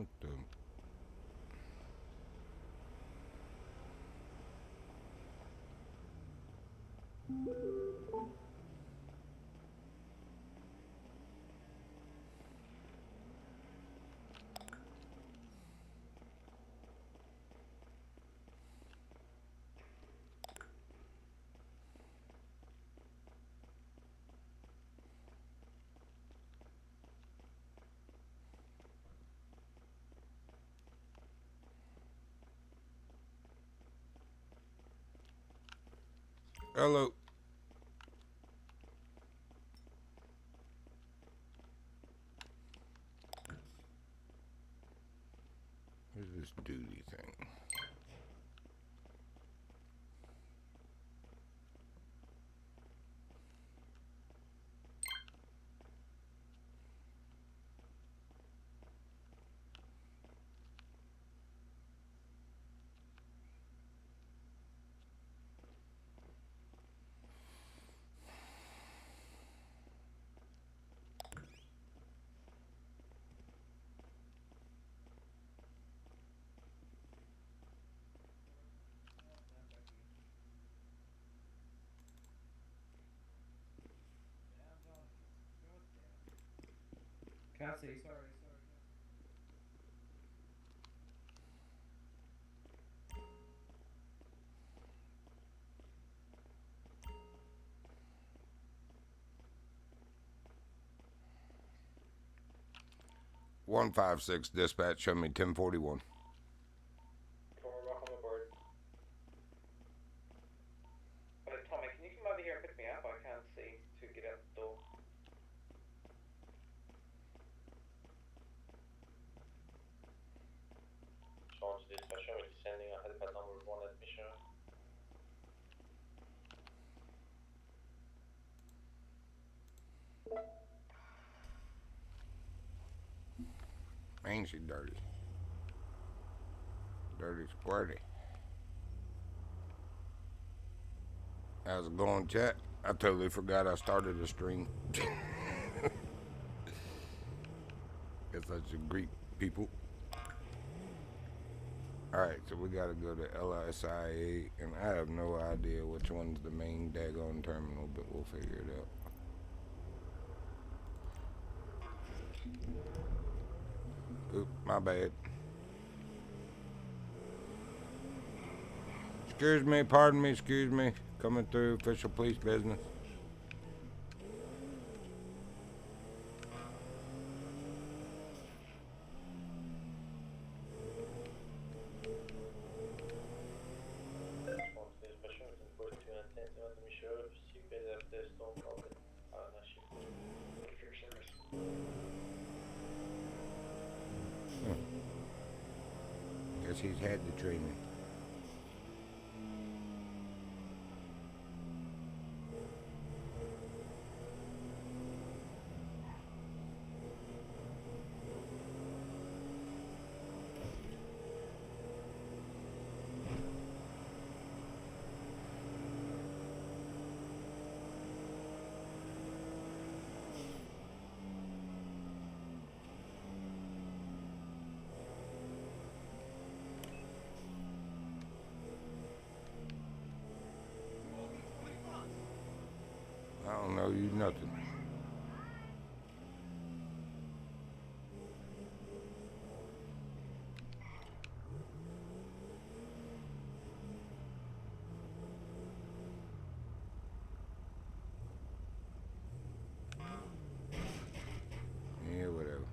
What the? Hello. Where's this duty thing? Can't see, sorry. 156 dispatch. Show me 1041. Welcome aboard. Tommy, can you come over here and pick me up? I can't see to get out the door. Change dispatch, we're descending. I had number 1 admission. Ain't she dirty? Dirty squirty. How's it going, chat? I totally forgot I started a stream. Guess I should greet people. Alright, so we gotta go to LSIA, and I have no idea which one's the main daggone terminal, but we'll figure it out. Oop, my bad. Excuse me, pardon me, excuse me. Coming through official police business. Guess he's had the training. I don't know you nothing. Yeah, whatever.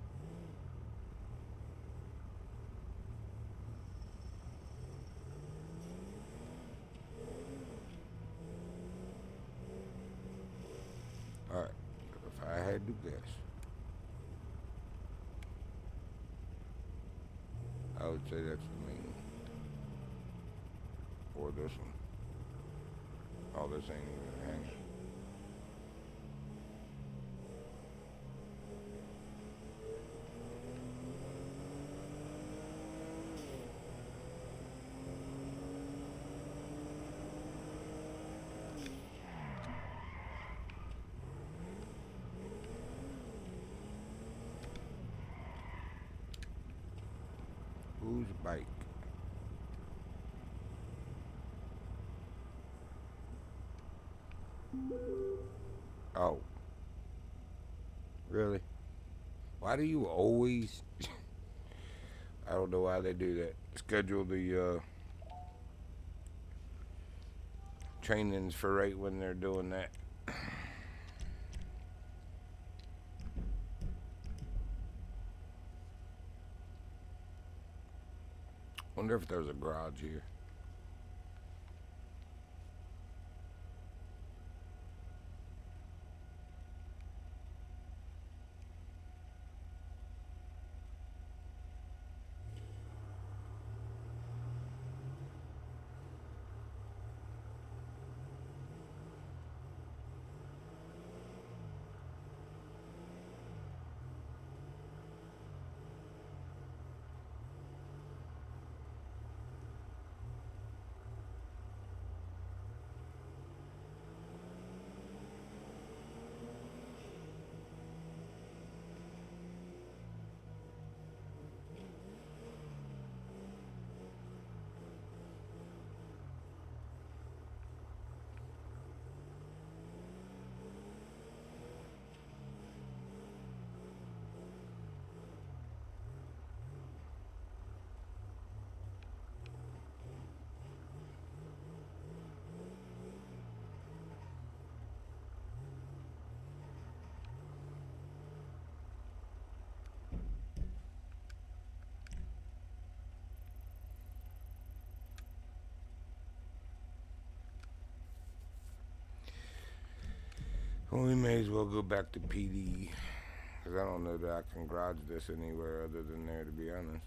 Alright, if I had to guess, I would say that's the main. Or this one. Oh, this ain't even hanging. Whose bike? Oh. Really? Why do you always... I don't know why they do that. Schedule the trainings for right when they're doing that. Wonder if there's a garage here. Well, we may as well go back to PD. Because I don't know that I can garage this anywhere other than there, to be honest.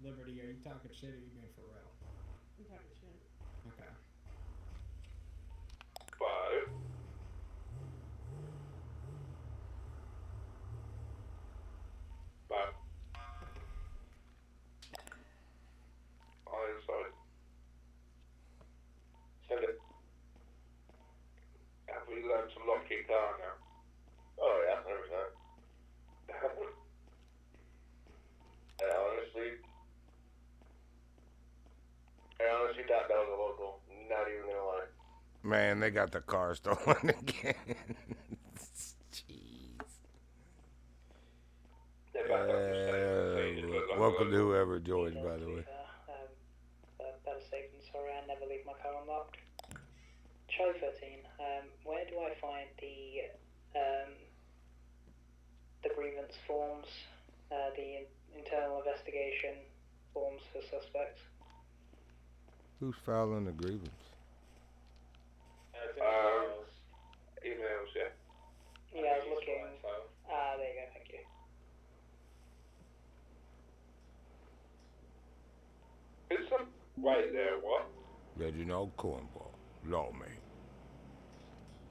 Liberty, are you talking shit or are you being for real? I'm talking shit. Okay. Five. Five. Oh, sorry. Send it. Have we learned to lock your car now? Oh yeah, there we go. I honestly thought that was a local. Not even gonna lie. Man, they got the car stolen again. Jeez. Welcome to whoever joined, by the way. Better safe than sorry, I never leave my car unlocked. Show 13, where do I find the grievance forms, the internal investigation forms for suspects? Who's filing the grievance? Emails, yeah. Yeah, I was looking. I Wait there, what? Reginald Cornball, lawman.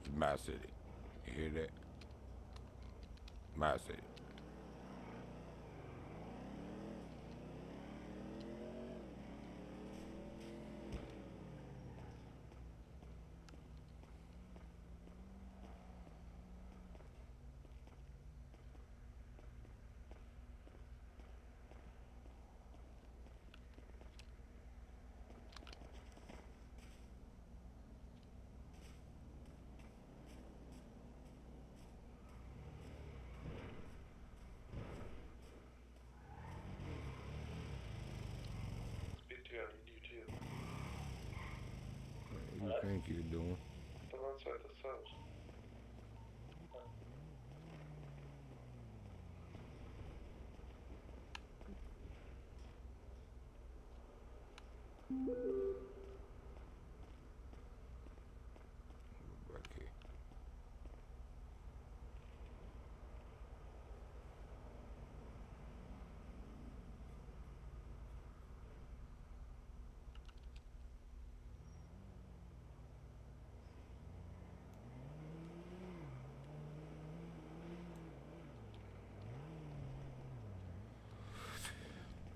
It's my city. You hear that? My city. Speak to you, I need you too. What do you think you're doing? I'm outside the cells. Back here.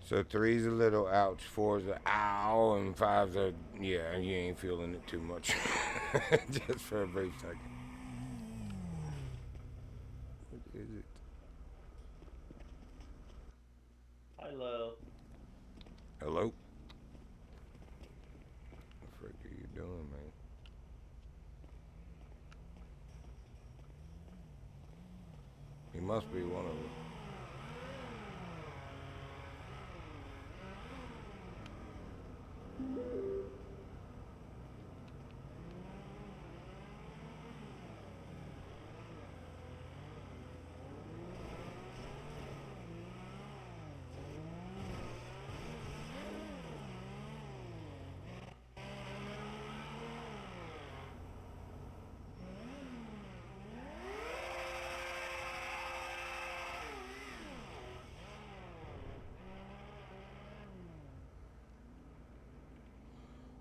So 3's a little ouch, 4's a ow, and 5's a yeah, you ain't feeling it too much. Just for a brief second. What is it? Hello. Hello? What the frick are you doing, man? He must be one of them.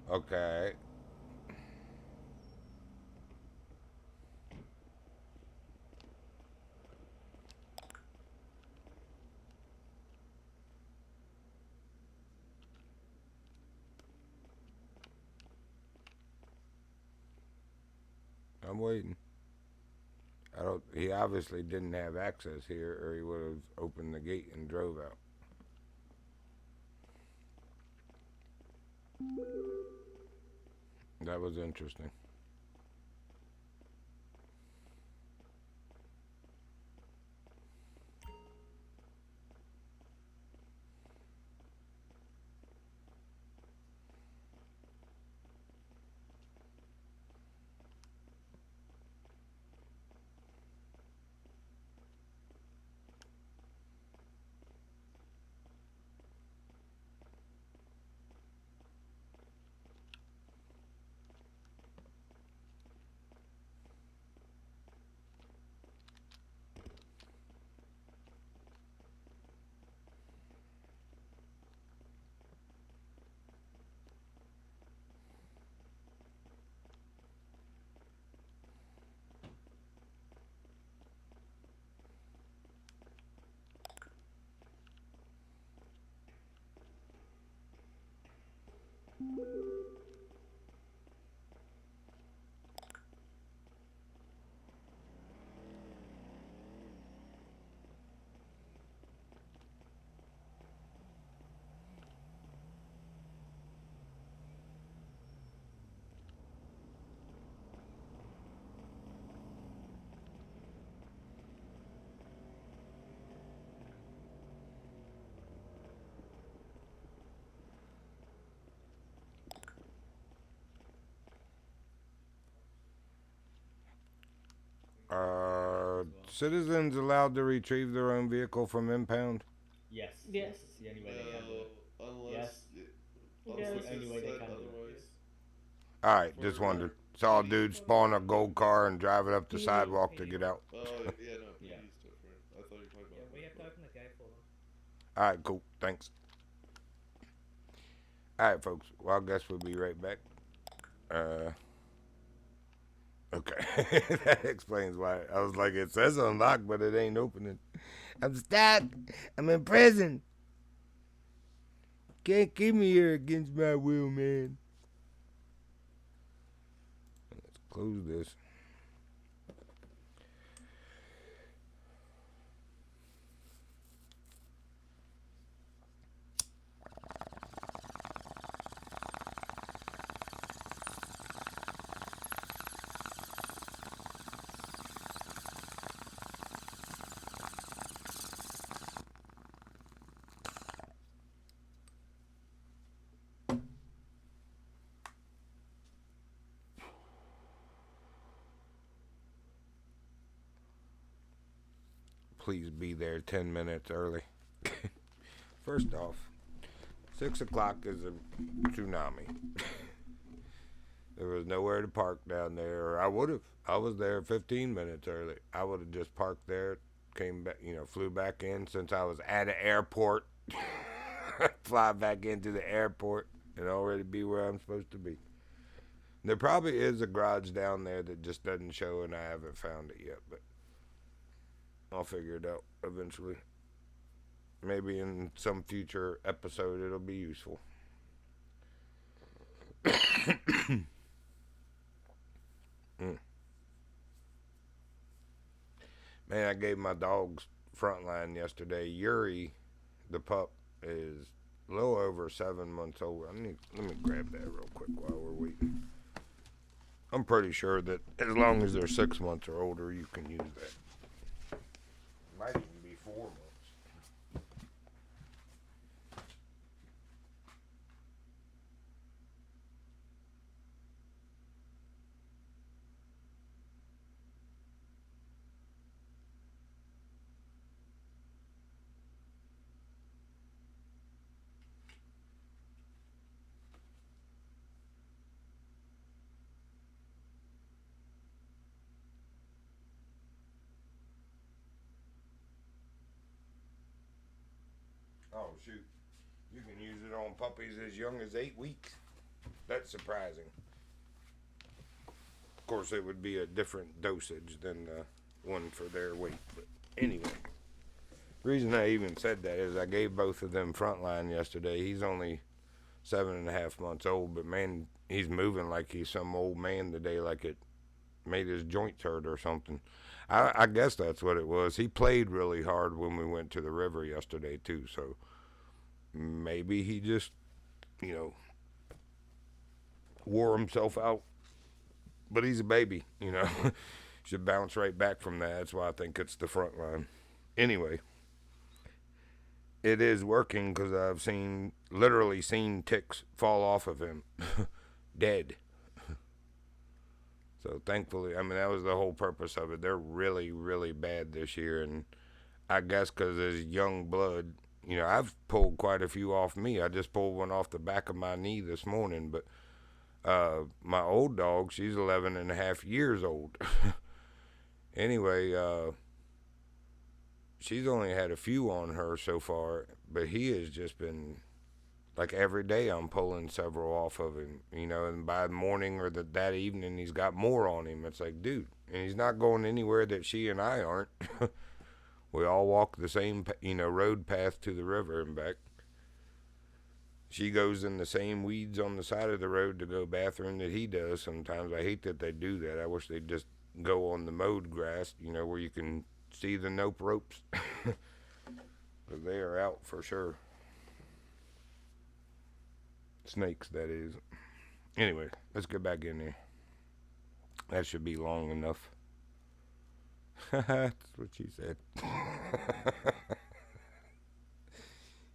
Okay. I'm waiting. I don't. He obviously didn't have access here, or he would have opened the gate and drove out. That was interesting. Citizens allowed to retrieve their own vehicle from impound? Yes. Yes. It's the only way they can do it. Unless Unless unless the only it's way they said can do it. otherwise. Alright, just wondered. Saw a dude spawn a gold car and drive it up the PD, sidewalk to PD. get out. Oh yeah, no, Yeah. PD's different. I thought you were talking about. Yeah, we have to open the gate for them. Alright, cool. Thanks. All right, folks. Well, I guess we'll be right back. Okay. That explains why. I was like, it says unlocked, but it ain't opening. I'm stuck. I'm in prison. Can't keep me here against my will, man. Let's close this. Please be there 10 minutes early. First off, 6 o'clock is a tsunami. There was nowhere to park down there, or I would have. I was there 15 minutes early. I would have just parked there, came back, flew back in since I was at an airport. Fly back into the airport and already be where I'm supposed to be. There probably is a garage down there that just doesn't show, and I haven't found it yet, but I'll figure it out eventually. Maybe in some future episode it'll be useful. Man, I gave my dogs Frontline yesterday. Yuri, the pup, is a little over 7 months old. Let me grab that real quick while we're waiting. I'm pretty sure that as long as they're 6 months or older, you can use that. Might even be 4 months. Oh, shoot. You can use it on puppies as young as 8 weeks. That's surprising. Of course, it would be a different dosage than the one for their weight. But anyway, the reason I even said that is I gave both of them Frontline yesterday. He's only 7.5 months old, but man, he's moving like he's some old man today, like it made his joints hurt or something. I guess that's what it was. He played really hard when we went to the river yesterday, too, so maybe he just, wore himself out. But he's a baby, Should bounce right back from that. That's why I think it's the Frontline. Anyway, it is working because I've literally seen ticks fall off of him. Dead. So thankfully, that was the whole purpose of it. They're really, really bad this year. And I guess because it's young blood, I've pulled quite a few off me. I just pulled one off the back of my knee this morning. But my old dog, she's 11 and a half years old. Anyway, she's only had a few on her so far. But he has just been, like every day I'm pulling several off of him, and by the morning or that evening he's got more on him. It's like, dude, and he's not going anywhere that she and I aren't. We all walk the same, road path to the river and back. She goes in the same weeds on the side of the road to go bathroom that he does sometimes. I hate that they do that. I wish they'd just go on the mowed grass, where you can see the nope ropes. But they are out for sure. Snakes, that is. Anyway, let's get back in there. That should be long enough. That's what she said.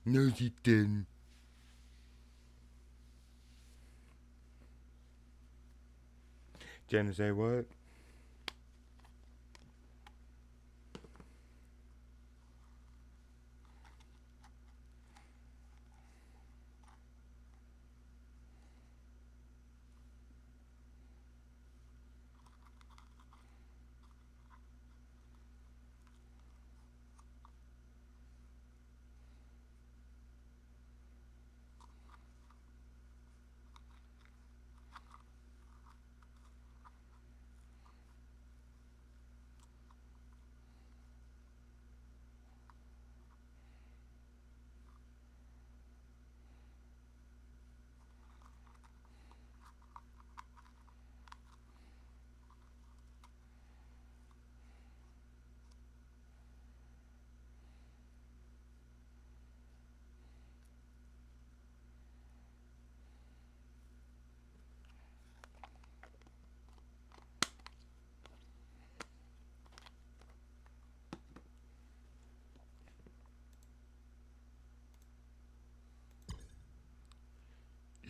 No, she didn't. Jenna say what?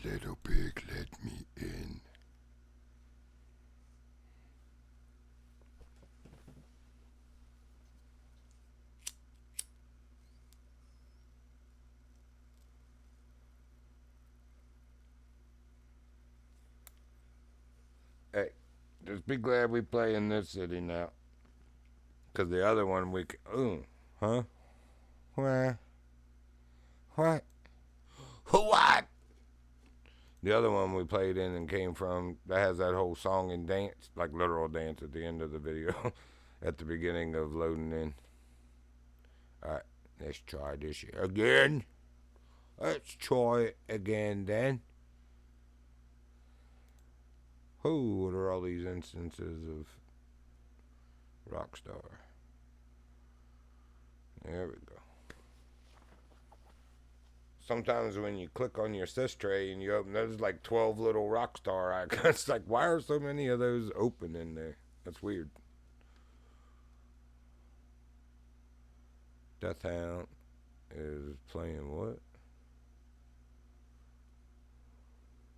Little pig, let me in. Hey, just be glad we play in this city now. Because the other one we... huh? What? What? What? The other one we played in and came from, that has that whole song and dance, like literal dance at the end of the video, at the beginning of loading in. Alright, let's try this again. Let's try it again then. What are all these instances of Rockstar? There we go. Sometimes when you click on your sys tray and you open, there's like 12 little Rockstar icons. It's like, why are so many of those open in there? That's weird. Death Hound is playing what?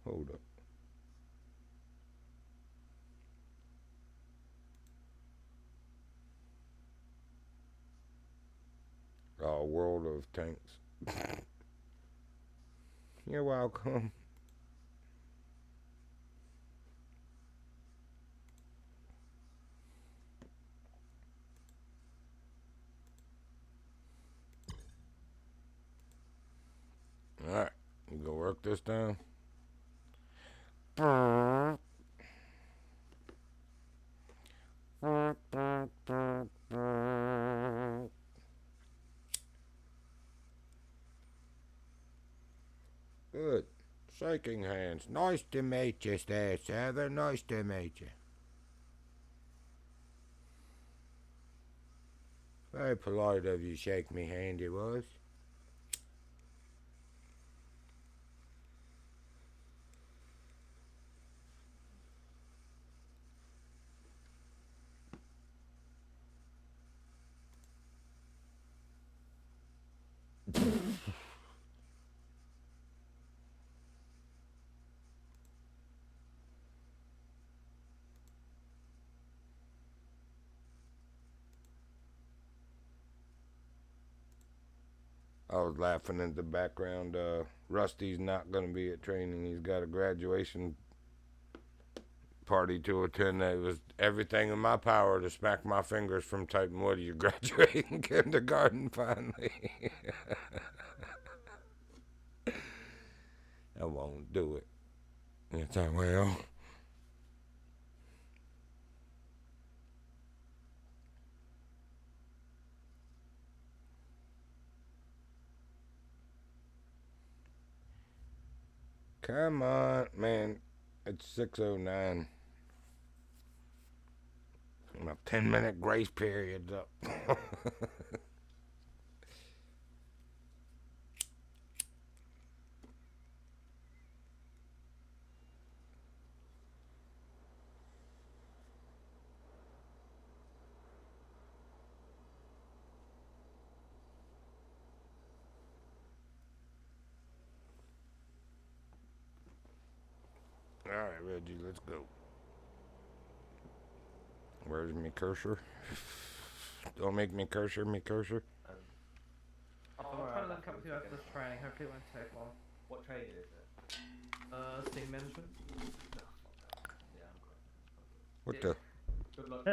Hold up. Oh, World of Tanks. You're welcome. Alright, you go work this down. Good. Shaking hands. Nice to meet you, there, Sarah. Nice to meet you. Very polite of you to shake me hand, it was. I was laughing in the background. Rusty's not going to be at training. He's got a graduation party to attend. It was everything in my power to smack my fingers from typing, "What are you graduating kindergarten finally?" I won't do it. It's like, well... Come on, man. It's 6:09. My 10-minute grace period's up. Alright, Reggie, let's go. Where's me cursor? Don't make me cursor, me cursor. I'm trying to link up with you after this training. Hopefully it won't take long. What training is it? Steam management. Yeah, I'm good. What the? Good luck.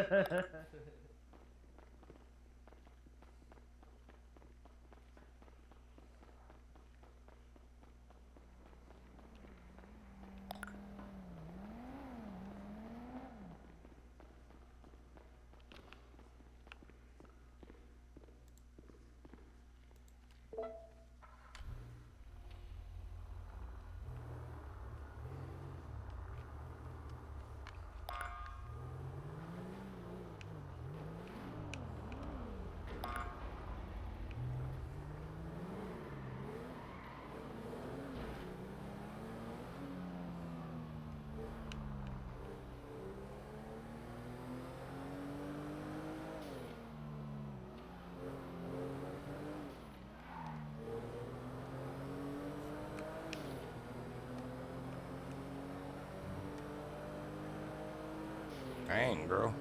Dang, girl.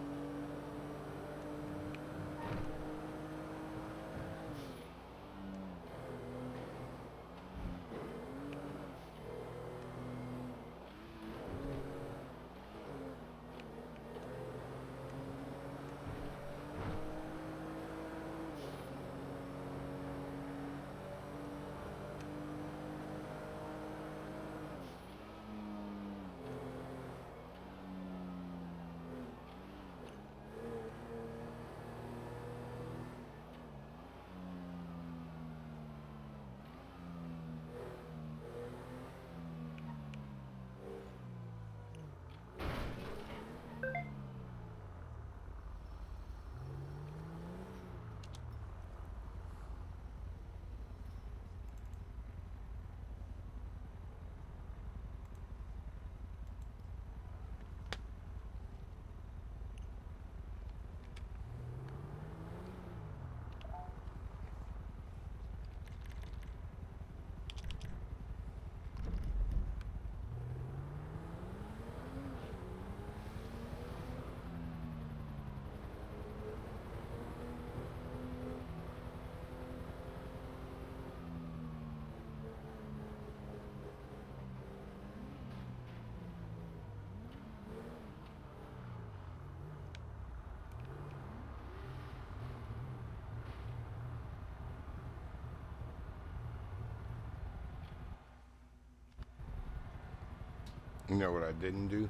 You know what I didn't do?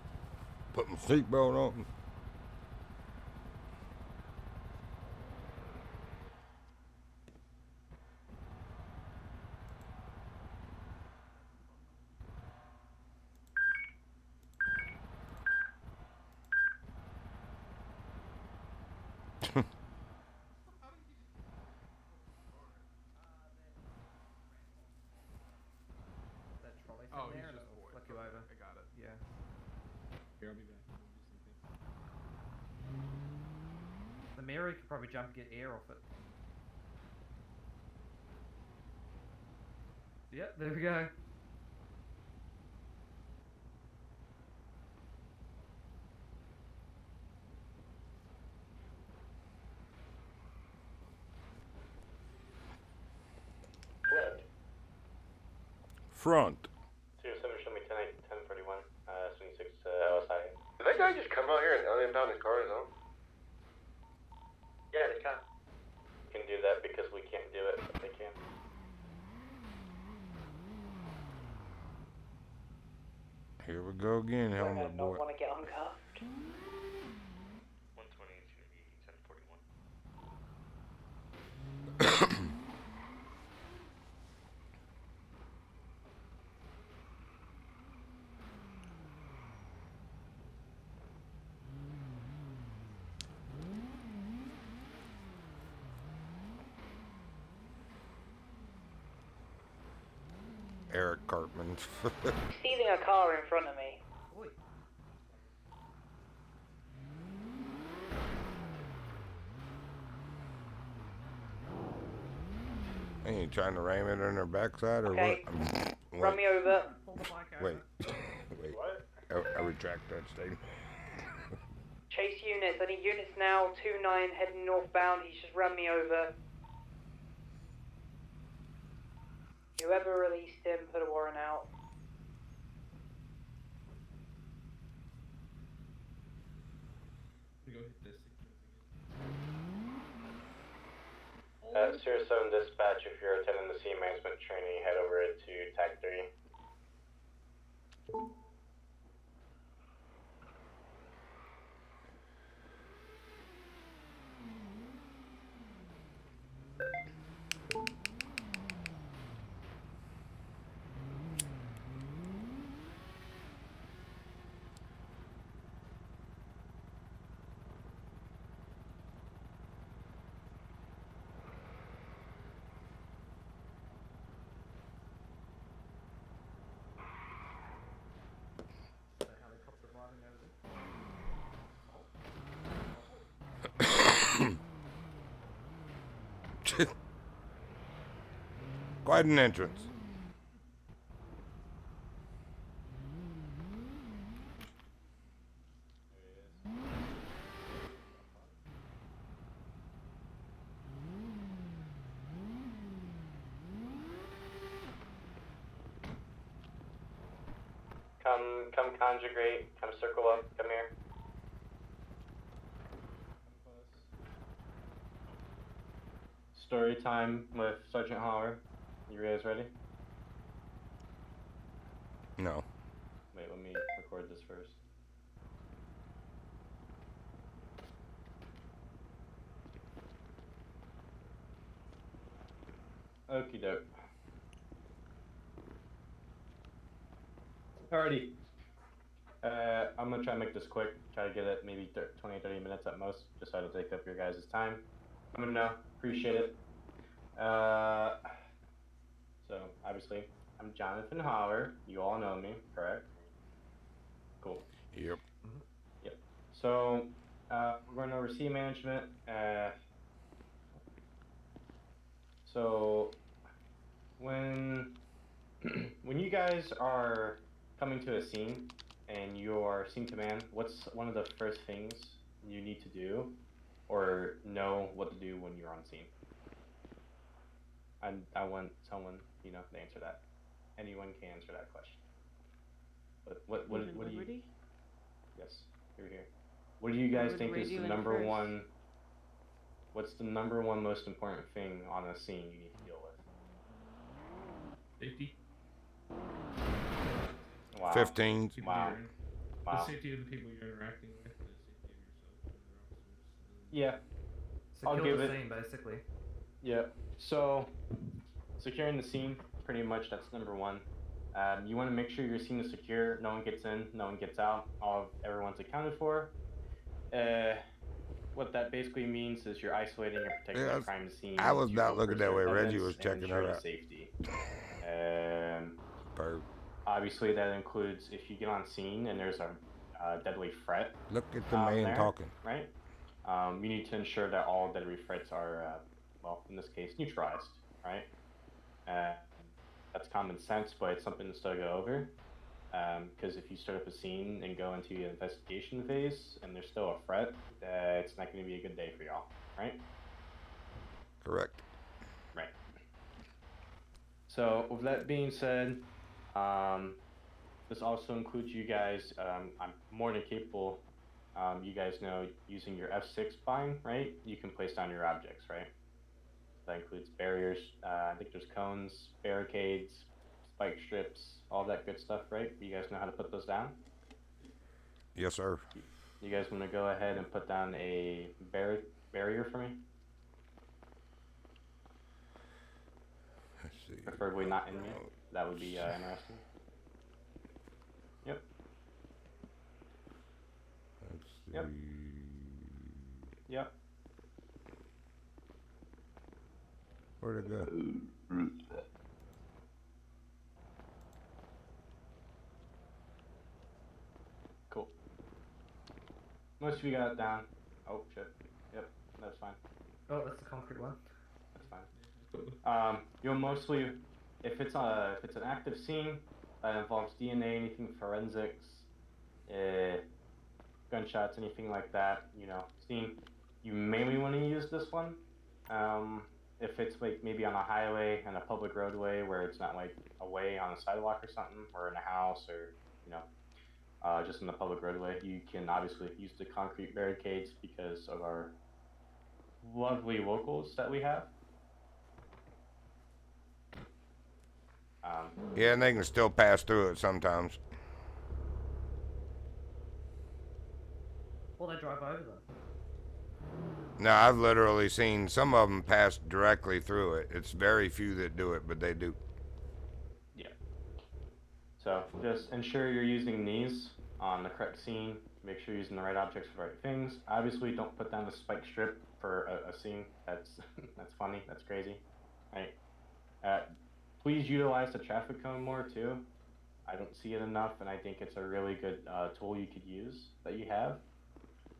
Put my seatbelt on. That trolley thing Oh, there, he's and just it'll bored. flick you over. I got it. Yeah. Here, I'll be back. I'll do something. The mirror could probably jump and get air off it. Yep, there we go. Front. 07, show me 1041, 26 LSI. Did that guy just come out here and impound his car on his own? Yeah, they can. Can do that because we can't do it, but they can. Here we go again, I helmet don't boy. want to get uncuffed. 120 should be 1041. Eric Cartman. Stealing a car in front of me. Oi. Ain't you trying to ram it in her backside or Okay. what? Run me over. Pull the bike over. Wait. Wait. What? I retract that statement. Chase units. I need units now. 2-9 heading northbound. He's just run me over. Whoever released him, put a warrant out. 07 dispatch, if you're attending the scene management training, head over to TAC 3. The helicopter driving over there. Quite an entrance. come conjugate, come circle up, come here. Story time with Sergeant Hauer. You guys ready? No. Wait, let me record this first. Okie doke. Alrighty. I'm gonna try to make this quick. Try to get it maybe 20-30 minutes at most, just so I don't take up your guys' time. I'm gonna know. Appreciate it. So, obviously, I'm Jonathan Hauer. You all know me, correct? Cool. Yep. Yep. So, we're going over scene management. So, when you guys are coming to a scene and you're scene command, what's one of the first things you need to do or know what to do when you're on scene? I want someone, to answer that. Anyone can answer that question. But what do you? Liberty? Yes, you're here. What do you guys What think would is we the do number first? one? What's the number one most important thing on a scene you need to deal with? Safety. Wow. 15. People Wow. you're in- Wow. The safety of the people you're interacting with, the safety of yourself and other officers. Yeah. I'll Secure give the it- scene, basically. Yeah. So, securing the scene, pretty much that's number one. You want to make sure your scene is secure. No one gets in, no one gets out. Everyone's accounted for. What that basically means is you're isolating and protecting Yeah, the crime scene. I was to not looking that way. preserve Reggie evidence was and checking ensure her the out. safety. Perv. Obviously, that includes if you get on scene and there's a deadly threat. Look at the out man there, talking. Right? You need to ensure that all deadly threats are, well, in this case, neutralized. Right? That's common sense, but it's something to still go over. Because if you start up a scene and go into the investigation phase and there's still a threat, it's not going to be a good day for y'all, right? Correct. Right. So with that being said, this also includes you guys. I'm more than capable. You guys know using your F6 bind, right? You can place down your objects, right? That includes barriers. I think there's cones, barricades, spike strips, all that good stuff, right? You guys know how to put those down? Yes, sir. You guys want to go ahead and put down a barrier for me? Let's see. Preferably not in me. That would be interesting. Yep. Let's see. Yep. Yep. Where'd it go? Cool. Most of you got it down. Oh shit. Yep, that's fine. Oh, that's the concrete one. That's fine. You'll mostly, if it's an active scene that involves DNA, anything forensics, gunshots, anything like that, scene, you mainly want to use this one. If it's like maybe on a highway and a public roadway where it's not like away on a sidewalk or something, or in a house, or just in the public roadway, you can obviously use the concrete barricades because of our lovely locals that we have. Yeah, and they can still pass through it sometimes. Or they drive over them. No, I've literally seen some of them pass directly through it. It's very few that do it, but they do. Yeah. So just ensure you're using these on the correct scene. Make sure you're using the right objects for the right things. Obviously, don't put down the spike strip for a scene. That's funny. That's crazy. Right. Please utilize the traffic cone more too. I don't see it enough, and I think it's a really good tool you could use that you have.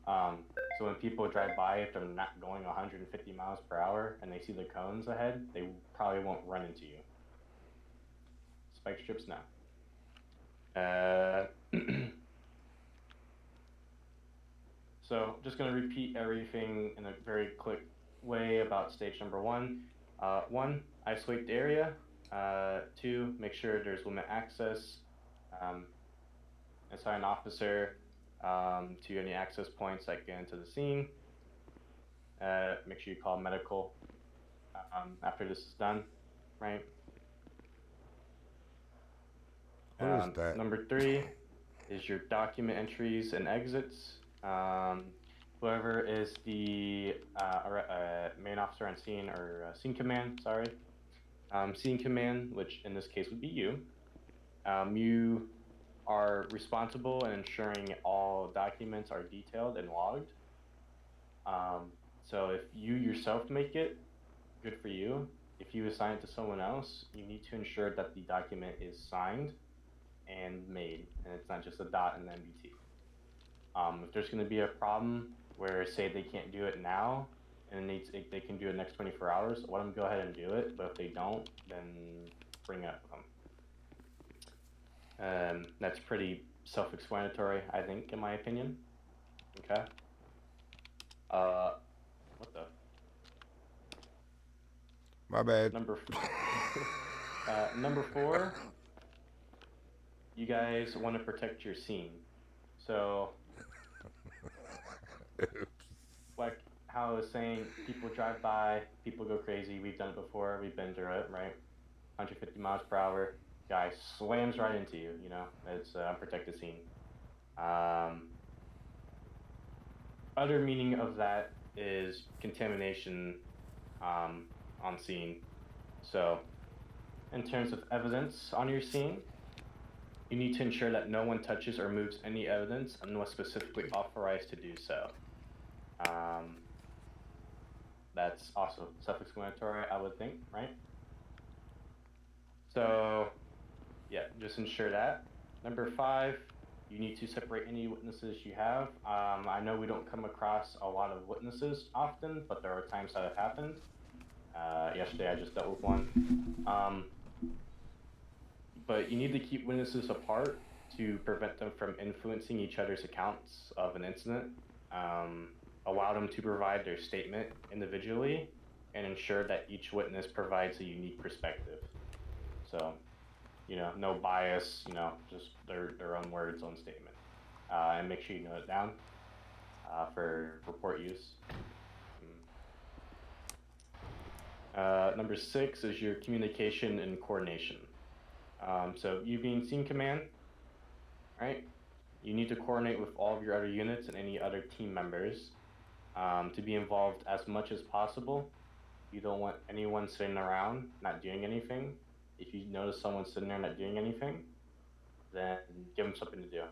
So when people drive by, if they're not going 150 miles per hour and they see the cones ahead, they probably won't run into you. Spike strips, no. So just going to repeat everything in a very quick way about stage number one. 1, isolate the area. 2, make sure there's limit access. assign an officer to any access points that get into the scene. Make sure you call medical after this is done, right? What is that? Number 3 is your document entries and exits. Whoever is the main officer on scene, or scene command, sorry. Scene command, which in this case would be you. You are responsible in ensuring all documents are detailed and logged. So if you yourself make it, good for you. If you assign it to someone else, you need to ensure that the document is signed and made, and it's not just a dot in the MBT. If there's going to be a problem where, say, they can't do it now, and they can do it next 24 hours, let them go ahead and do it, but if they don't, then bring it up with them. That's pretty self-explanatory, I think, in my opinion. Okay. What the? My bad. Number 4, you guys want to protect your scene. So, like how I was saying, people drive by, people go crazy. We've done it before. We've been through it, right? 150 miles per hour. Guy slams right into you, you know? It's an unprotected scene. Other meaning of that is contamination on scene. So, in terms of evidence on your scene, you need to ensure that no one touches or moves any evidence unless specifically authorized to do so. That's also self-explanatory, I would think, right? So, yeah, just ensure that. Number 5, you need to separate any witnesses you have. I know we don't come across a lot of witnesses often, but there are times that have happened. Yesterday I just dealt with one. But you need to keep witnesses apart to prevent them from influencing each other's accounts of an incident. Allow them to provide their statement individually, and ensure that each witness provides a unique perspective. So, you know, no bias, you know, just their own words, own statement. And make sure you note it down for report use. Number 6 is your communication and coordination. So you being scene command, right? You need to coordinate with all of your other units and any other team members to be involved as much as possible. You don't want anyone sitting around not doing anything. If you notice someone sitting there not doing anything, then give them something to do.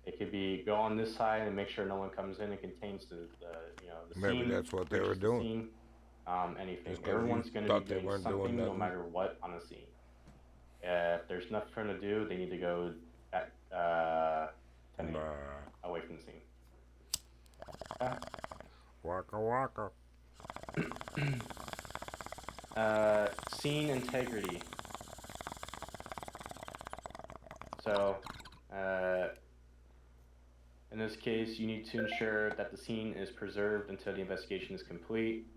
It could be go on this side and make sure no one comes in and contains the Maybe scene. that's what they were breaches the doing. Scene, anything. Just 'cause Everyone's you going to thought be they doing weren't doing something no nothing. matter what on a scene. If there's nothing for them to do, they need to go at 10 a.m. away from the scene. Waka waka. Scene integrity. So, in this case, you need to ensure that the scene is preserved until the investigation is complete,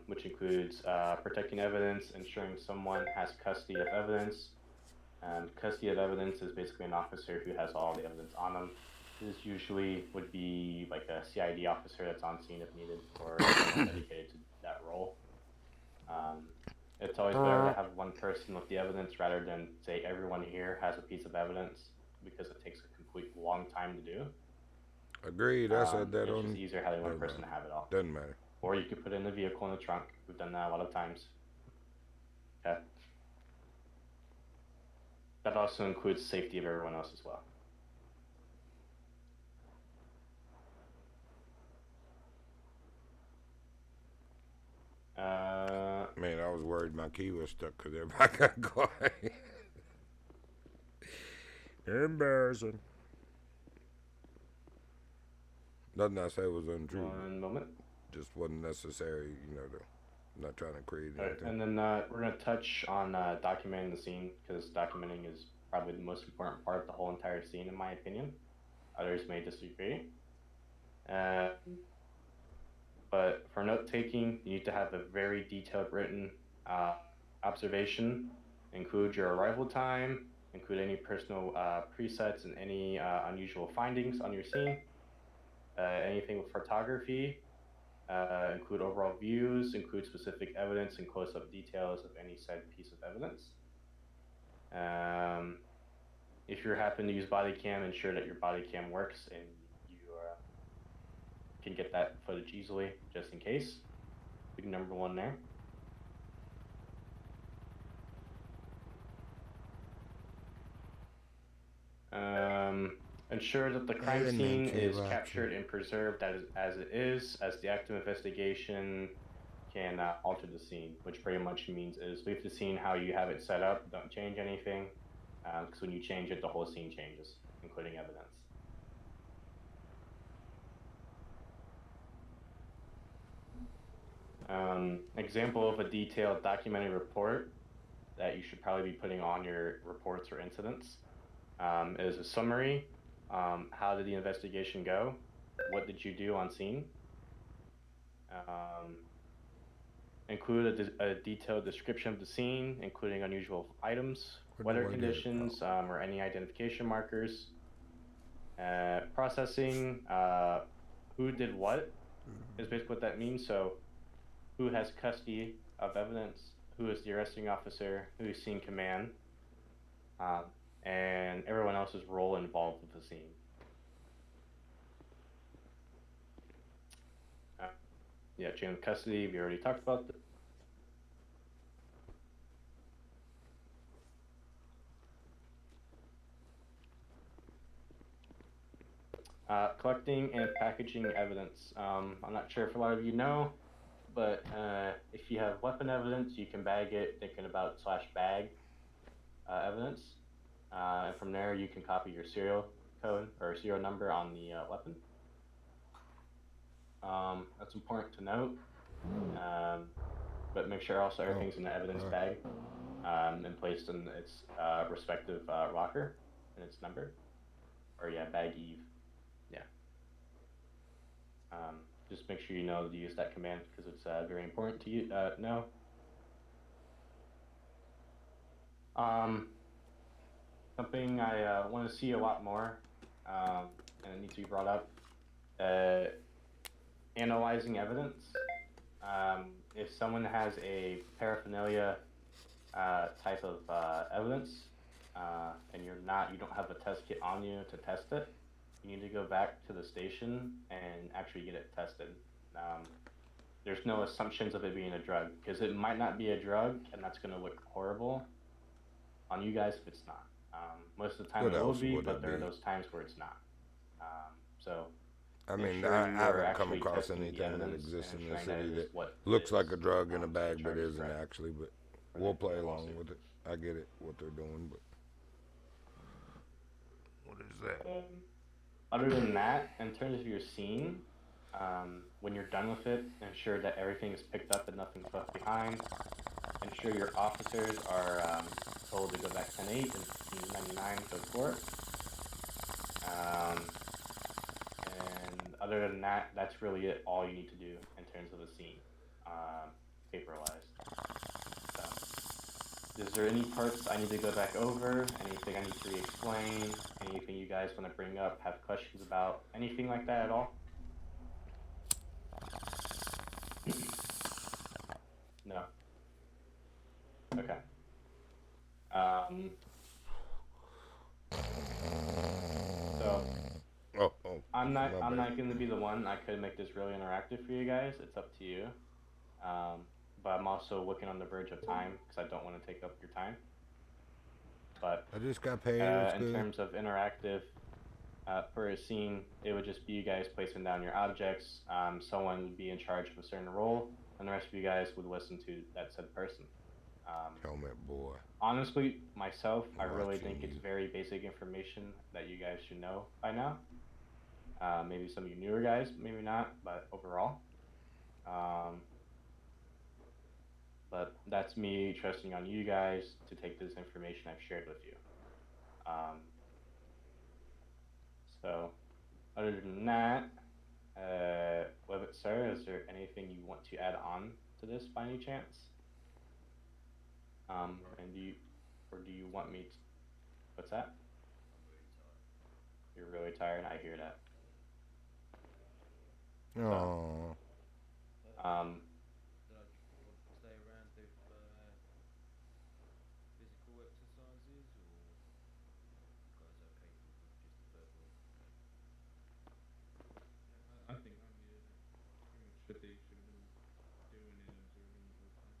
which includes protecting evidence, ensuring someone has custody of evidence. Custody of evidence is basically an officer who has all the evidence on them. This usually would be like a CID officer that's on scene if needed, or someone dedicated to that role. It's always better to have one person with the evidence rather than say everyone here has a piece of evidence, because it takes a complete long time to do. Agreed. I said that it's on. just easier having one person to have it all. Doesn't matter. Or you could put it in the vehicle in the trunk. We've done that a lot of times. Okay. That also includes safety of everyone else as well. Man, I was worried my key was stuck because everybody got quiet. Embarrassing. Nothing I said was untrue. One moment. Just wasn't necessary, you know. I'm not trying to create All right, anything. and then we're going to touch on documenting the scene, because documenting is probably the most important part of the whole entire scene, in my opinion. Others may disagree. But for note taking, you need to have a very detailed written observation. Include your arrival time, include any personal presets and any unusual findings on your scene. Anything with photography, include overall views, include specific evidence and close-up details of any said piece of evidence. If you happen to use body cam, ensure that your body cam works and you can get that footage easily, just in case. Big number one there. Ensure that the crime scene is captured and preserved as it is, as the active investigation can alter the scene, which pretty much means is leave the scene how you have it set up, don't change anything, because when you change it, the whole scene changes, including evidence. Example of a detailed documented report that you should probably be putting on your reports or incidents is a summary. How did the investigation go? What did you do on scene? Include a detailed description of the scene, including unusual items, weather conditions, or any identification markers. Processing, who did what is basically what that means. So who has custody of evidence, who is the arresting officer, who is scene command, and everyone else's role involved with the scene. Yeah, chain of custody, we already talked about. Collecting and packaging evidence. I'm not sure if a lot of you know, but if you have weapon evidence, you can bag it, thinking about /bag evidence. And from there, you can copy your serial code or serial number on the weapon. That's important to note. But make sure also everything's in the evidence bag and placed in its respective locker and its number. Or yeah, bag Eve. Yeah. Just make sure you know to use that command because it's very important to you know. Something I want to see a lot more, and it needs to be brought up, analyzing evidence. If someone has a paraphernalia type of evidence, and you don't have a test kit on you to test it, you need to go back to the station and actually get it tested. There's no assumptions of it being a drug, because it might not be a drug, and that's going to look horrible on you guys if it's not. Most of the time it will be, but there are those times where it's not. So I mean, I haven't come across anything that exists in the city that looks like a drug in a bag but isn't actually, but we'll play along with it. I get it, what they're doing, but what is that? Other than that, in terms of your scene, when you're done with it, ensure that everything is picked up and nothing's left behind. Ensure your officers are told to go back 10-8 and 1599 to the court. And other than that, that's really it. All you need to do in terms of the scene, paper-wise. So, is there any parts I need to go back over? Anything I need to re-explain? Anything you guys want to bring up? Have questions about? Anything like that at all? No. Okay. So I'm not going to be the one. I could make this really interactive for you guys. It's up to you. But I'm also looking on the verge of time because I don't want to take up your time. But I just got paid. In terms of interactive, for a scene, it would just be you guys placing down your objects. Someone would be in charge of a certain role, and the rest of you guys would listen to that said person. Helmet boy. Honestly, myself, I really think it's very basic information that you guys should know by now. Maybe some of you newer guys, maybe not, but overall. But that's me trusting on you guys to take this information I've shared with you. So, other than that, sir, is there anything you want to add on to this by any chance? And do you want me What's that? You're really tired. I hear that. Oh, Um, Did I want to stay around do physical exercises, or you guys okay with just the verbal? I think I'm pretty much should have been doing it and observing the whole time.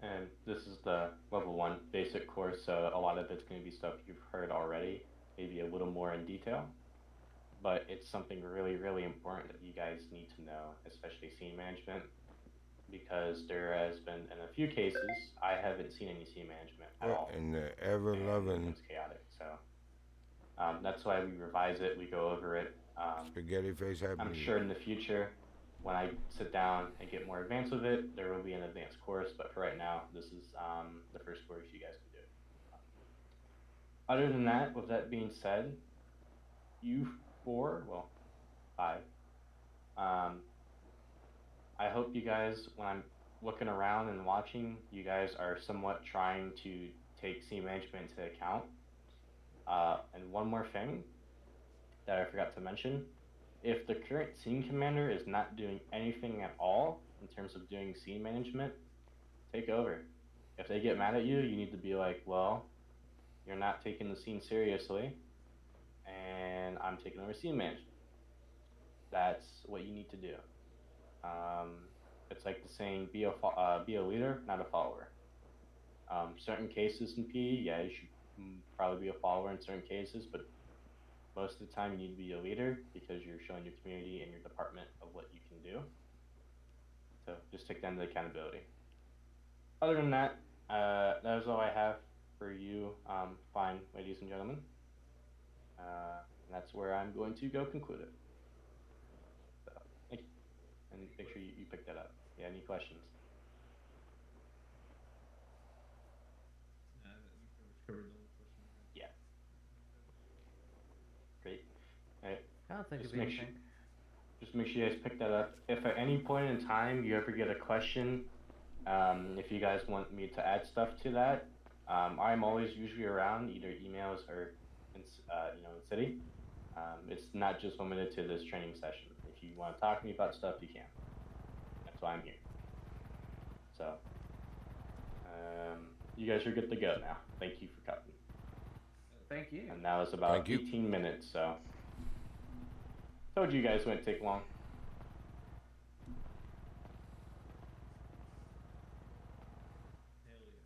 and this is the level 1 basic course, so a lot of it's going to be stuff you've heard already, maybe a little more in detail. But it's something really, really important that you guys need to know, especially scene management, because there has been, in a few cases, I haven't seen any scene management at all. in the ever loving It's chaotic, so that's why we revise it, we go over it. spaghetti face happy. I'm sure in the future, when I sit down and get more advanced with it, there will be an advanced course, but for right now, this is the first course you guys can do. Other than that, with that being said, you 5, I hope you guys, when I'm looking around and watching, you guys are somewhat trying to take scene management into account. And one more thing that I forgot to mention, if the current scene commander is not doing anything at all in terms of doing scene management, take over. If they get mad at you, you need to be like, well, you're not taking the scene seriously, and I'm taking over scene management. That's what you need to do. It's like the saying, be a leader, not a follower. Certain cases in PE, yeah, you should probably be a follower in certain cases, but most of the time you need to be a leader because you're showing your community and your department of what you can do. So just take that into accountability. Other than that, that is all I have for you, fine ladies and gentlemen. And that's where I'm going to go conclude it. So, thank you. And make sure you pick that up. Yeah, any questions? We pretty much covered the only question I had. Yeah. Great. All right. I don't think Just it'd be make sure- anything. Just make sure you guys pick that up. If at any point in time you ever get a question, if you guys want me to add stuff to that, I'm always usually around, either emails or in city. It's not just limited to this training session. If you want to talk to me about stuff, you can. That's why I'm here. So, you guys are good to go now. Thank you for coming. Thank you. And that was about Thank you. 18 minutes, so. Told you guys wouldn't take long. Hell yeah.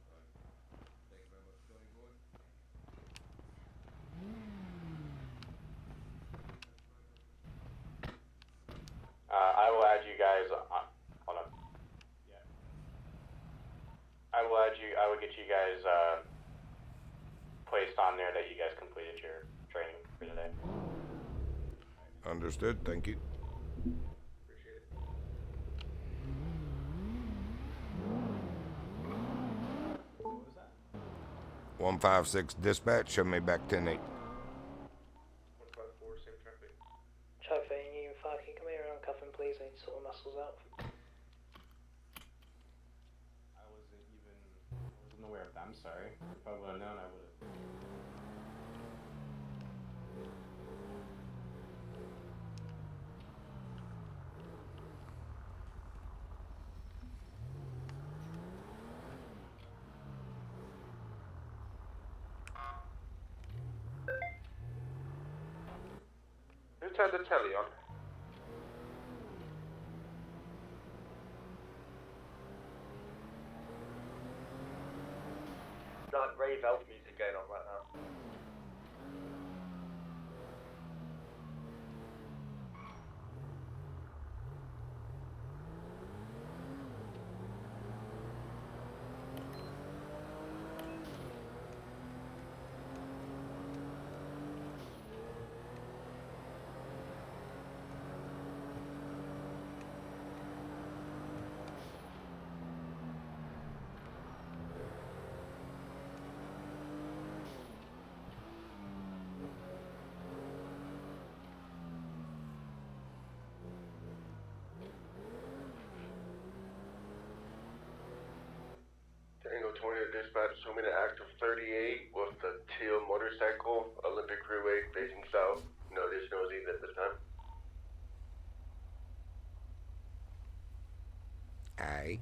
Alright. Thank you very much, Johnny boy. I will add you guys hold on. Yeah. I will get you guys placed on there that you guys completed your training for today. Understood. Thank you. Appreciate it. What was that? 156 dispatch. Show me back 10-8. 154, same traffic. Trophy, you and Fire, can you come here and uncuff him, please? I need to sort the muscles out. I wasn't aware of that. I'm sorry. If I would have known, I would have. Who turned the telly on? Like rave elf music going on right now. show me the active 38 with the teal motorcycle, Olympic Freeway facing south. No additional Z's at this time. Aight.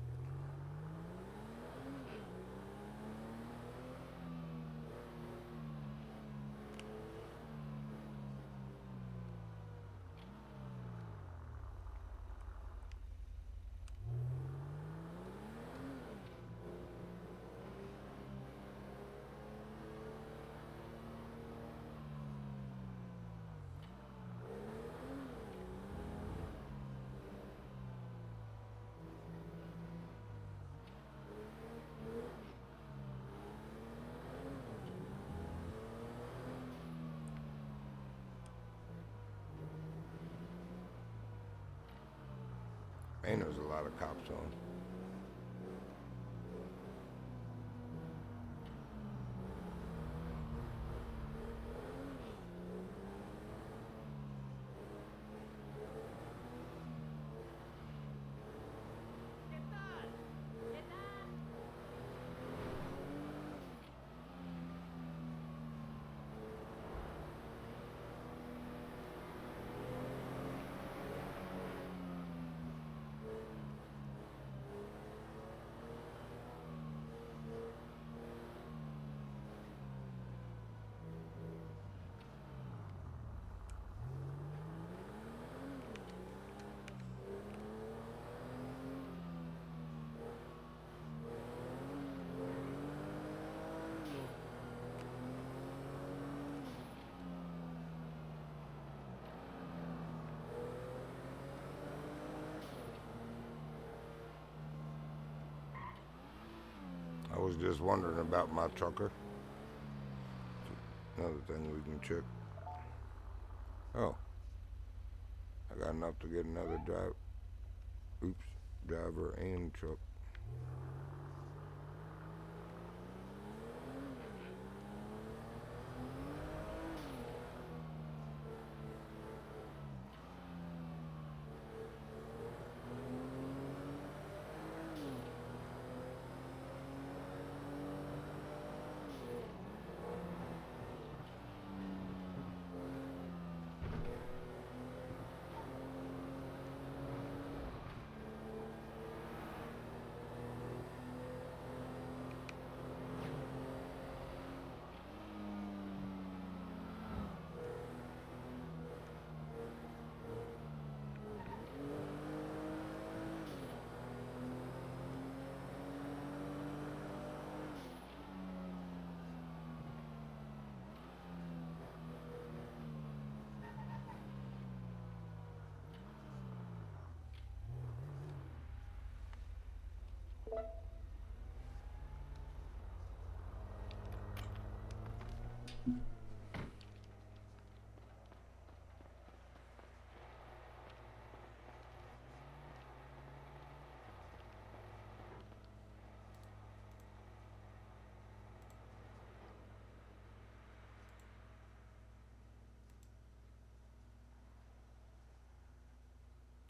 Man, there's a lot of cops on. I was just wondering about my trucker. Another thing we can check. Oh. I got enough to get another driver and truck.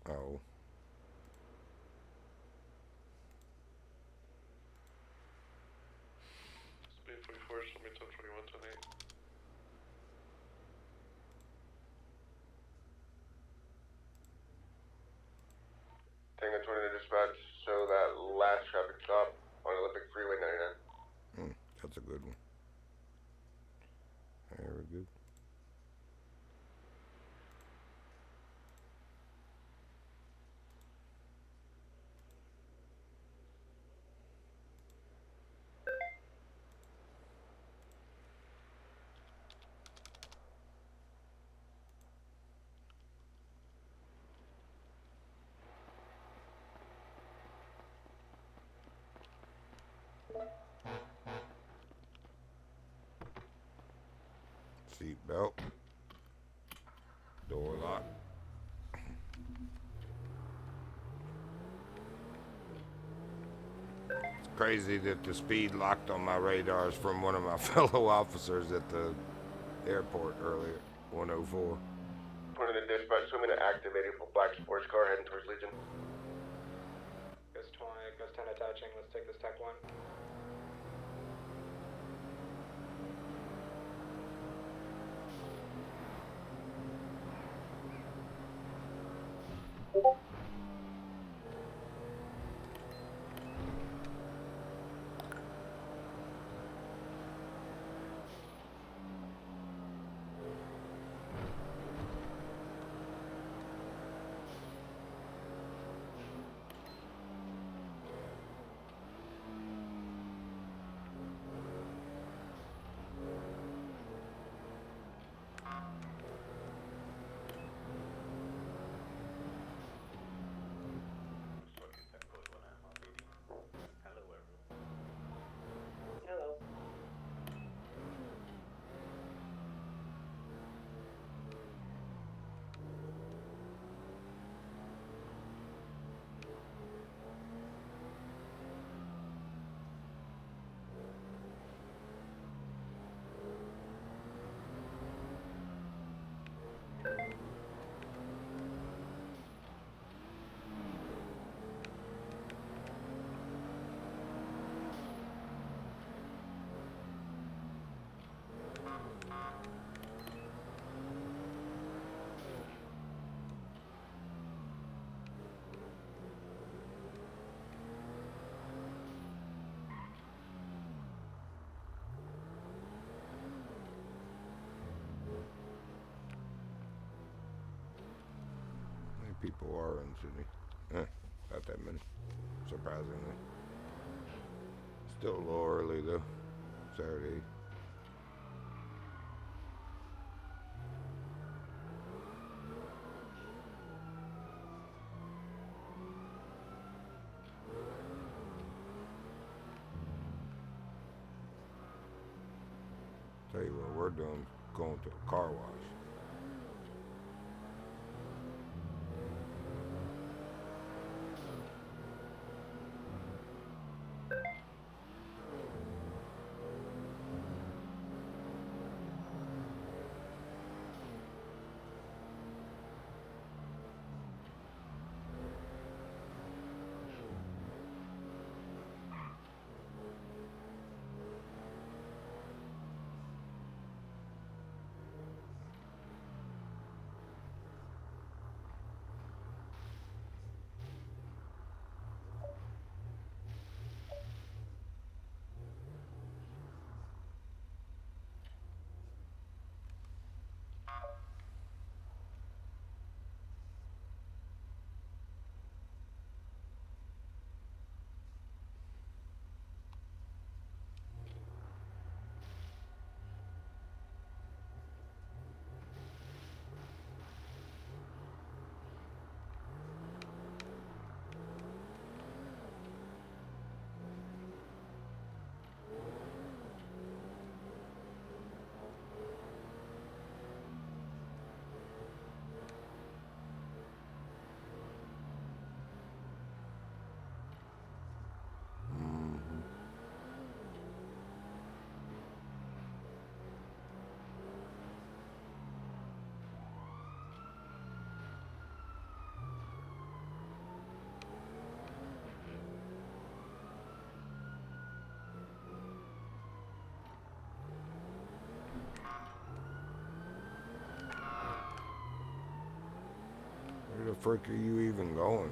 Oh. Speed 44, show me 1021, 28. Tango 20 to dispatch, show that last traffic stop on Olympic Freeway 99. That's a good one. Very good. Seat belt. Door lock. It's crazy that the speed locked on my radars from one of my fellow officers at the airport earlier. 104. Put in the dispatch, show me the activated for black sports car heading towards Legion. Ghost 20, Ghost 10 attaching. Let's take this tech 1. people are in Sydney. Not that many, surprisingly. Still a little early though. Saturday. Tell you what we're doing, going to a car wash. Where the frick are you even going?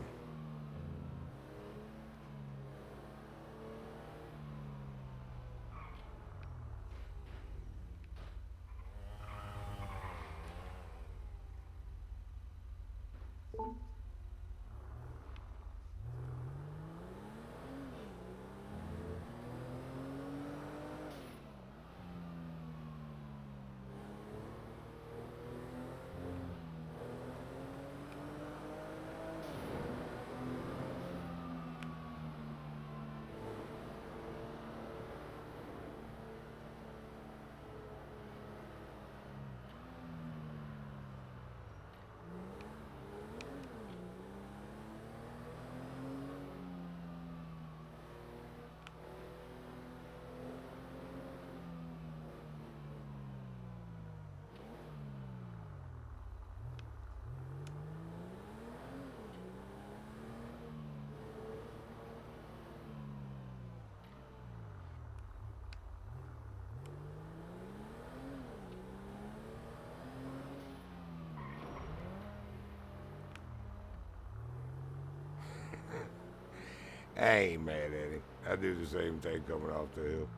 I ain't mad at him. I do the same thing coming off the hill.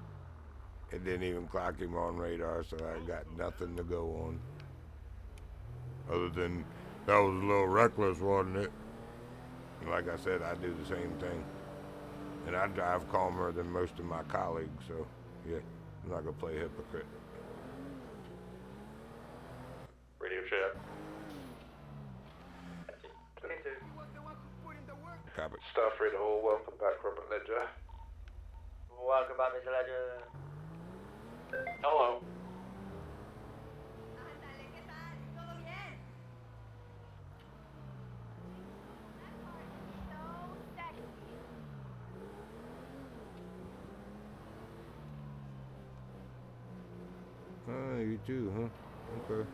It didn't even clock him on radar, so I got nothing to go on. Other than that was a little reckless, wasn't it? And like I said, I do the same thing. And I drive calmer than most of my colleagues, so yeah, I'm not gonna play hypocrite. Radio check. Copy. Staff Reader Hall, welcome back, Robert Ledger. Welcome back, Mr. Ledger. Hello. You too, huh? Okay.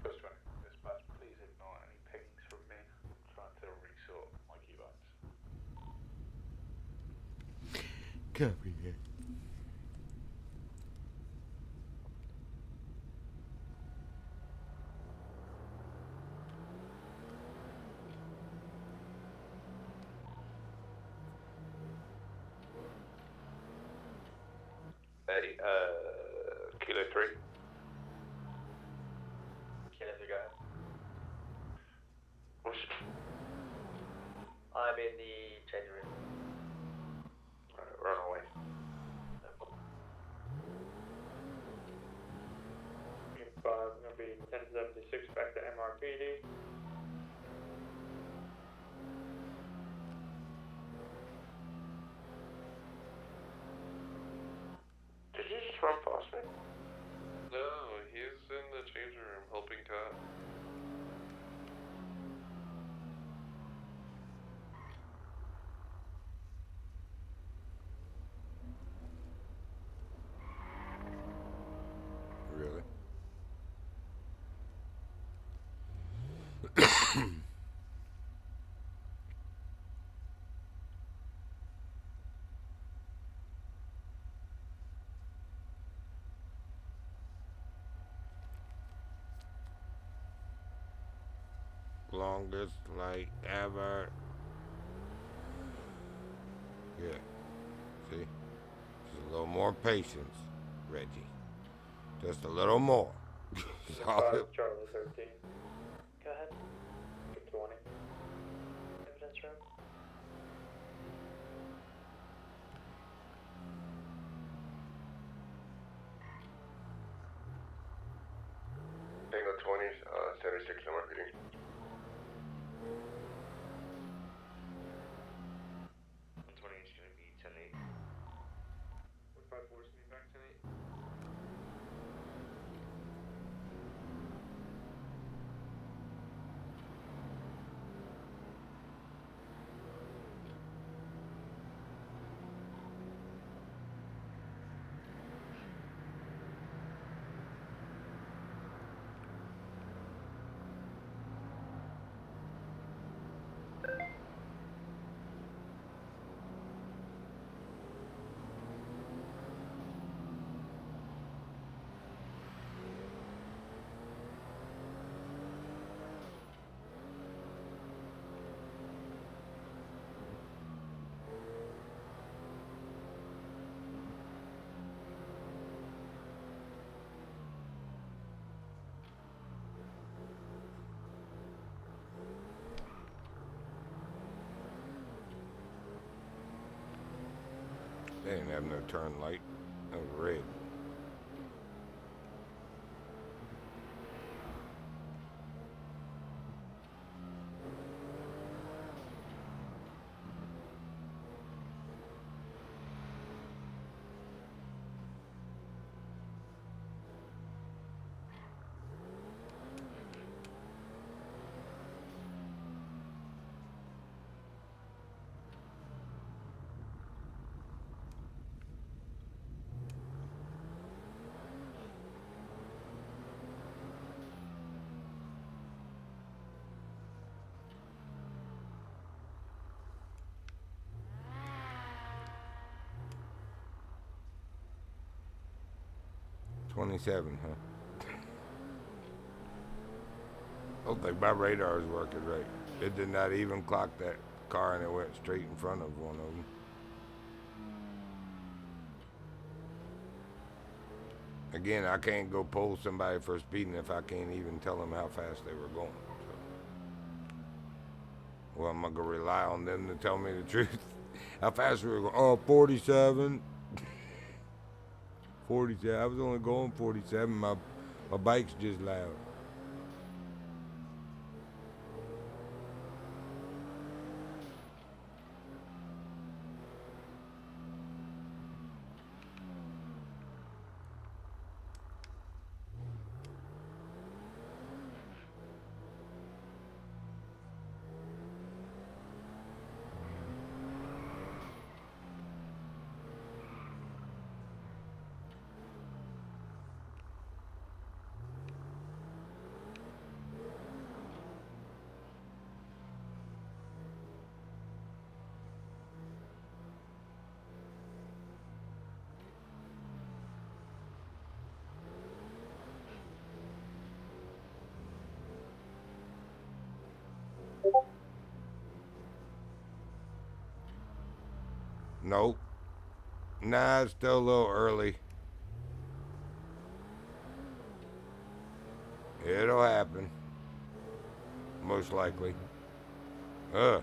First one, dispatch, please ignore any pings from me. I'm trying to resort my keybinds. Copy that. Kilo 3. Kilo 3, go ahead. Whoosh. I'm in the changing room. Alright, we're on our way. 5, gonna be 1076 back to MRPD. Did you just run past me? No, he's in the changing room helping Todd. Really? Longest light ever. Yeah. See? Just a little more patience, Reggie. Just a little more. Charlie 13. Go ahead. 20. Evidence room. Tango 20, 76 MRPD. 120 is gonna be 10-8. 154 is gonna be back tonight. They didn't have no turn light. That was red. $27, huh? I don't think my radar is working right. It did not even clock that car and it went straight in front of one of them. Again, I can't go pull somebody for speeding if I can't even tell them how fast they were going. So. Well, I'm going to rely on them to tell me the truth. How fast we were going? Oh, 47. 47. I was only going 47. My bike's just loud. Nope. Nah, it's still a little early. It'll happen. Most likely. Ugh.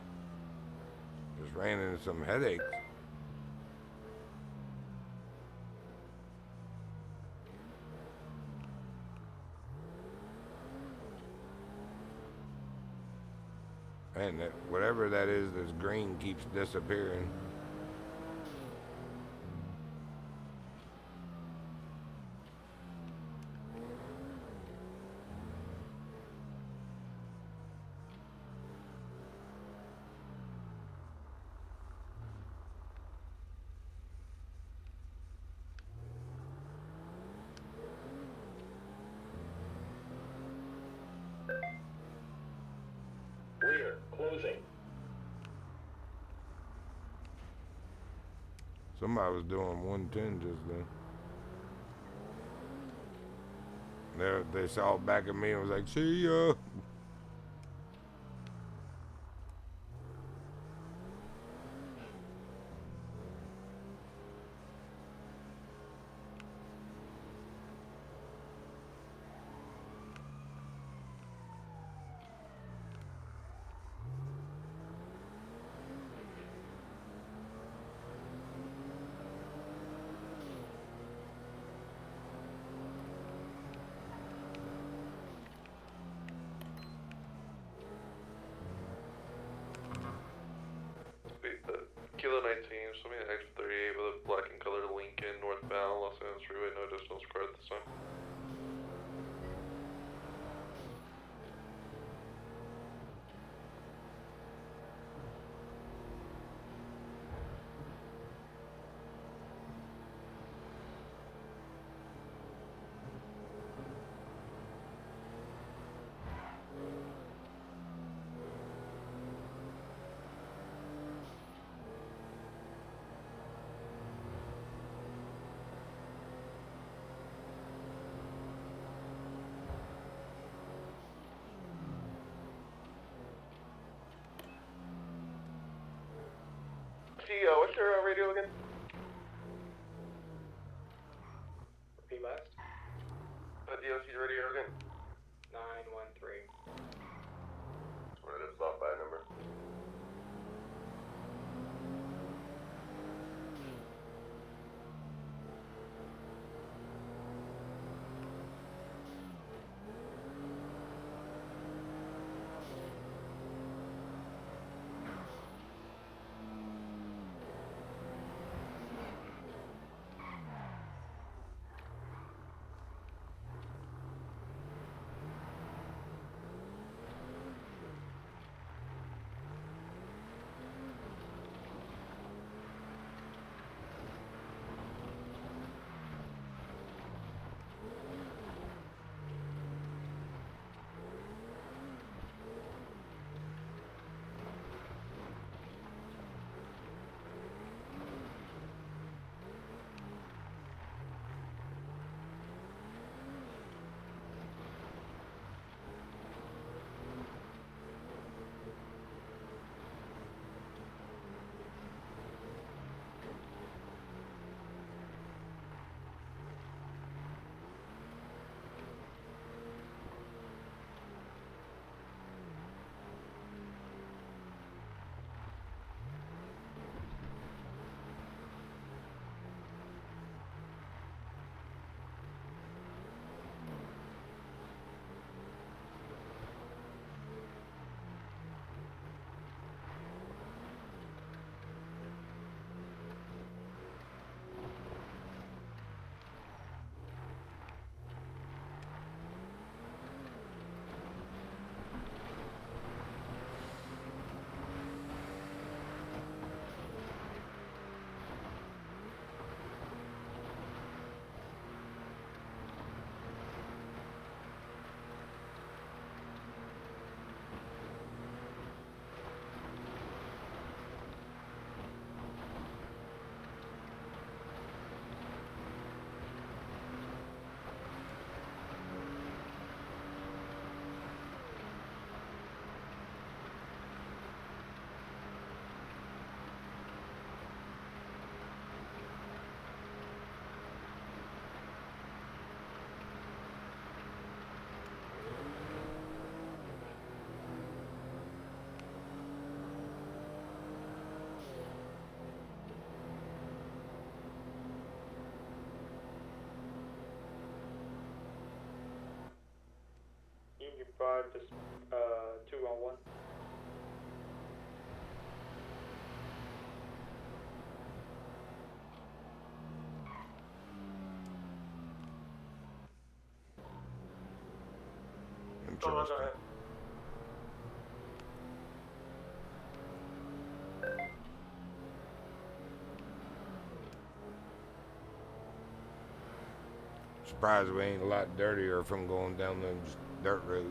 Just ran into some headaches. And that, whatever that is, this green keeps disappearing. Rear, closing. Somebody was doing 110 just then. They saw it back at me and was like, see ya. Kilo 19, show me an X38 with a black and colored Lincoln northbound Los Angeles Freeway, no additional square at this time. What's your radio again? Repeat last. DOC's radio again. 913. Just wanted to stop by a number. 5, just 2 on 1. Interesting. Surprised we ain't a lot dirtier from going down those dirt roads.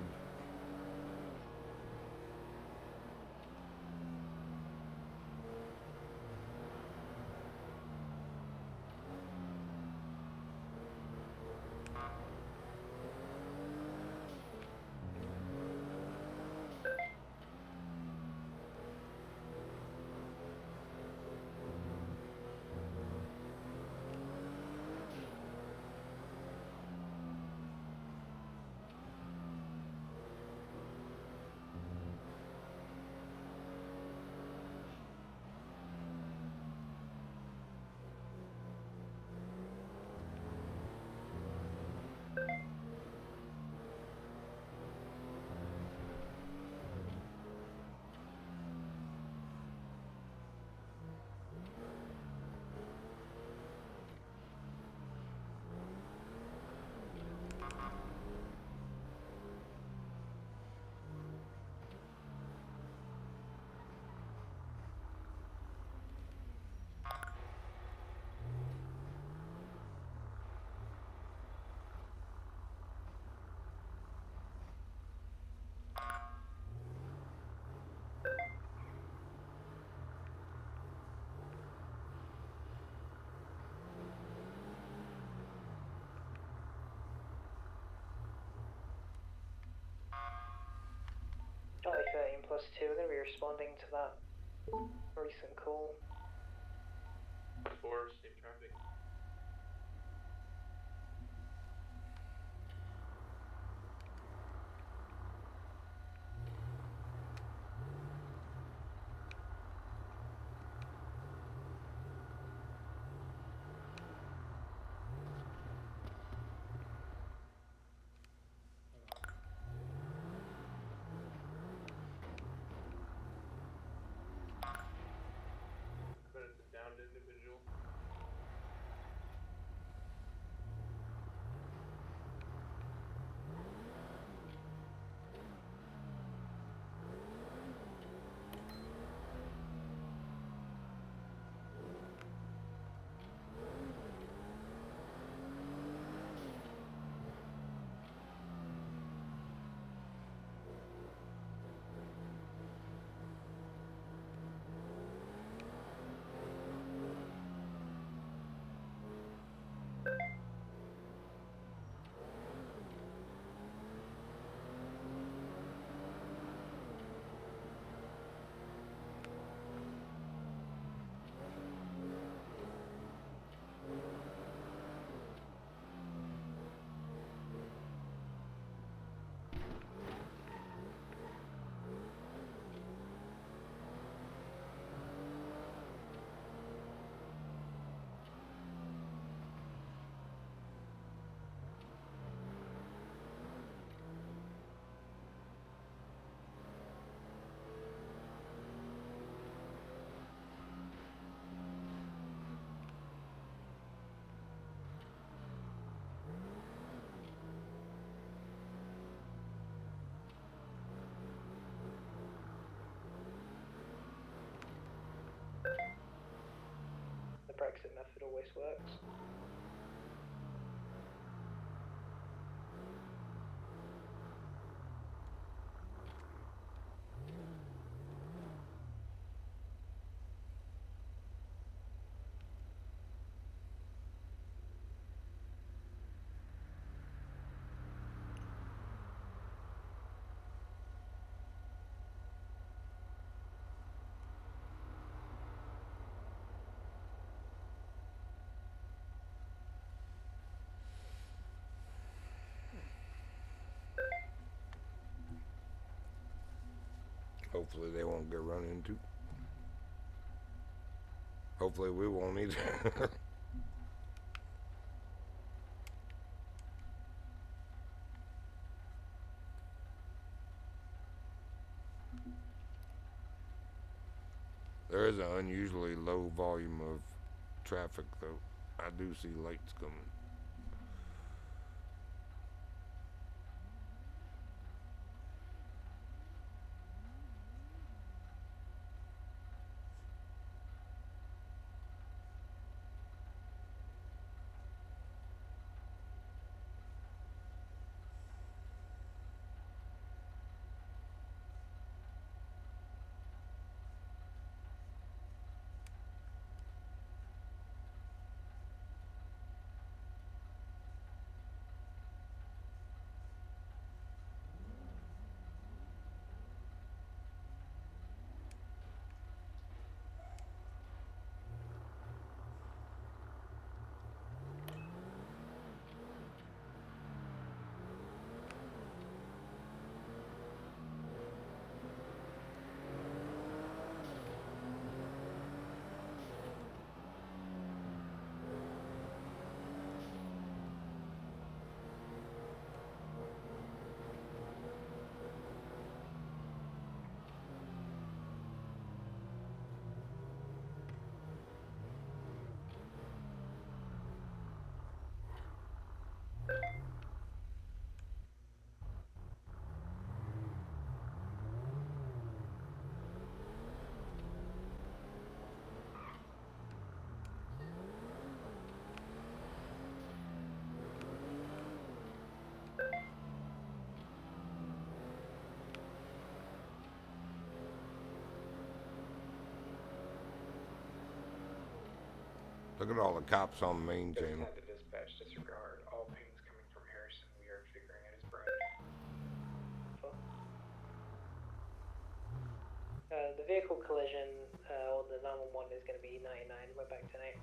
Charlie 13 plus 2, we're going to be responding to that recent call. 4, safe traffic. But it's a downed individual. The Brexit method always works. Hopefully they won't get run into. Hopefully we won't either. There is an unusually low volume of traffic, though. I do see lights coming. Look at all the cops on the main channel. The dispatch disregard. All pings coming from Harrison. We are figuring out his brand. The vehicle collision on the 911 is going to be 99. We're back tonight.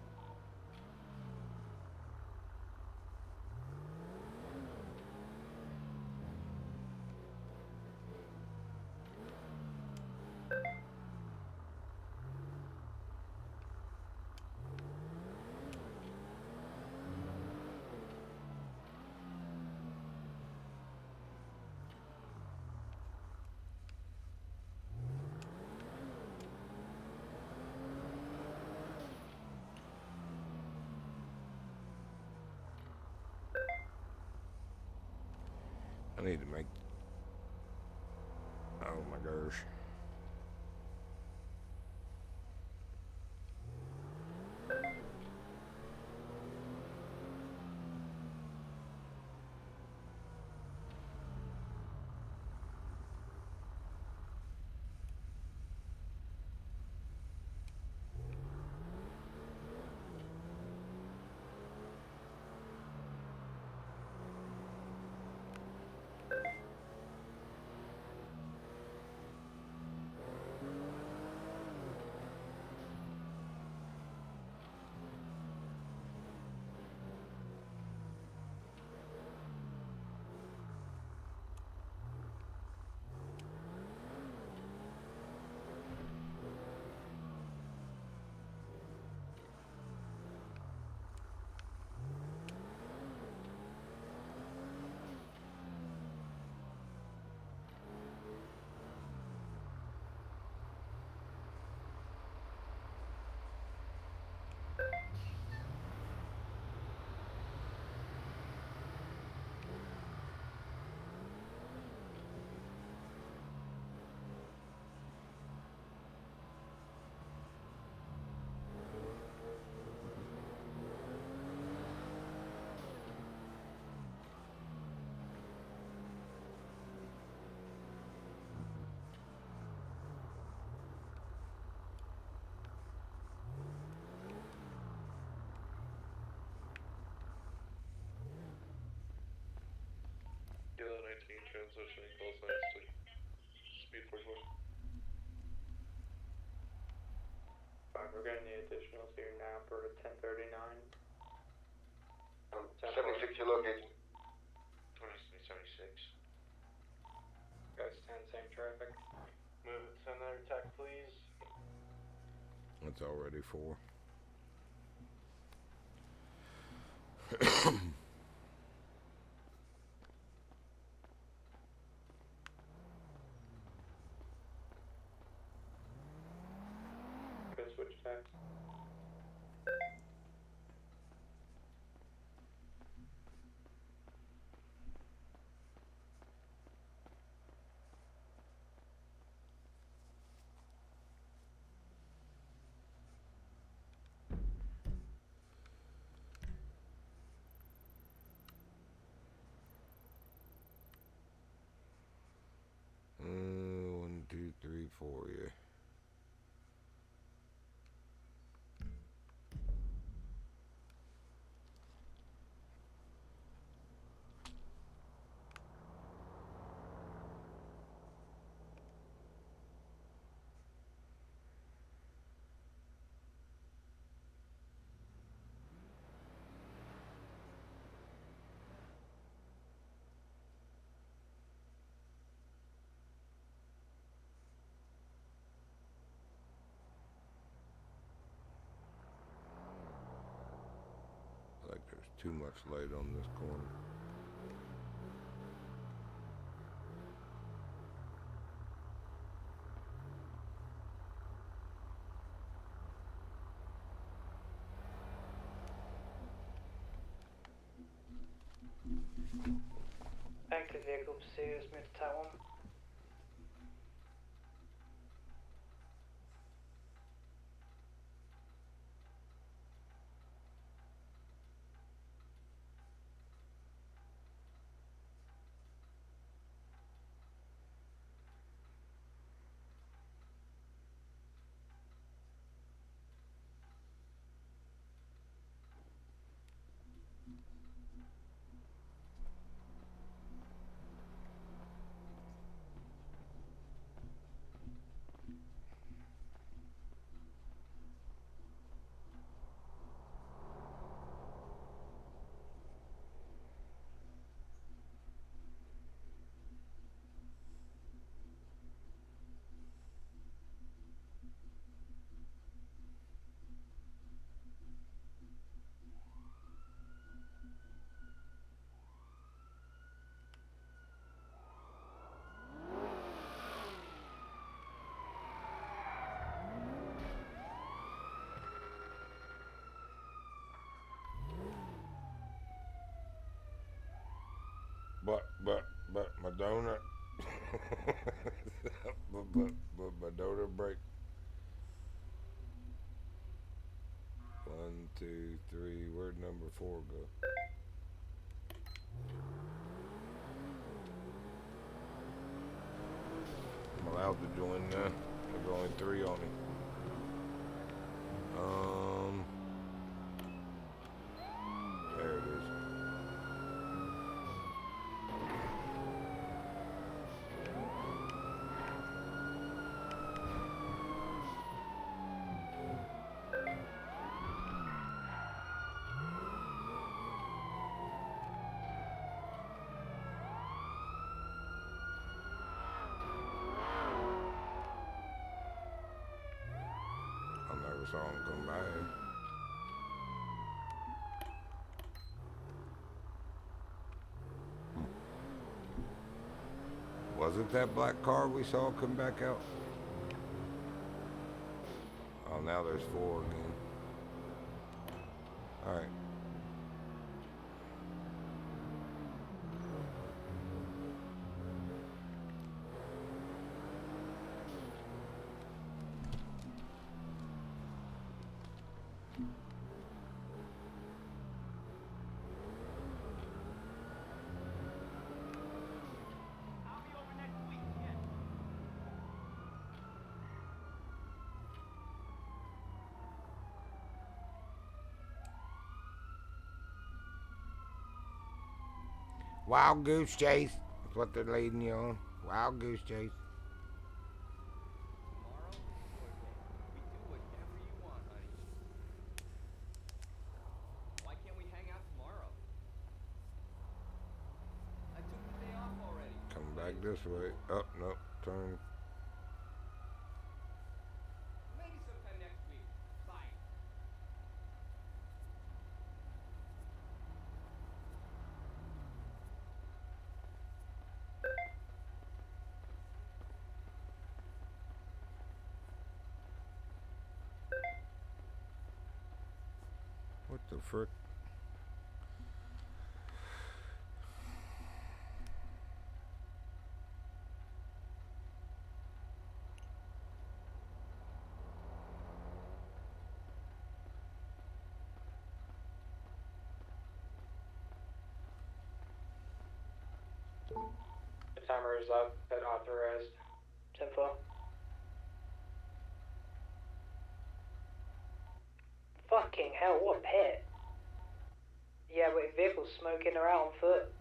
I need to make... Oh my gosh. Kilo 19 transitioning call signs to speed 44. We're gonna need additionals here now for 1039. 76, you located. 76. Guys, 10, same traffic. Move it, send another tech, please. That's already 4. James. One, two, three, four, yeah. Like there's too much light on this corner. Active vehicle pursuers, move to Type 1. But my donut. but my donut break. 1, 2, 3. Where'd number 4 go? I'm allowed to join now. There's only 3 on him. There it is. I never saw him come by. Was it that black car we saw come back out? Oh, now there's 4 again. Alright. Wild goose chase. That's what they're leading you on. Wild goose chase. Why can't we hang out tomorrow? I took the day off already. Come back this way. Oh, no. Turn. Maybe sometime next week. Bye. for it. The timer is up at authorized. 10-4. Fucking hell, what a pit. Yeah, but vehicles smoking are out on foot.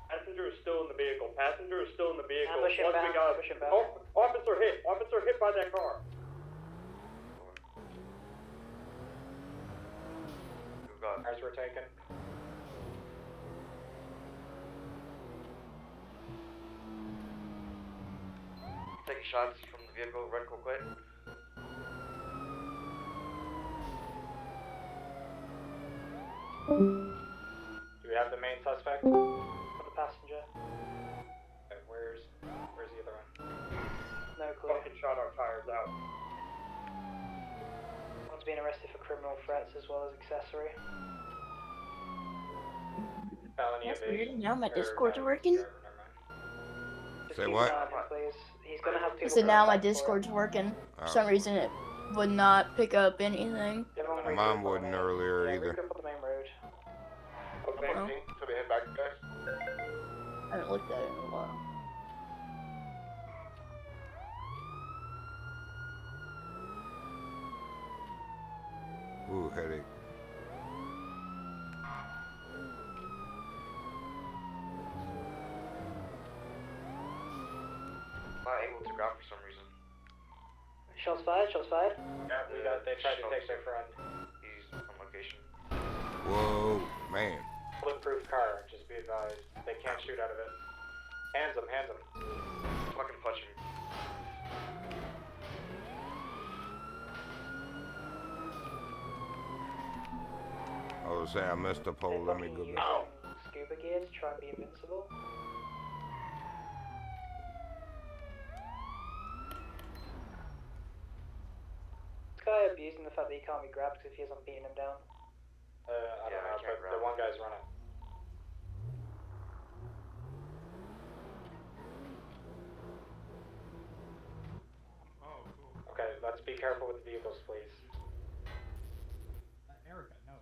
Passenger is still in the vehicle. Passenger is still in the vehicle. Ambush inbound, ambush inbound. Officer hit. Officer hit by that car. Cars were taken. Taking shots from the vehicle, red cool quit. Do we have the main suspect? The passenger. Okay, where's the other one? No clue. Fucking shot our tires out. One's been arrested for criminal threats as well as accessory. Felony That's evasion. weird. Now my Or, Discord's no, working. driver, never mind. Just Say keep what? an eye on him, please. He's gonna have people So now coming my back for it. Discord's working. For Oh. some reason it would not pick up anything. Everyone Mine regroup on the wouldn't main- earlier yeah, either. regroup on the main road. Okay, Oh. so we head back, guys. I haven't looked at it in a while. Ooh, headache. Not able to grab for some reason. Shots fired, shots fired. Yeah, they tried to take their friend. He's on location. Whoa, man. Bulletproof car, just be advised. They can't shoot out of it. Hands them, hands them. Fucking punch him. I was say I missed a pole. Let me go Use back. scuba gear to try and be invincible. This guy abusing the fact that he can't be grabbed because if he is, I'm beating him down. I Yeah, I don't know, can't but grab the one guy's running. Oh, cool. Okay, let's be careful with the vehicles, please. Erica, no.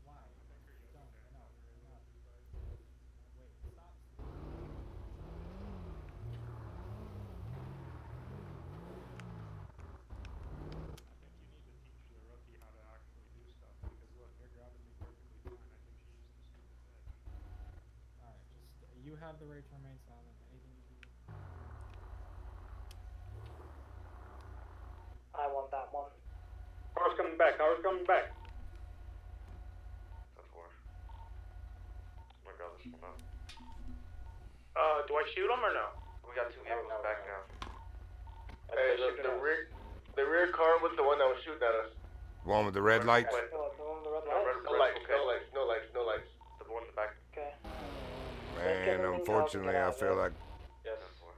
Why? Don't. No. No. Wait, stop. I think you need to teach the rookie how to actually do stuff, because look, they're grabbing me perfectly fine. I think she used the stupid head. Alright, just you have the right to remain silent. Anything you do. I want that one. Car's coming back, car's coming back. 10-4. I'm gonna grab this one up. Do I shoot him or no? We got two vehicles no, back no. now. Hey, the rear car was the one that was shooting at us. One with the red lights. Wait, The one with the red No, lights? No lights, no lights, no lights, no lights. the one in the back. Okay. Man, unfortunately, I feel like Yes. 10-4.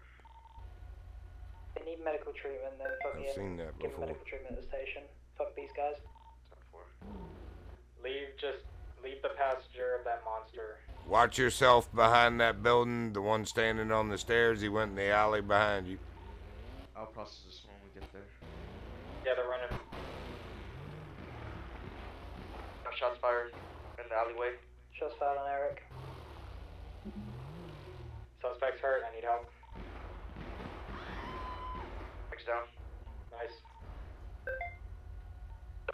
They need medical treatment, then fuck I've seen that give them before. medical treatment at the station. Fuck these guys. 10-4. Leave the passenger of that monster. Watch yourself behind that building. The one standing on the stairs, he went in the alley behind you. I'll process this when we get there. Yeah, they're running. Got shots fired in the alleyway. Shots fired on Eric. Suspect's hurt, I need help. Mix down. Nice.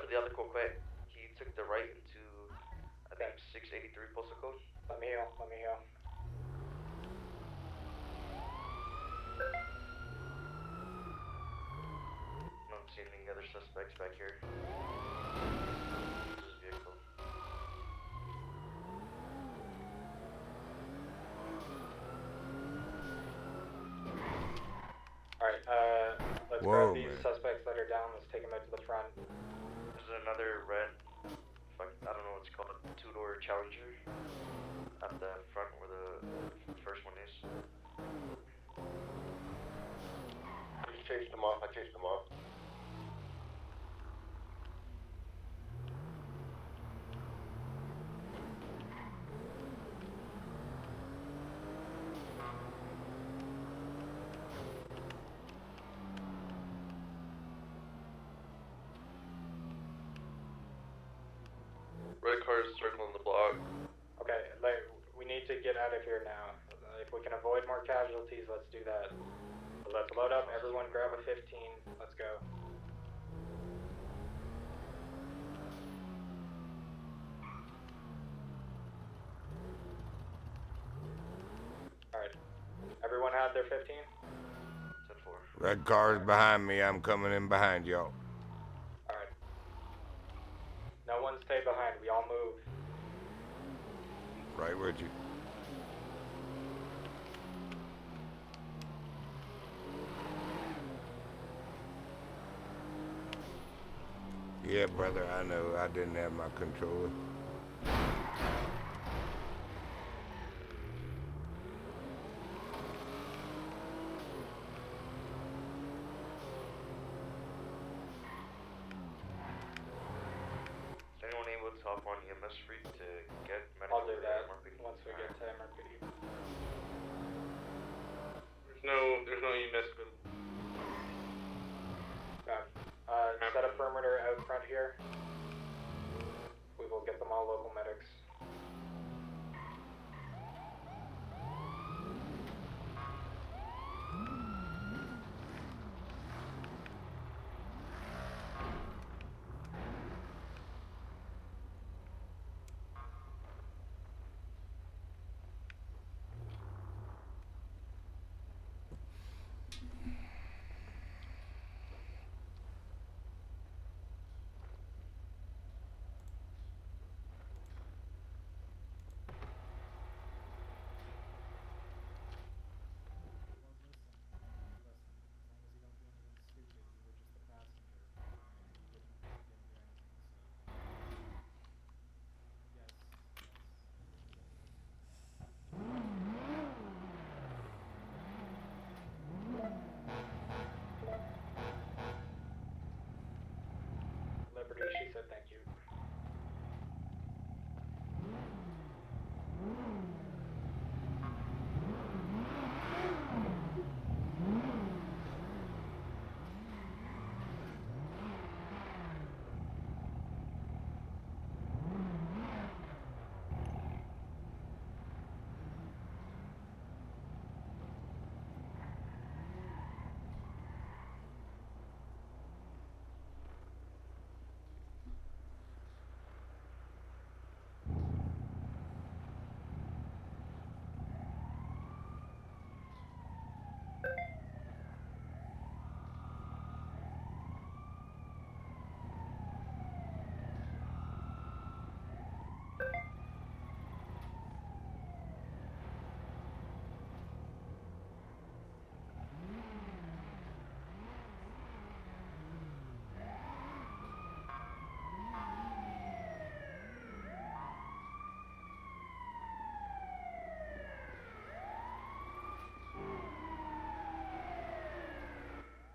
The other cool quit. He took the right into, I think, 683 postal code. Let me heal, let me heal. I don't see any other suspects back here. This is vehicle. Alright, let's Whoa, grab these man. suspects that are down, let's take them out to the front. There's another red, I don't know what it's called, a two-door Challenger at the front where the first one is. chased them off. I chased them off. Red car is circling the block. Okay, we need to get out of here now. If we can avoid more casualties, let's do that. Let's load up. Everyone grab a 15. Let's go. Alright. Everyone have their 15? 10-4. Red car's behind me. I'm coming in behind y'all. Alright. No one stay behind. We all move. Right with you. Yeah, brother, I know. I didn't have my controller. Is anyone able to hop on EMS Street to get medical? I'll do that MRPD? once we get to MRPD. There's no EMS available. Set a perimeter out front here. We will get them all local medics. Liberty, she said thank you.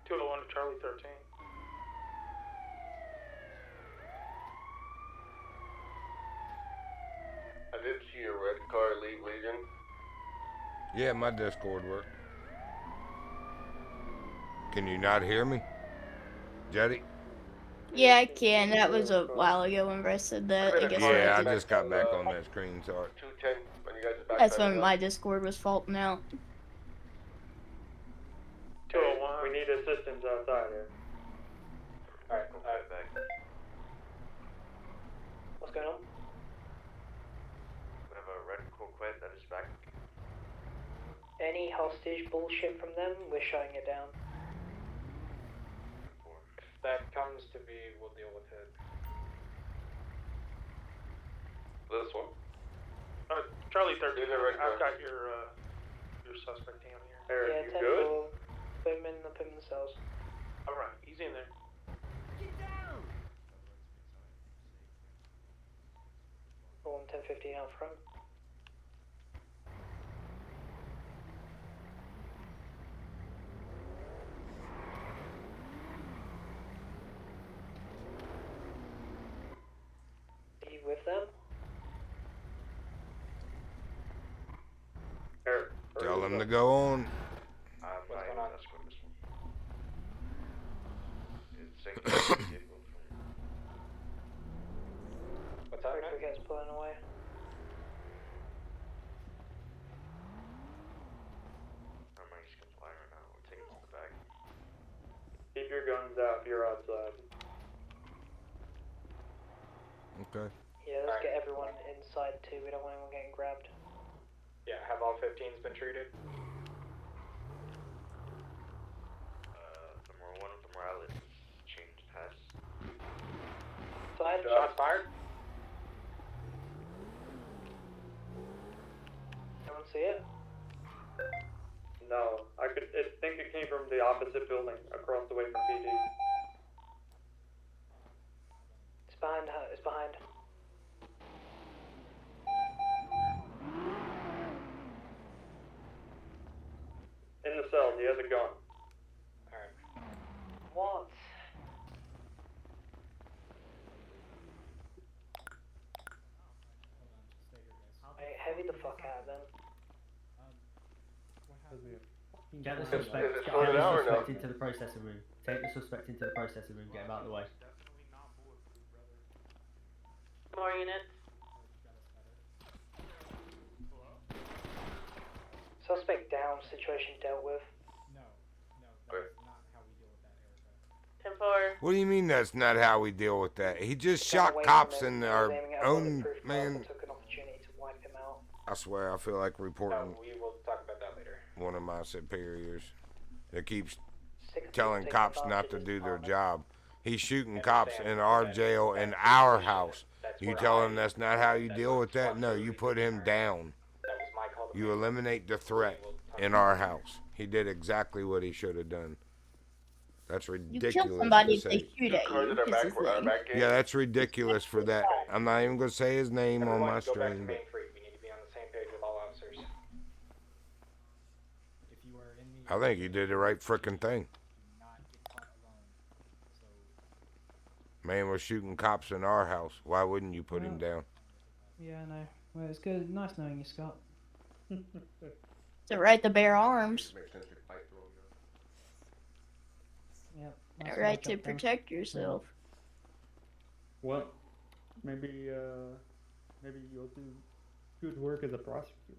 To Charlie 13. I did see a red car leave Legion. Yeah, my Discord worked. Can you not hear me? Jetty? Yeah, I can. That was a while ago when Bryce said that. I guess Yeah, I I just got back on that screen, sorry. 210, when you guys are back. that's when my Discord was faulting out. 201. We need assistance outside here. Alright, back. What's going on? We have a red Coquette that is back. Any hostage bullshit from them, we're shutting it down. if that comes to be, we'll deal with it. This one? Charlie 13. These are red I've cars. got your suspect down here. Eric, Yeah, you 10 good? Put him in the cells. Alright, he's in there. Get down! All 10-15 out front. them to go on. I'm What's not going able on? to escort this one. It's saying you have a vehicle from... What's that, Big man? cricket's pulling away. I'm just gonna fly right now. We'll take it to the back. Keep your guns out if you're outside. Okay. Yeah, let's Alright. get everyone inside too. We don't want anyone getting grabbed. Yeah, have all 15s been treated? Number one of the Morales changed has. Fired. Shots fired? Anyone see it? No, I think it came from the opposite building across the way from PD. It's behind her. It's behind. In the cell, he has a gun. Alright. What? Hey, heavy the fuck out then. Get the Is suspect, it get sorted the out or no? suspect into the processor room. Take the suspect into the processor room, get him out of the way. More units. Suspect down. Situation dealt with. No, that's not how we deal with that, Erica. 10-4. What do you mean that's not how we deal with that? He just Got shot away cops from him. in He was our aiming at a own bulletproof man. vest and took an opportunity to wipe him out. I swear, I feel like reporting We will talk about that later. one of my superiors that keeps 6 telling people cops taking not advantage to of do his their armor. job. He's shooting I cops understand in our that. jail in That's our the position. house. That's You where tell I- him that's not how you that's deal where with that? No, you put him down. That was my call to You make. eliminate the threat We will talk in about our that later. house. He did exactly what he should have done. That's You ridiculous kill somebody to if they say. shoot at Cars you. at our Is back, the our thing. back gate. Yeah, that's ridiculous for that. I'm not even gonna say his name on Everyone, my go back to stream, main but free. We need to be on the same page with all officers. If you are in the I think he did the right frickin' thing. do not get caught alone. So Man was shooting cops in our house. Why wouldn't you put him down? Yeah, I know. Well, it's good. Nice knowing you, Scott. It's a right to bear arms. Makes sense to fight through them, Yep. A nice right job to done. protect yourself. Well, maybe you'll do good work as a prosecutor.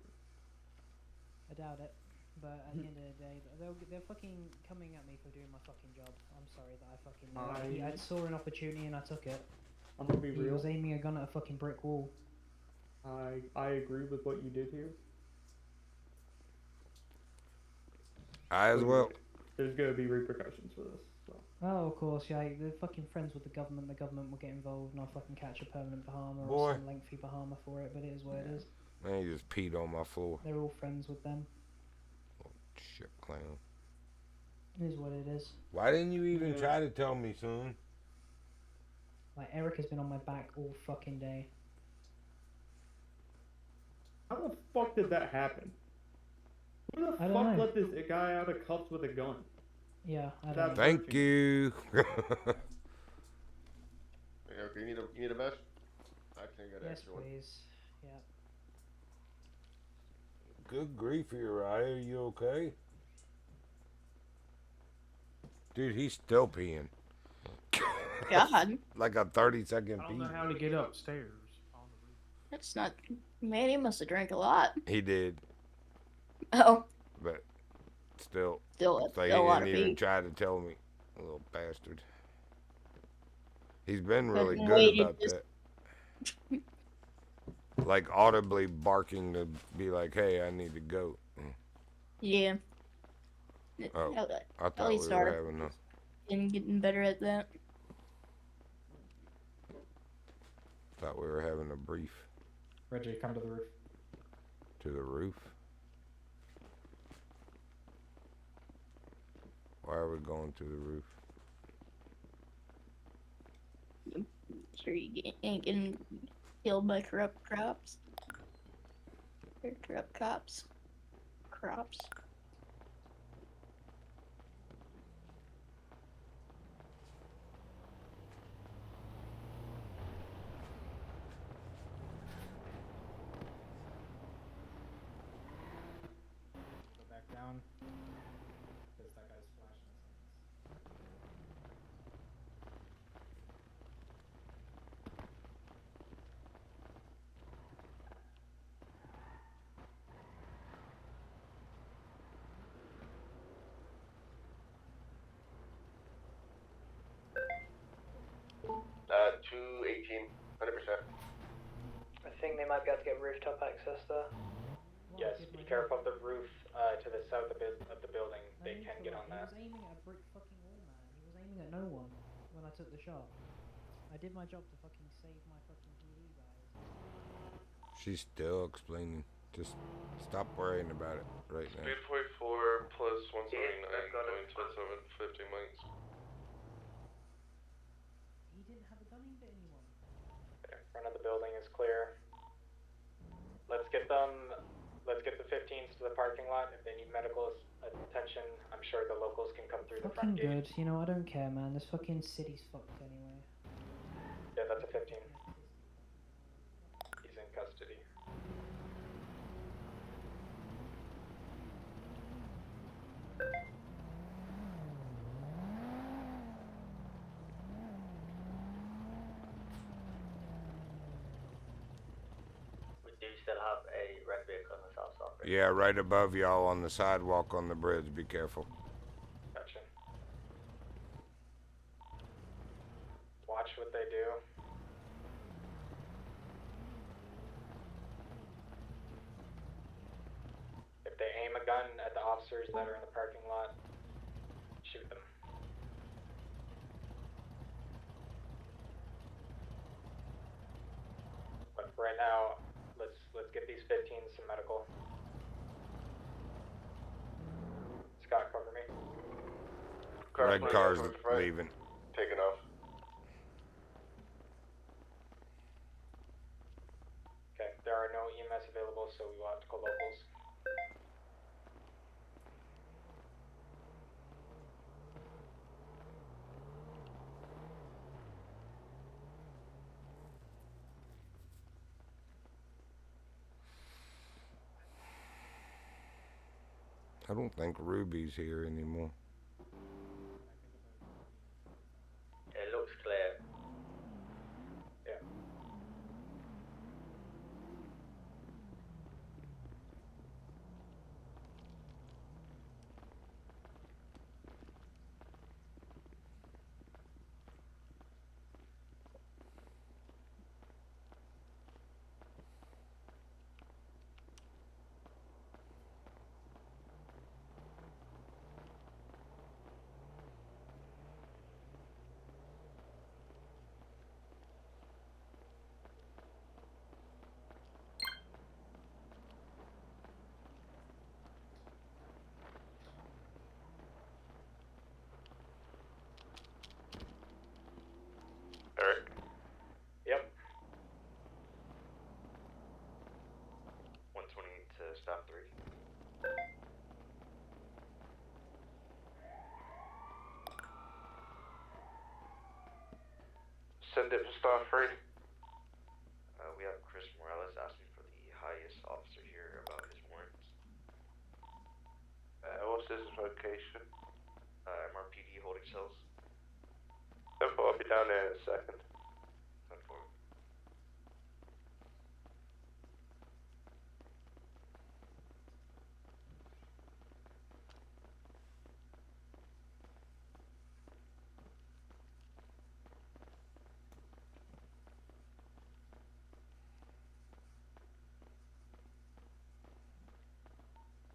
I doubt it. But at the end of the day, they're fucking coming at me for doing my fucking job. I'm sorry that I fucking. I saw an opportunity and I took it. I'm gonna be He real. was aiming a gun at a fucking brick wall. I agree with what you did here. I as well. There's gonna be repercussions for this. So. Oh, of course, yeah. They're fucking friends with the government. The government will get involved, and I'll fucking catch a permanent Bahama Boy. or some lengthy Bahama for it. But it is what it is. Man, he just peed on my floor. They're all friends with them. Shit, clown. It is what it is. Why didn't you even try to tell me, son? Like Eric has been on my back all fucking day. How the fuck did that happen? Who the I don't fuck know. let this guy out of cuffs with a gun? Yeah, I That- don't know. Thank you. Okay, you need a vest? I can get Yes, extra one. please. Yeah. Good grief, Uriah. Are you okay? Dude, he's still peeing. God, Like a 30-second I don't pee. know how to get upstairs. that's not. Man, he must have drank a lot. He did, Oh, but still. still, It's like still a lot he of didn't even pee. try to tell me. Little bastard. He's been But really then good waited about just- that. Like audibly barking to be like, hey, I need to go. Yeah. Oh, Hell, I thought we were having a... and getting better at that. Thought we were having a brief. Reggie, come to the roof. To the roof? Why are we going to the roof? Sure you ain't getting killed by corrupt cops. Or corrupt cops. Crops. 218, 100%. I think they might be able to get rooftop access there. Yes, be careful of the roof to the south of the building. They can get on that. He was aiming at a brick fucking wall, man. He was aiming at no one when I took the shot. I did my job to fucking save my fucking PD guys. She's still explaining. Just stop worrying about it right now. Speed 44 plus 179 going to 750 miles. He didn't have a gun aimed at anyone. Okay, front of the building is clear. Let's get them. Let's get the 15s to the parking lot. If they need medical attention, I'm sure the locals can come through the front Fucking gate. good. You know, I don't care, man. This fucking city's fucked anyway. Yeah, that's a 15. He's in custody. We do still have a red vehicle on the south side. Yeah, right above y'all on the sidewalk on the bridge. Be careful. Gotcha. Watch what they do. If they aim a gun at the officers that are in the parking lot, shoot them. But for right now, let's get these 15s some medical. Scott, cover me. Red car's leaving. Taking off. Okay, there are no EMS available, so we will have to call locals. I don't think Ruby's here anymore. It looks clear. Yeah. Eric. Yep. 120 to stop 3. Send it to stop 3. We have Chris Morales asking for the highest officer here about his warrants. What's his location? MRPD holding cells. I'll be down there in a second. 10-4.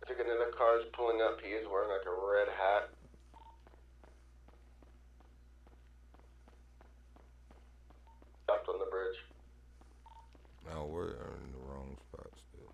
I think another car is pulling up. He is wearing like a red hat. Stopped on the bridge. No, we're in the wrong spot still.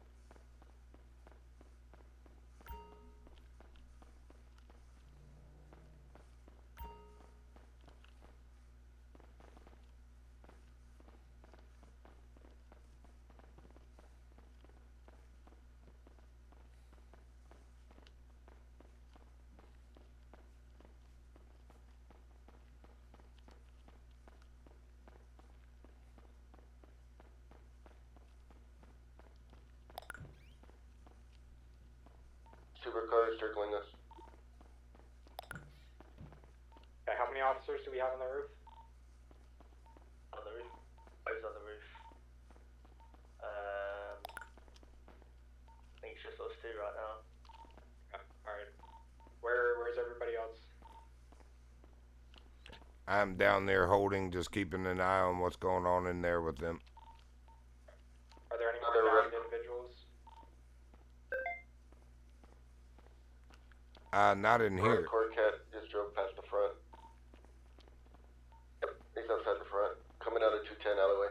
Supercar is circling us. Okay, how many officers do we have on the roof? On the roof. Who's on the roof? I think it's just us two right now. Okay, alright. Where's everybody else? I'm down there holding, just keeping an eye on what's going on in there with them. Are there any more downed individuals? Not in here. Cat just drove past the front. Yep, he's outside the front, coming out of 210 alleyway.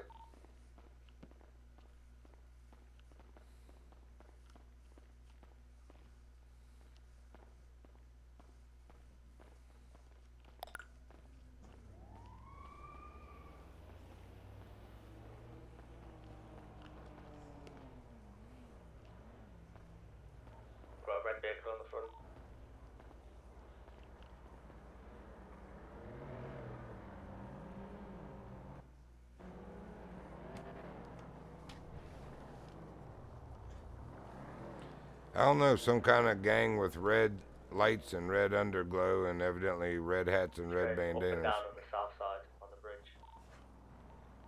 Got a red vehicle on the front. I don't know, some kind of gang with red lights and red underglow and evidently red hats and red Up and bandanas. down on the south side on the bridge.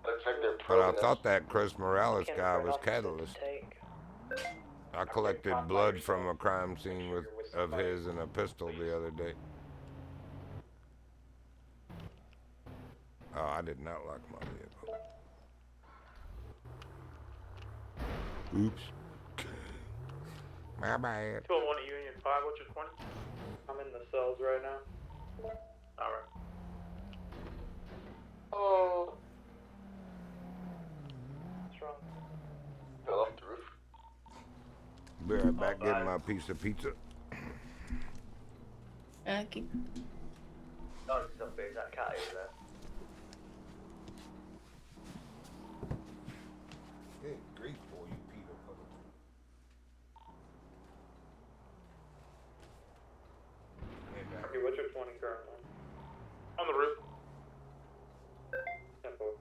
Looks like they're But I probing us. thought that Chris Morales guy was Catalyst. I collected blood from a crime scene of his and a pistol the other day. Oh, I did not lock my vehicle. Oops. My bad. 201 at Union 5, what's your 20? I'm in the cells right now. Alright. Oh. What's wrong? Fell off the roof. Be right back getting my piece of pizza. Okay. Oh, there's some big that cat over there. Good grief, boy, you Peter Puddle. Okay, what's your 20 currently? On the roof. Simple.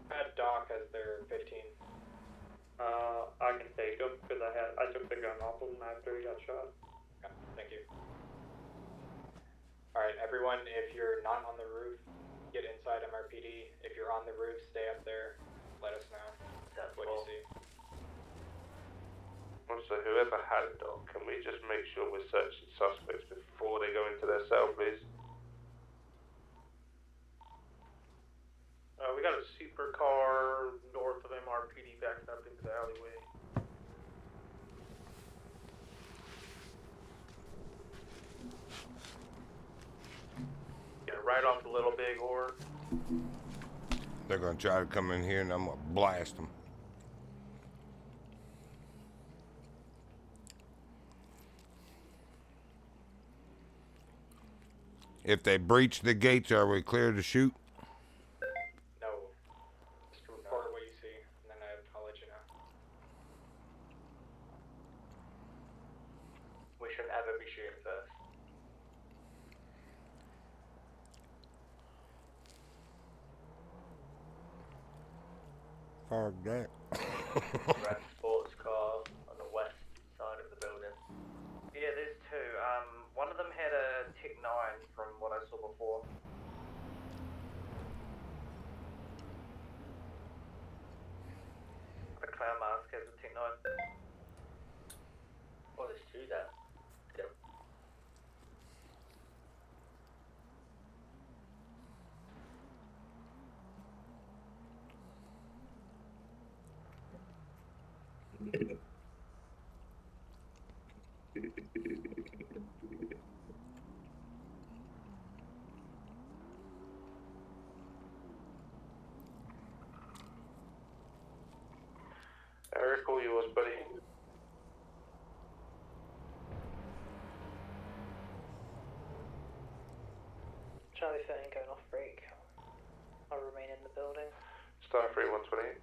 Had Doc as their 15. I can take him because I took the gun off him after he got shot. Okay, thank you. Alright, everyone, if you're not on the roof, get inside MRPD. If you're on the roof, stay up there. Let us know what you see. Also, whoever had Doc, can we just make sure we're searching suspects before they go into their cell, please? We got a supercar north of MRPD backed up into the alleyway. Yeah, right off the Little Big Or. They're gonna try to come in here and I'm gonna blast them. If they breach the gates, are we clear to shoot? No. Just report what you see, and then I'll let you know. We shouldn't ever be shooting first. Fuck that. Red sports car on the west side of the building. Yeah, there's two. One of them had a Tech 9 from what I saw before. The clown mask has a Tech 9. Oh, there's two there. Yep. Eric, all yours, buddy. Charlie 13 going off break. I'll remain in the building. Star 3128.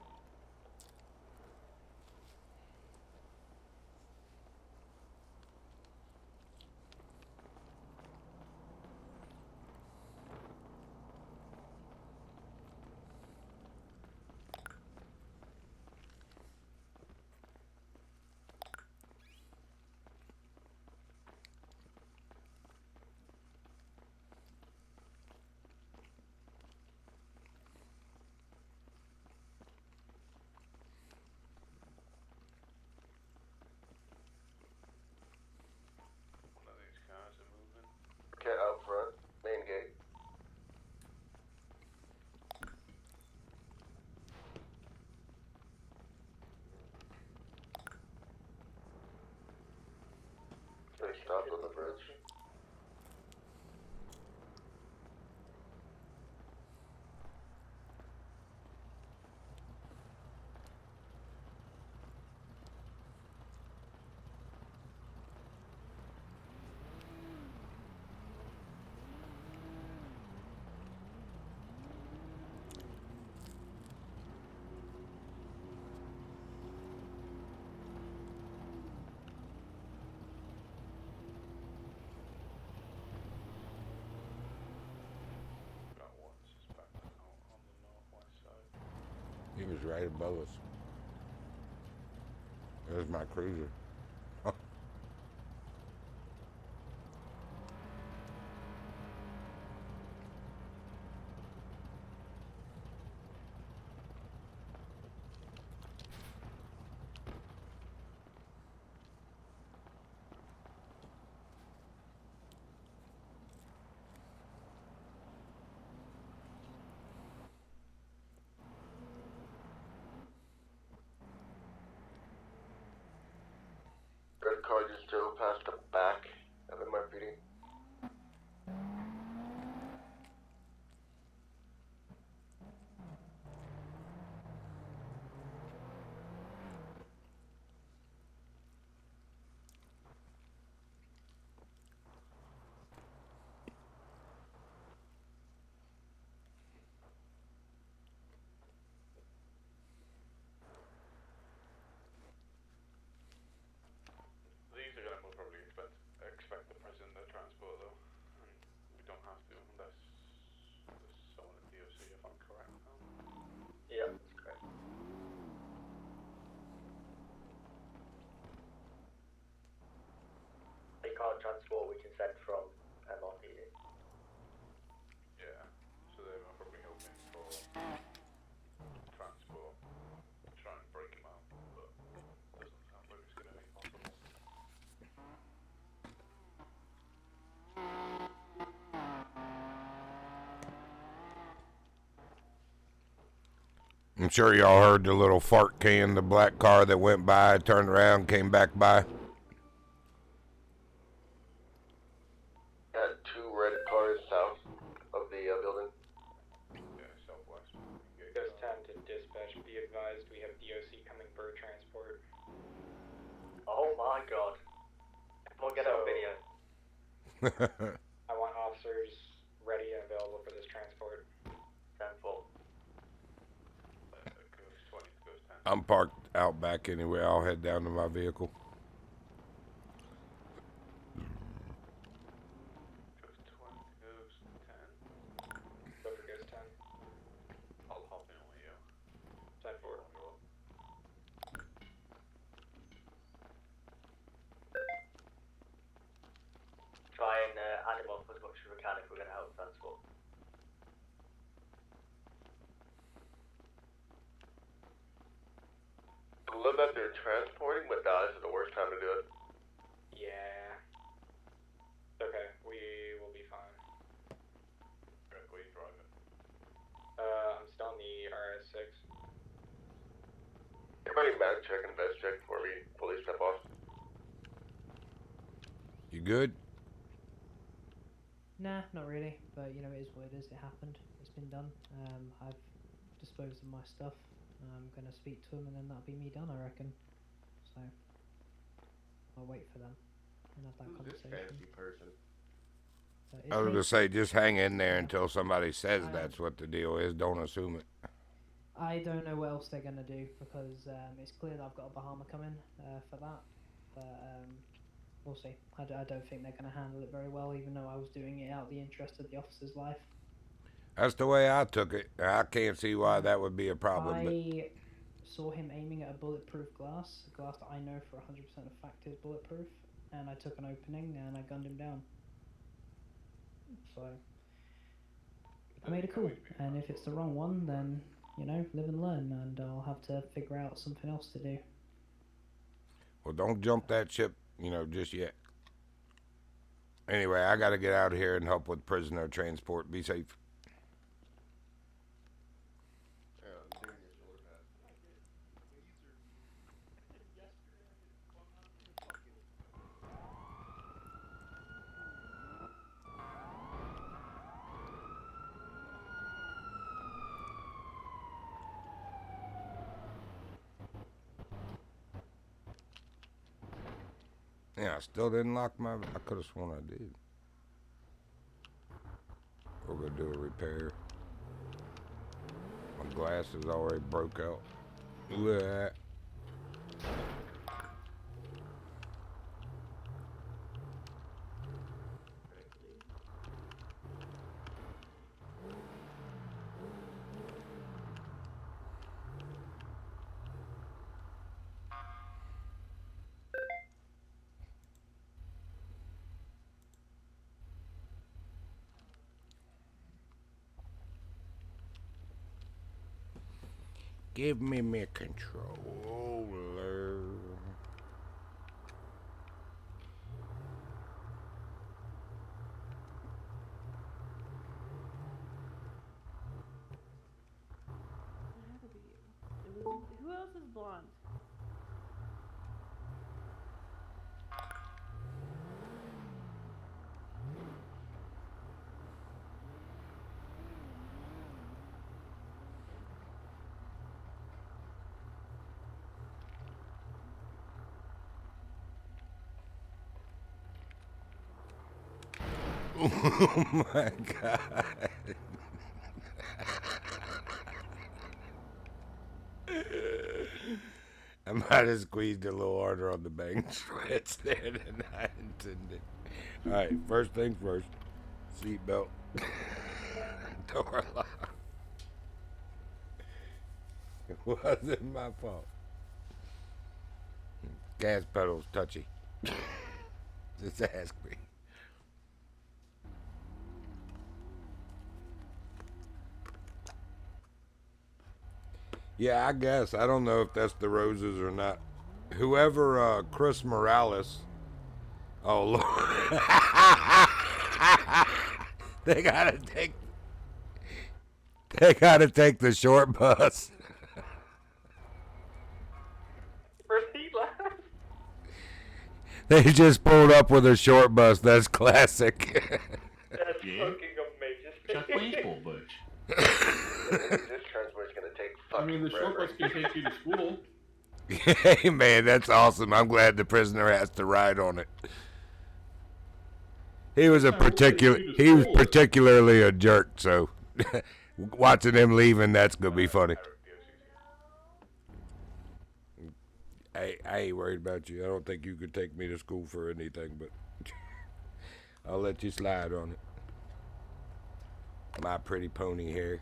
stopped on the bridge. Got one suspect out on the northwest side. He was right above us. There's my cruiser. Red car just drove past the back of MRPD. These are gonna most probably expect the president to transport though. And we don't have to unless there's someone at DOC if I'm correct now. Yeah, that's correct. They can't transport, we can send from MRPD. Yeah. So they're probably hoping for transport. Try and break him out, but doesn't sound like it's gonna be possible. I'm sure y'all heard the little fart can, the black car that went by, turned around, came back by. Got two red cars south of the building. Yeah, southwest. Ghost 10 to dispatch, be advised we have DOC coming for transport. Oh my god. We'll get on video. I want officers ready and available for this transport. 10-4. Ghost 20 to Ghost 10. I'm parked out back anyway. I'll head down to my vehicle. Ghost 20 to Ghost 10. Go for Ghost 10. I'll hop in with you. 10-4. Try and add him up as much as we can if we're going to help transport. I love that they're transporting, but this is the worst time to do it. Yeah. Okay, we will be fine. Greg, what are you driving? I'm still in the RS6. Everybody mag check and vest check before we fully step off. You good? Nah, not really. But you know, it is what it is. It happened. It's been done. I've disposed of my stuff. I'm gonna speak to them, and then that'll be me done, I reckon. So I'll wait for them and have that conversation. Fancy person. But I was it's gonna say, just hang in there until somebody says that's what the deal is. Don't assume it. I don't know what else they're gonna do because it's clear that I've got a Bahama coming for that, but we'll see. I don't think they're gonna handle it very well, even though I was doing it out of the interest of the officer's life. That's the way I took it. I can't see why that would be a problem. I saw him aiming at a bulletproof glass, a glass that I know for 100% of fact is bulletproof, and I took an opening and I gunned him down. So I made a call, and if it's the wrong one, then you know, live and learn, and I'll have to figure out something else to do. Well, don't jump that ship, you know, just yet. Anyway, I got to get out of here and help with prisoner transport. Be safe. Yeah, I still didn't lock my... I could have sworn I did. We're going to do a repair. My glass is already broke out. Look at that. Give me my controller. Who else is blonde? Oh my god. I might have squeezed a little harder on the bang stretch there than I intended. Alright, first things first. Seatbelt. Door lock. It wasn't my fault. Gas pedal's touchy. Just ask me. Yeah, I guess. I don't know if that's the roses or not. Whoever, Chris Morales. Oh, Lord. They gotta take the short bus. First he left. They just pulled up with a short bus. That's classic. That's fucking amazing. Chuck baseball, Butch. This transport's gonna take I mean, the short bus can take you to school. Hey, man, that's awesome. I'm glad the prisoner has to ride on it. He was particularly a jerk, so watching him leaving, that's gonna be funny. I ain't worried about you. I don't think you could take me to school for anything, but I'll let you slide on it. My pretty pony hair.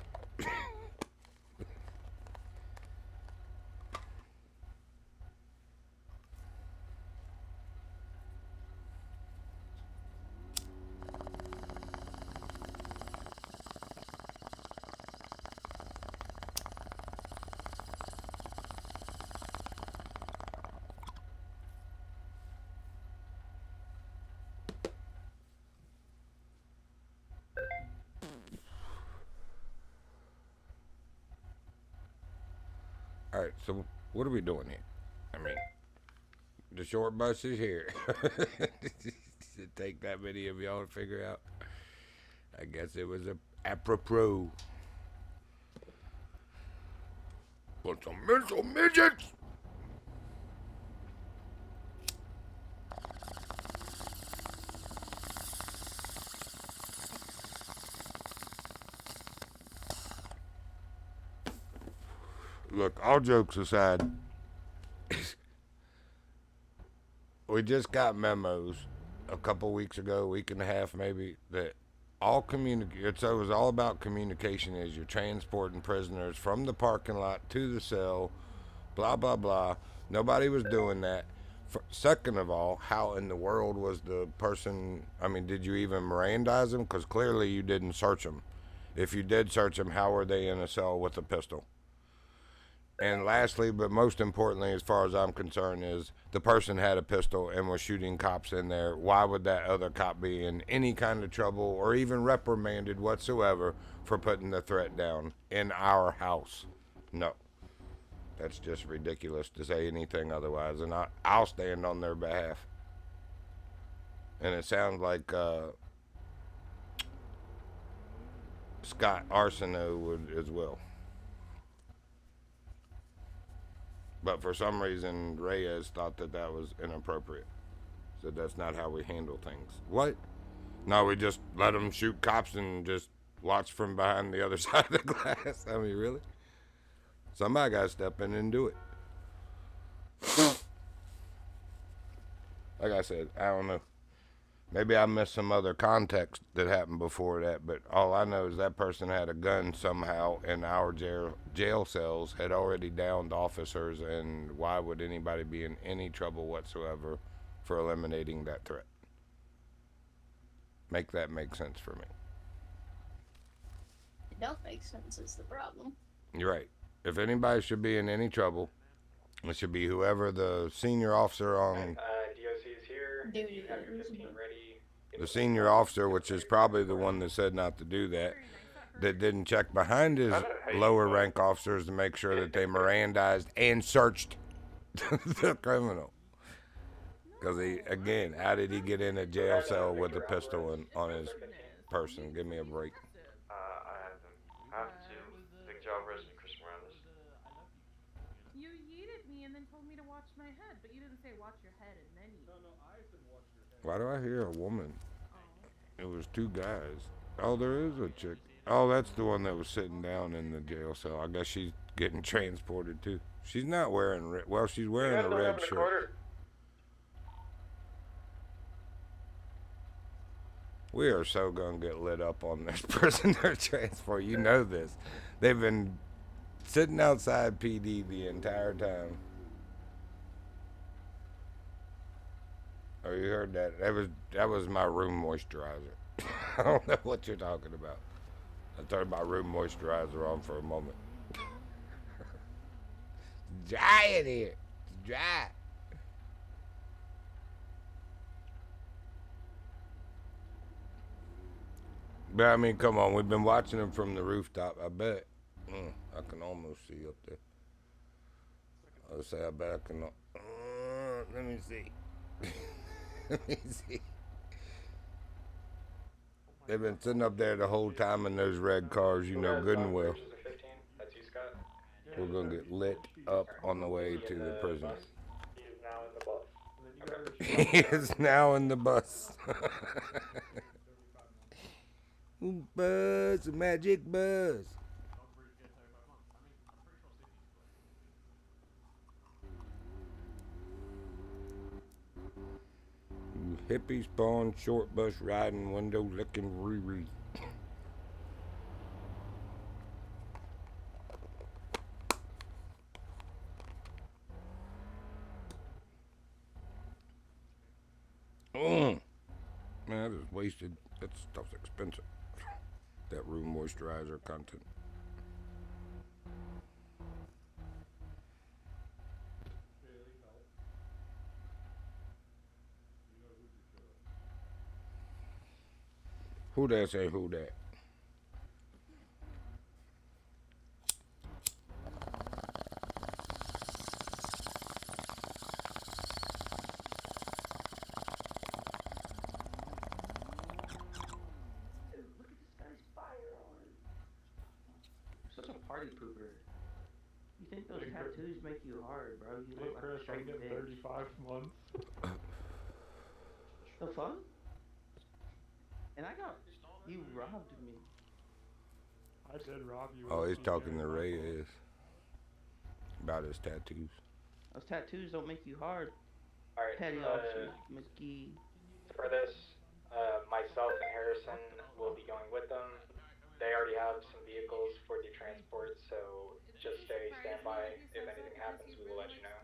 Alright, so what are we doing here? I mean, the short bus is here. It take that many of y'all to figure out. I guess it was apropos. Bunch of mental midgets! Look, all jokes aside, we just got memos a couple weeks ago, week and a half maybe, that all it was all about communication as you're transporting prisoners from the parking lot to the cell, blah, blah, blah. Nobody was doing that. Second of all, how in the world was the person, I mean, did you even Mirandize them? Because clearly you didn't search them. If you did search them, how were they in a cell with a pistol? And lastly, but most importantly, as far as I'm concerned, is the person had a pistol and was shooting cops in there. Why would that other cop be in any kind of trouble or even reprimanded whatsoever for putting the threat down in our house? No. That's just ridiculous to say anything otherwise, and I'll stand on their behalf. And it sounds like Scott Arsenault would as well. But for some reason, Reyes thought that was inappropriate. Said that's not how we handle things. What? No, we just let them shoot cops and just watch from behind the other side of the glass. I mean, really? Somebody got to step in and do it. Like I said, I don't know. Maybe I missed some other context that happened before that, but all I know is that person had a gun somehow in our jail cells, had already downed officers, and why would anybody be in any trouble whatsoever for eliminating that threat? Make that make sense for me. It don't make sense is the problem. You're right. If anybody should be in any trouble, it should be whoever the senior officer on... DOC is here. You have your 15 ready. The senior officer, which is probably the one that said not to do that didn't check behind his lower rank officers to make sure that they Mirandized and searched the criminal. Because he, again, how did he get in a jail cell with a pistol on his person? Give me a break. I have them. I have two. Big job, Resident Chris Morales. You yeeted me and then told me to watch my head, but you didn't say watch your head and then yeet. No, I said watch your head. Why do I hear a woman? It was two guys. Oh, there is a chick. Oh, that's the one that was sitting down in the jail cell. I guess she's getting transported too. She's not wearing well, she's wearing a red shirt. We are so gonna get lit up on this prisoner transport. You know this. They've been sitting outside PD the entire time. Oh, you heard that? That was my room moisturizer. I don't know what you're talking about. I turned my room moisturizer on for a moment. It's dry in here. It's dry. But I mean, come on. We've been watching them from the rooftop. I bet. I can almost see up there. I'll say I bet I can. Let me see. Let me see. They've been sitting up there the whole time in those red cars, you know good and well. We're going to get lit up on the way to the prison. He is now in the bus. Buzz, a magic buzz. Hippie spawn, short bus riding, window licking Riri. Man, I just wasted. That stuff's expensive. That room moisturizer content. Who that say who that? Such a party pooper. You think those tattoos make you hard, bro? You look like a straight bitch. 35 months. The fuck? And I got... You robbed me. I did rob you. Oh, he's talking to Reyes about his tattoos. Those tattoos don't make you hard. Alright, Petty Officer McGee. For this, myself and Harrison will be going with them. They already have some vehicles for the transport, so just stay standby. If anything happens, we will let you know.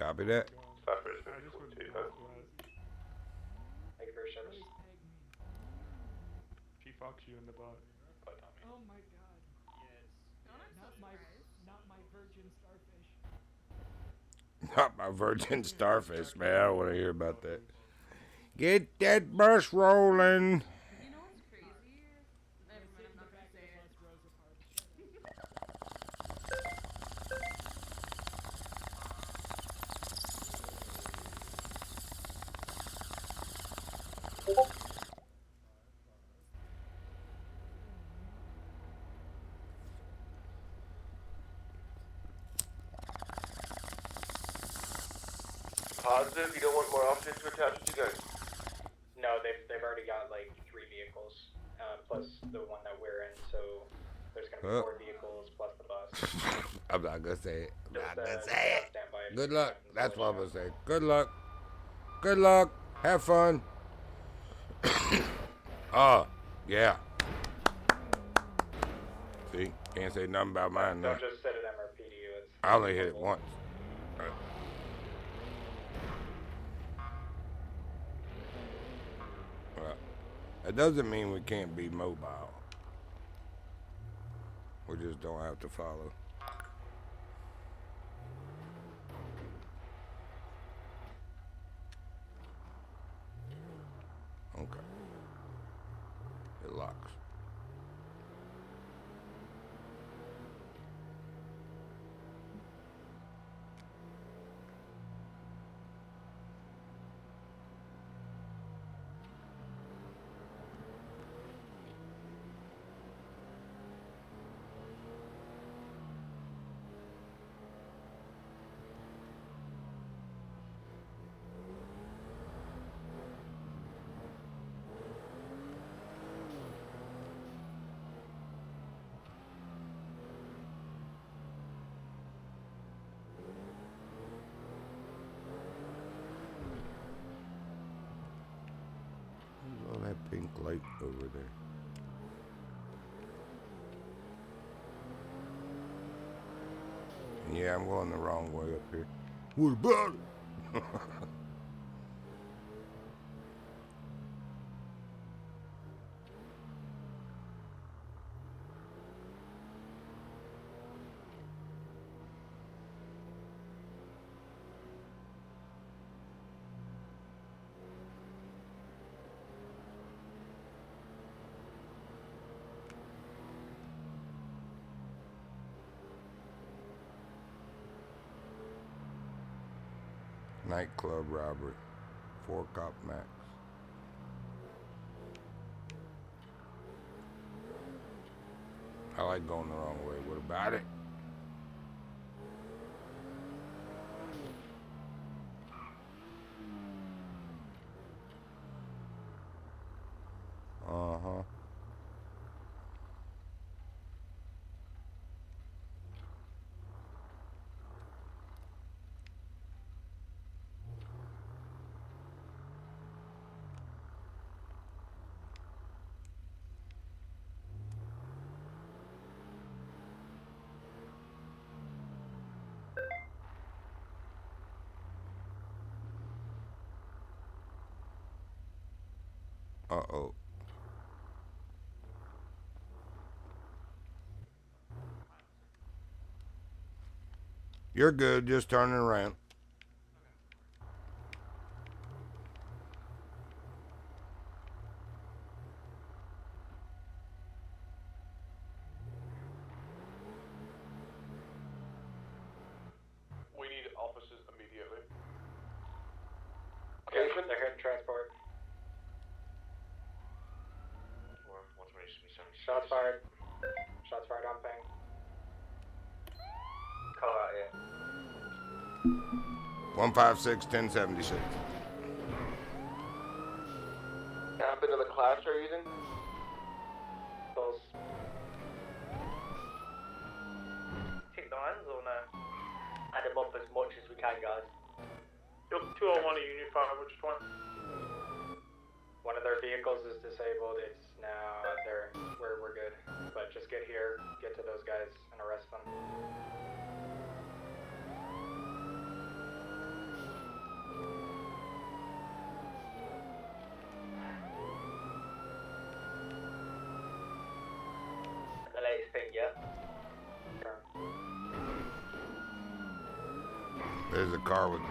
Copy that. Thank you for your service. She fucks you in the butt. Oh my god. Yes. Not my virgin starfish. Not my virgin starfish, man. I don't want to hear about that. Get that bus rolling. You know what's crazy? Never mind, I'm not gonna say it. Pods happens if you don't want more officers to attach to you guys? No, they've already got like 3 vehicles, plus the one that we're in, so there's gonna be 4 vehicles plus the bus. I'm not gonna say it. I'm not gonna Just say on standby it. if Good anything luck. happens, That's I'll what I'm let gonna say. Good luck. Good luck. Have fun. Oh, yeah. See, can't say nothing about mine now. Don't just sit at MRPDU. I only hit it once. Well, that doesn't mean we can't be mobile. We just don't have to follow. Okay. It locks. What's all that pink light over there? Yeah, I'm going the wrong way up here. What about it? Nightclub robbery. 4 cop max. I like going the wrong way. What about it? Uh-huh. Uh-oh. You're good, just turning around. We need officers immediately. Okay, they're here to transport. Shots fired. Shots fired on ping. Call out here. 156 1076. Tap into the class you're using? Those. Tick 9s or no? Add them up as much as we can, guys. You're 201 at Union 5, which one? One of their vehicles is disabled. It's now we're good. But just get here, get to those guys, and arrest them. The latest thing, yeah? There's a car with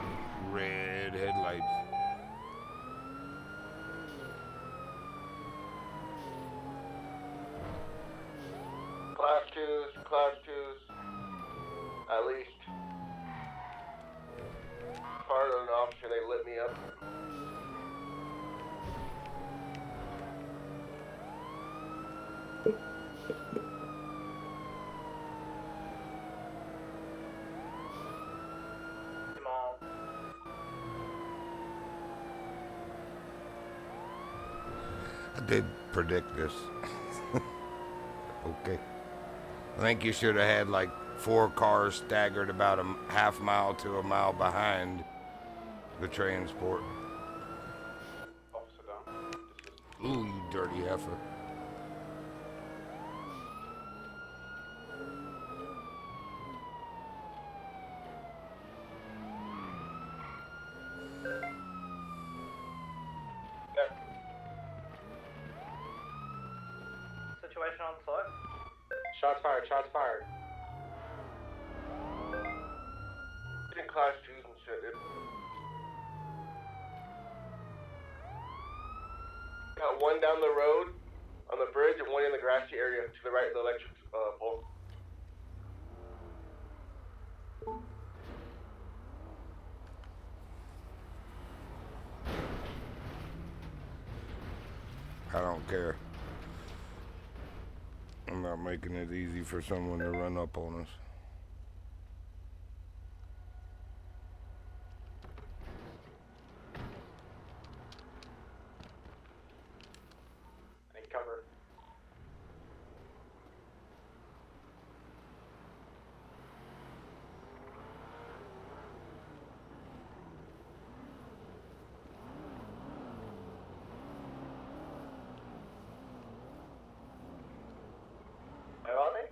red headlights. Class 2s, at least. Part of an officer, they lit me up. I did predict this. Okay. I think you should have had like 4 cars staggered about a half mile to a mile behind the transport. Officer down. Ooh, you dirty heifer. Situation on site? Shots fired, shots fired. In class 2s and shit, dude. Got one down the road on the bridge and one in the grassy area to the right of the electric pole. I don't care. I'm not making it easy for someone to run up on us. I need cover. Where are they?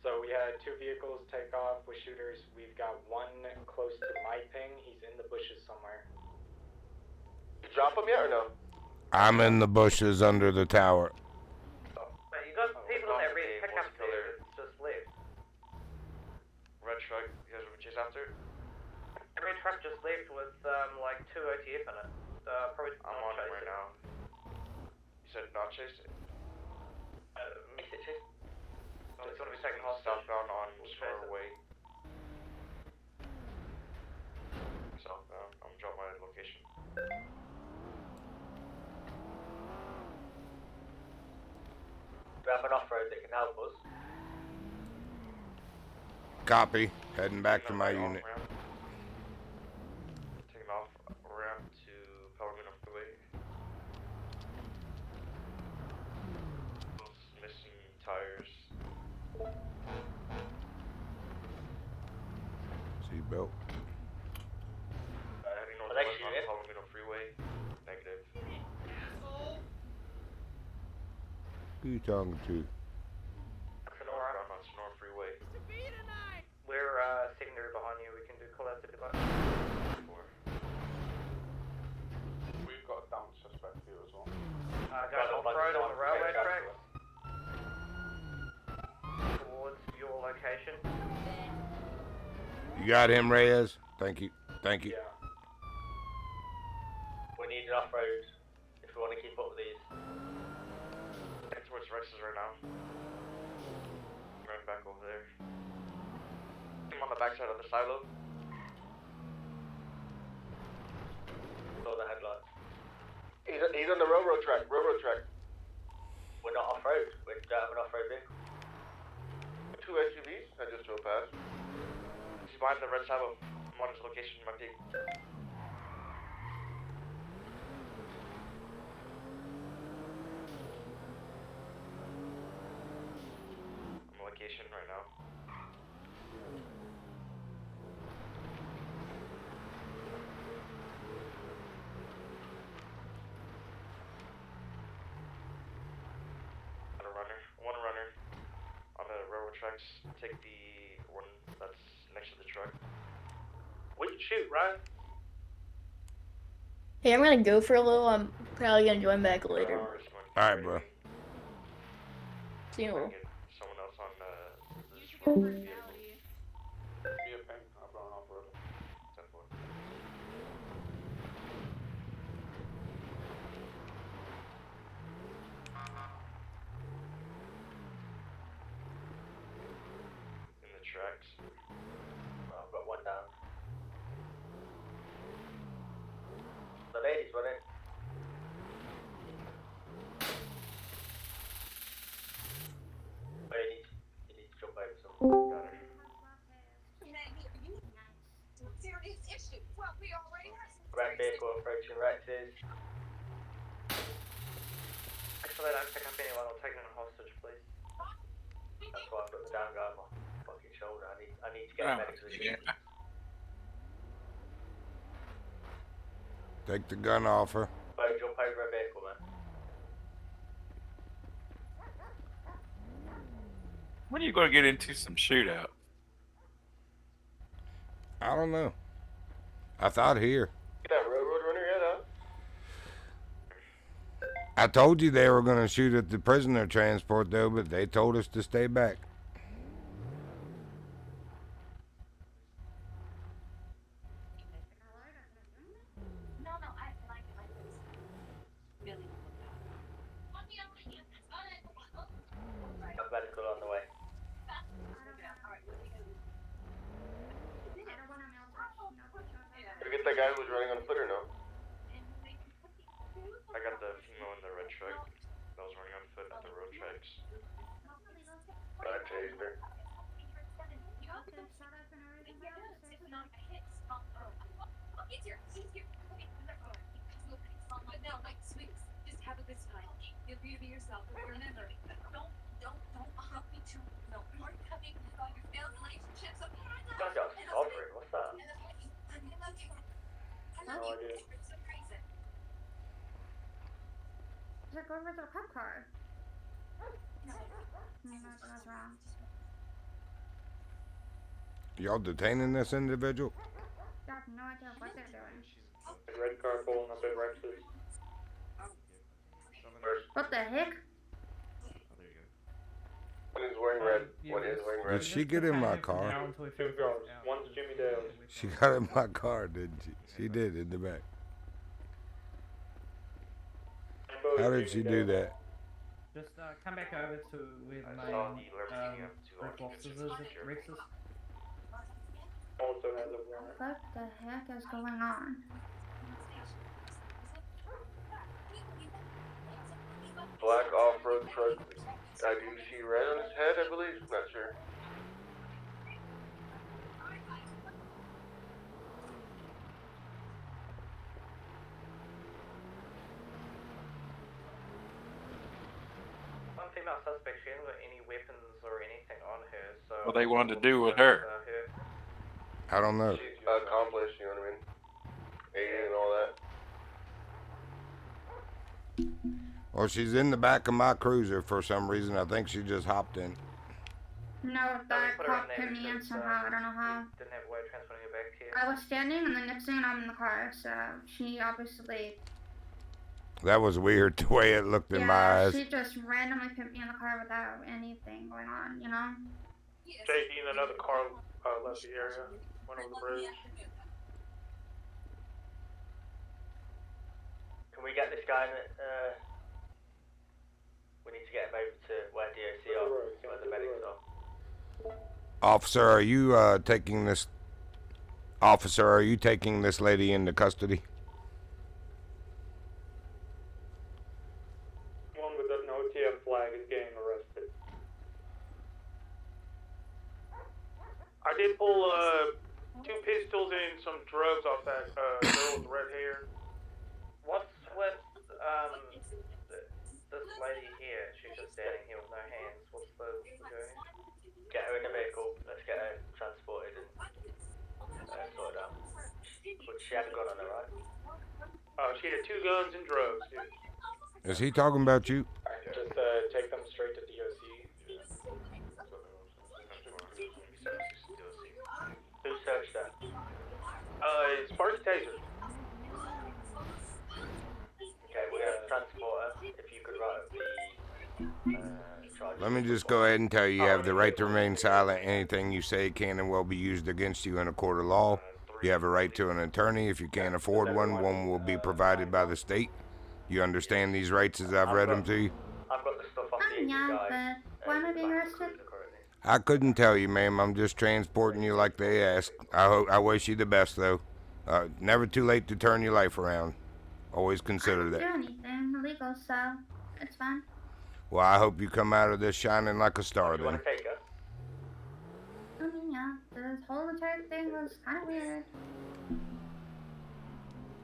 So we had 2 vehicles take off with shooters. We've got one close to my ping. He's in the bushes somewhere. You drop him yet or no? I'm in the bushes under the tower. Wait, you got people in that red pickup there that's just left. Red truck, you guys want to chase after? The red truck just left with like 2 OTF in it. Probably I'm not on it chase right it. now. You said not chase it? Mix it, chase. Oh, it's gonna be taken southbound on Norway. Southbound, I'm gonna drop my location. Do we have an off-road that can help us? Copy. Heading back to my unit. Taking off ramp to Palomino Freeway. Missing tires. Seatbelt. Heading northwest on Palomino Freeway. Negative. Who you talking to? Sonora. On Sonora Freeway. We're secondary behind you. We can do call outs if you like. We've got a down suspect here as well. Going off-road on the railway tracks. Towards your location. You got him, Reyes? Thank you. Thank you. We need an off-road if we want to keep up with these. Heading towards Rex's right now. Running back over there. I'm on the backside of the silo. Saw the headlights. He's on the railroad track. We're not off-road. We don't have an off-road vehicle. 2 SUVs. I just drove past. He's behind the red silo. I'm on his location, my pig. I'm on location right now. Got a runner. One runner on the railroad tracks. Take the one that's next to the truck. We can shoot, right? Hey, I'm gonna go for a little. I'm probably gonna join back later. Alright, bro. See you. Someone else on this Be a ping. I've run off road. 10-4. In the tracks. I've got one down. The lady's running. Oh, you need to jump over some. Got her. Red vehicle approaching Rex's. so they don't pick up anyone or take anyone hostage, please. That's why I've got the down guy on my fucking shoulder. I need to get a medical assistance. Take the gun off her. Bo, jump over a vehicle, man. When are you going to get into some shootout? I don't know. I thought here. Get that railroad runner yet, huh? I told you they were going to shoot at the prisoner transport, though, but they told us to stay back. Got medical on the way. Did we get that guy who was running on foot or no? I got the female in the red truck that was running on foot at the road tracks. I chased her. Guys got sovereign, what's that? No idea. Just go over to the cop car. No, that's wrong. Y'all detaining this individual? I have no idea what they're doing. The red car pulling up at Rex's. What the heck? One is wearing red. One is wearing red. Did she get in my car? Two girls. One's Jimmy Dale's. She got in my car, didn't she? She did, in the back. How did she do that? Just come back over to where the main brick boxes is, Rex's. Also has a warrant. What the heck is going on? Black off-road truck. I do see red on his head, I believe. Not sure. One female suspect, she hasn't got any weapons or anything on her, so... What they wanted to do with her? I don't know. She's accomplished, you know what I mean? Aiding and all that. Well, she's in the back of my cruiser for some reason. I think she just hopped in. No, that cop put me in somehow. I don't know how. Didn't have a way of transporting her back here. I was standing, and the next thing I'm in the car, so she obviously... That was weird, the way it looked in my eyes. She just randomly put me in the car without anything going on, you know? JD and another car left the area. Went over the bridge. Can we get this guy in we need to get him over to where DOC are, where the medics are. Officer, are you taking this... Officer, are you taking this lady into custody? One with an OTF flag is getting arrested. I did pull 2 pistols and some drugs off that girl with red hair. What's with, this lady here? She's just standing here with no hands. What's the journey? Get her in the vehicle, let's get her transported and sorted out. But she had a gun on her, right? She had 2 guns and drugs, dude. Is he talking about you? Just take them straight to DOC. Who searched that? It's first taser. Okay, we're gonna transport her. If you could write up the charges. Let me just go ahead and tell you, you have the right to remain silent. Anything you say can and will be used against you in a court of law. You have a right to an attorney. If you can't afford one, one will be provided by the state. You understand these rights as I've read them to you? I've got the stuff off the Yeah, guy. but why am I being arrested? I couldn't tell you, ma'am. I'm just transporting you like they asked. I wish you the best, though. Never too late to turn your life around. Always consider I that. didn't do anything illegal, so it's fine. Well, I hope you come out of this shining like a star, You wanna then. take her? I mean, yeah, this whole entire thing was kind of weird.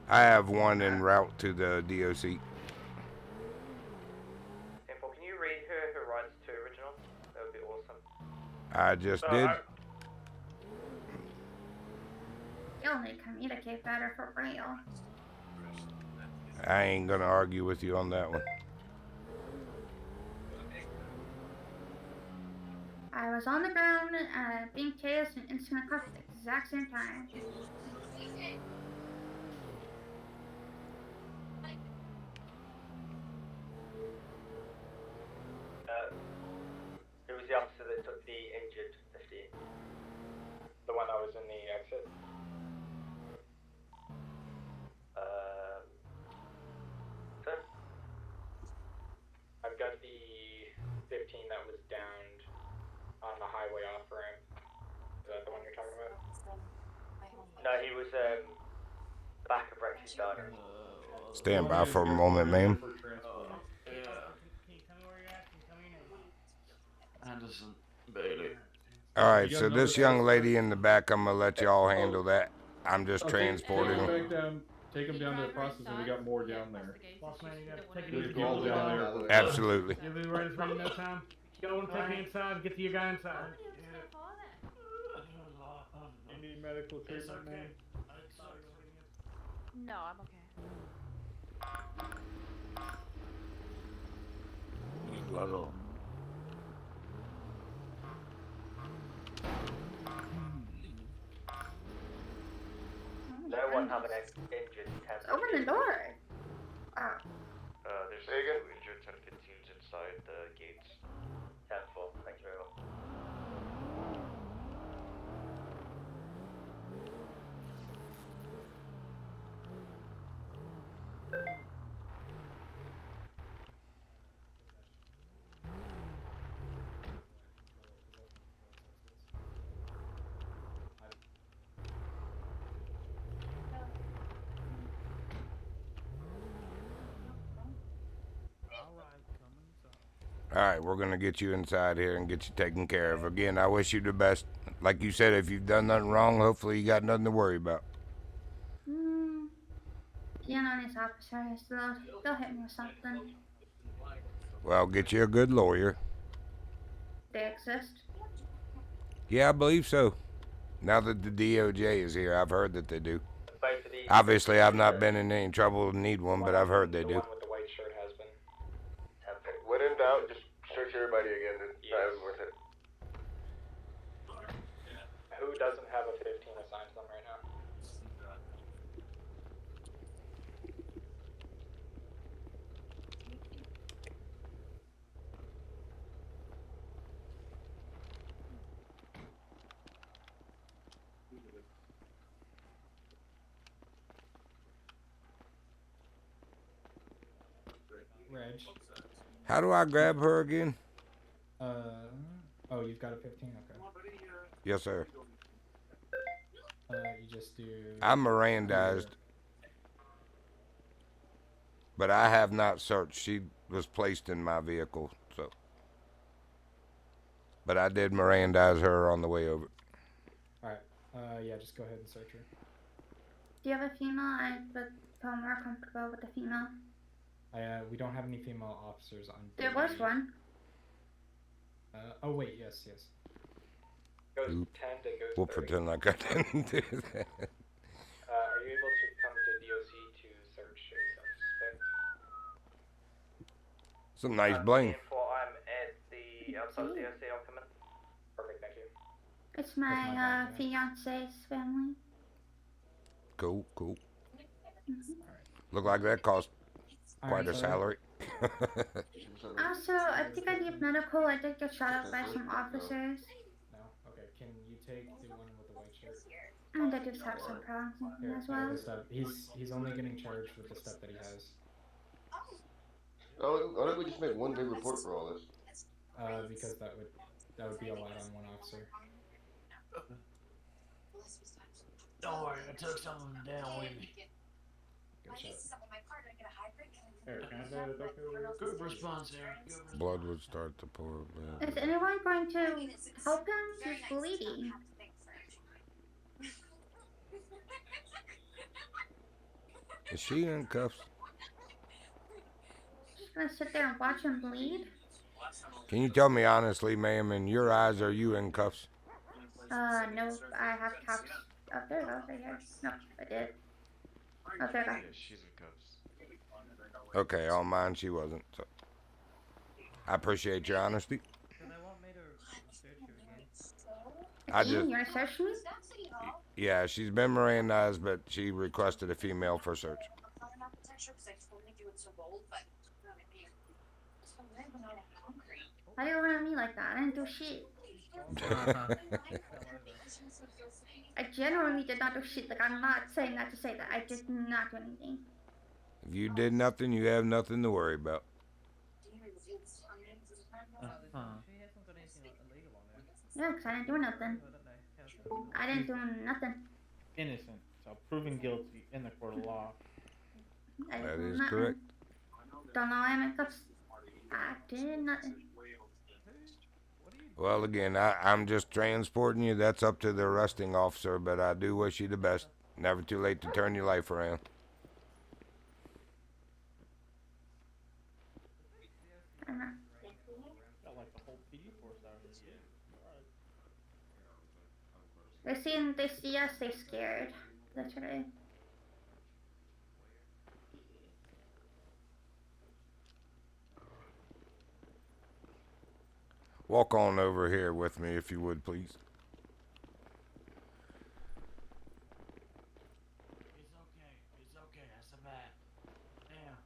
I have one en route to the DOC. I just did. You'll need to communicate better for real. I ain't gonna argue with you on that one. I was on the ground being tased and instant cuffed at the exact same time. Who was the officer that took the injured 15? The one that was in the exit. So? I've got the 15 that was downed on the highway off ramp. Is that the one you're talking about? No, he was back of Rex's diner. Stand by for a moment, ma'am. Anderson Bailey. All right, so this young lady in the back, I'm gonna let y'all handle that. I'm just transporting them. Take them down to the process, and we got more down there. Boss man, you gotta take There's it people down there. Absolutely. You'll be ready for you no time. You want to take me inside, get to your guy inside. You need medical treatment, man? No, I'm okay. Blood. No one have an injured 10. Open the door. Oh. There's 2 injured 10-15s inside the gates. 10-4, thank you very much. All right, we're gonna get you inside here and get you taken care of. Again, I wish you the best. Like you said, if you've done nothing wrong, hopefully you got nothing to worry about. You know these officers, they'll hit me with something. Well, get you a good lawyer. They exist. Yeah, I believe so. Now that the DOJ is here, I've heard that they do. Obviously, I've not been in any trouble to need one, but I've heard they do. The white shirt has been. When in doubt, just search everybody again. It's not even worth it. Who doesn't have a 15 assigned to them right now? Reg. How do I grab her again? Oh, you've got a 15? Okay. Yes, sir. You just do... I'm Mirandized. But I have not searched. She was placed in my vehicle, so. But I did Mirandize her on the way over. Alright. Yeah, just go ahead and search her. Do you have a female? I would feel more comfortable with a female. We don't have any female officers on duty. There was one. Oh wait, yes. Goes Oop. 10 to goes We'll 30. pretend like I didn't do that. Are you able to come to DOC to search a suspect? Some nice bling. I'm at the outside of the DOC, I'll come in. Perfect, thank you. It's my fiance's family. Cool. Look like that cost quite a Alright, salary. Also, I think I need medical. I did get shot up by some officers. No? Okay, can you take the one with the white shirt? And I just have some problems with him as well. He's only getting charged with the stuff that he has. Oh, why don't we just make one big report for all this? Because that would be a lot on one officer. Don't worry, I took some of them down with me. Good shot. Good response, Eric. Blood would start to pour. Is anyone going to help him? He's bleeding. Is she in cuffs? Just gonna sit there and watch him bleed? Can you tell me honestly, ma'am, in your eyes, are you in cuffs? No, I have cuffs. Oh, there you go, right here. No, I did. Oh, there you go. Yeah, she's in cuffs. Okay, on mine she wasn't. So I appreciate your honesty. So they want me to search you again. I just, You're gonna search me? yeah, she's been Mirandized, but she requested a female for search. Why do you look at me like that? I didn't do shit. I genuinely did not do shit. Like, I'm not saying that to say that. I did not do anything. If you did nothing, you have nothing to worry about. She hasn't got anything illegal on there. Yeah, because I didn't do nothing. I didn't do nothing. Innocent, so proven guilty in the court of law. I That did is nothing. correct. Don't know why I'm in cuffs. I did nothing. Well, again, I'm just transporting you. That's up to the arresting officer, but I do wish you the best. Never too late to turn your life around. Got like the whole PD force out here. They see us, they scared. Literally. Walk on over here with me, if you would, please. It's okay, that's a bad. Damn.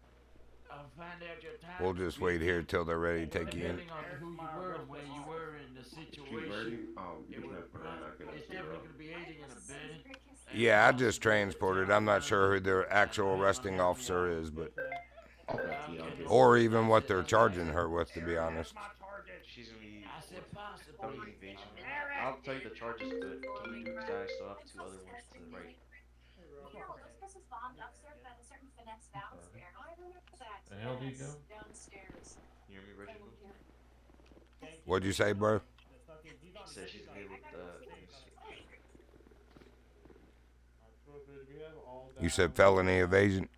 I'll find out your time. We'll just wait here till they're ready to take you in. Depending on who you were and where you were in the situation, it's definitely going to be aiding and abetting. Yeah, I just transported. I'm not sure who the actual arresting officer is, but... Or even what they're charging her with, to be honest. She's gonna be felony evasion. I'll tell you the charges, but can you do? Because I still have 2 other ones to write. The hell do you go? You hear me, Reggie? What'd you say, bro? Said she's gonna be with You said felony evasion?